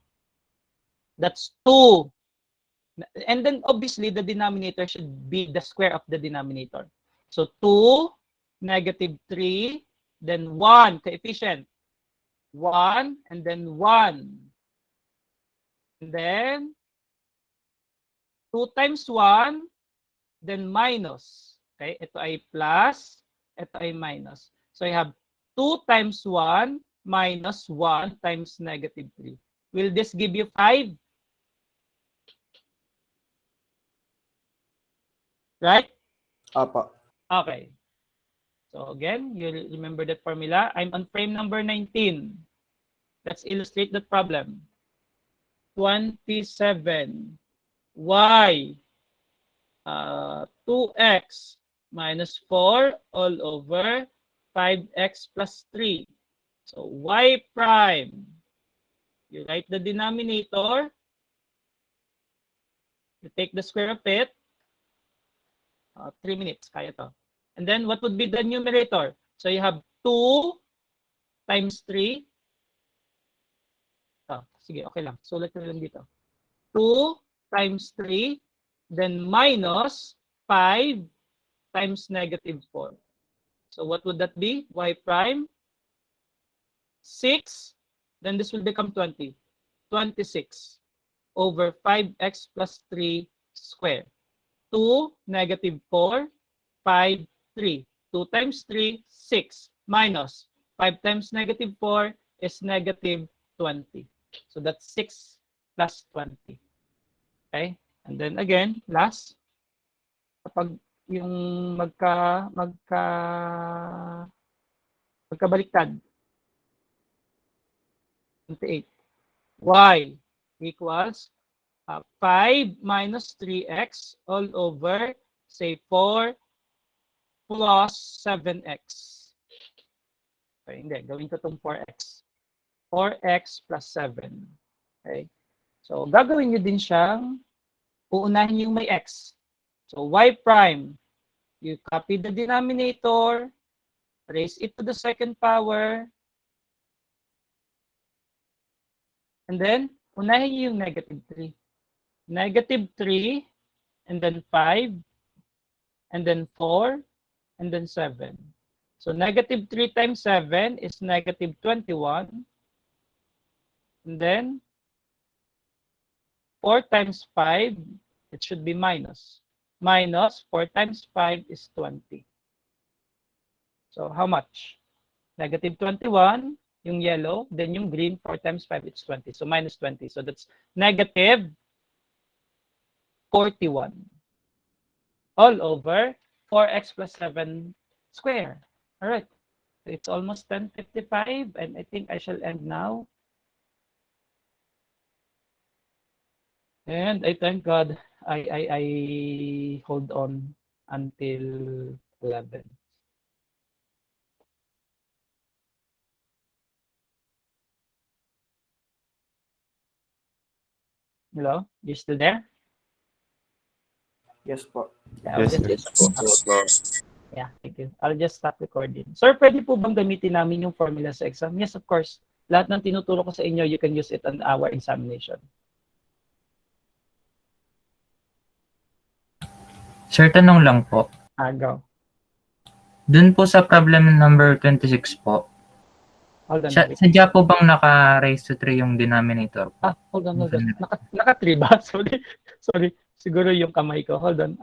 That's 2. And then obviously the denominator should be the square of the denominator. So 2, negative 3, then 1, coefficient. 1, and then 1. And then 2 times 1, then minus. Okay, ito ay plus, ito ay minus. So you have 2 times 1 minus 1 times negative 3. Will this give you 5? Right? Apa. Okay. So again, you remember that formula. I'm on frame number 19. Let's illustrate that problem. 27. Y 2x minus 4 all over 5x plus 3. So y prime You write the denominator. You take the square of it. 3 minutes, kaya to. And then what would be the numerator? So you have 2 times 3. Sige, okay lang. Sulat ko lang dito. 2 times 3, then minus 5 times negative 4. So what would that be? Y prime 6, then this will become 20. 26 over 5x plus 3 square. 2, negative 4, 5, 3. 2 times 3, 6. Minus 5 times negative 4 is negative 20. So that's 6 plus 20. Okay? And then again, last, kapag yung magkabaliktad, 28. Y equals 5 minus 3x all over, say, 4 plus 7x. Okay, hindi. Gawin ko itong 4x. 4x plus 7. Okay? So, gagawin nyo din siyang uunahin yung may x. So, y prime, you copy the denominator, raise it to the second power, and then, unahin nyo yung negative 3. Negative 3, and then 5, and then 4, and then 7. So, negative 3 times 7 is negative 21. And then, 4 times 5, it should be minus. Minus 4 times 5 is 20. So, how much? Negative 21, yung yellow, then yung green, 4 times 5, it's 20. So, minus 20. So, that's negative 41. All over 4x plus 7 square. All right. So, it's almost 10:55, and I think I shall end now. And I thank God I hold on until 11. Hello? You still there? Yes po. Yeah, Yes, sir. Yeah, thank you. I'll just stop recording. Sir, pwede po bang gamitin namin yung formula sa exam? Yes, of course. Lahat ng tinuturo ko sa inyo, you can use it on our examination. Sir, tanong lang po. Go. Dun po sa problem number 26 po, Hold on. sadya po bang naka-raise to 3 yung denominator po? Hold on. Naka 3 ba? Sorry. Siguro yung kamay ko. Hold on.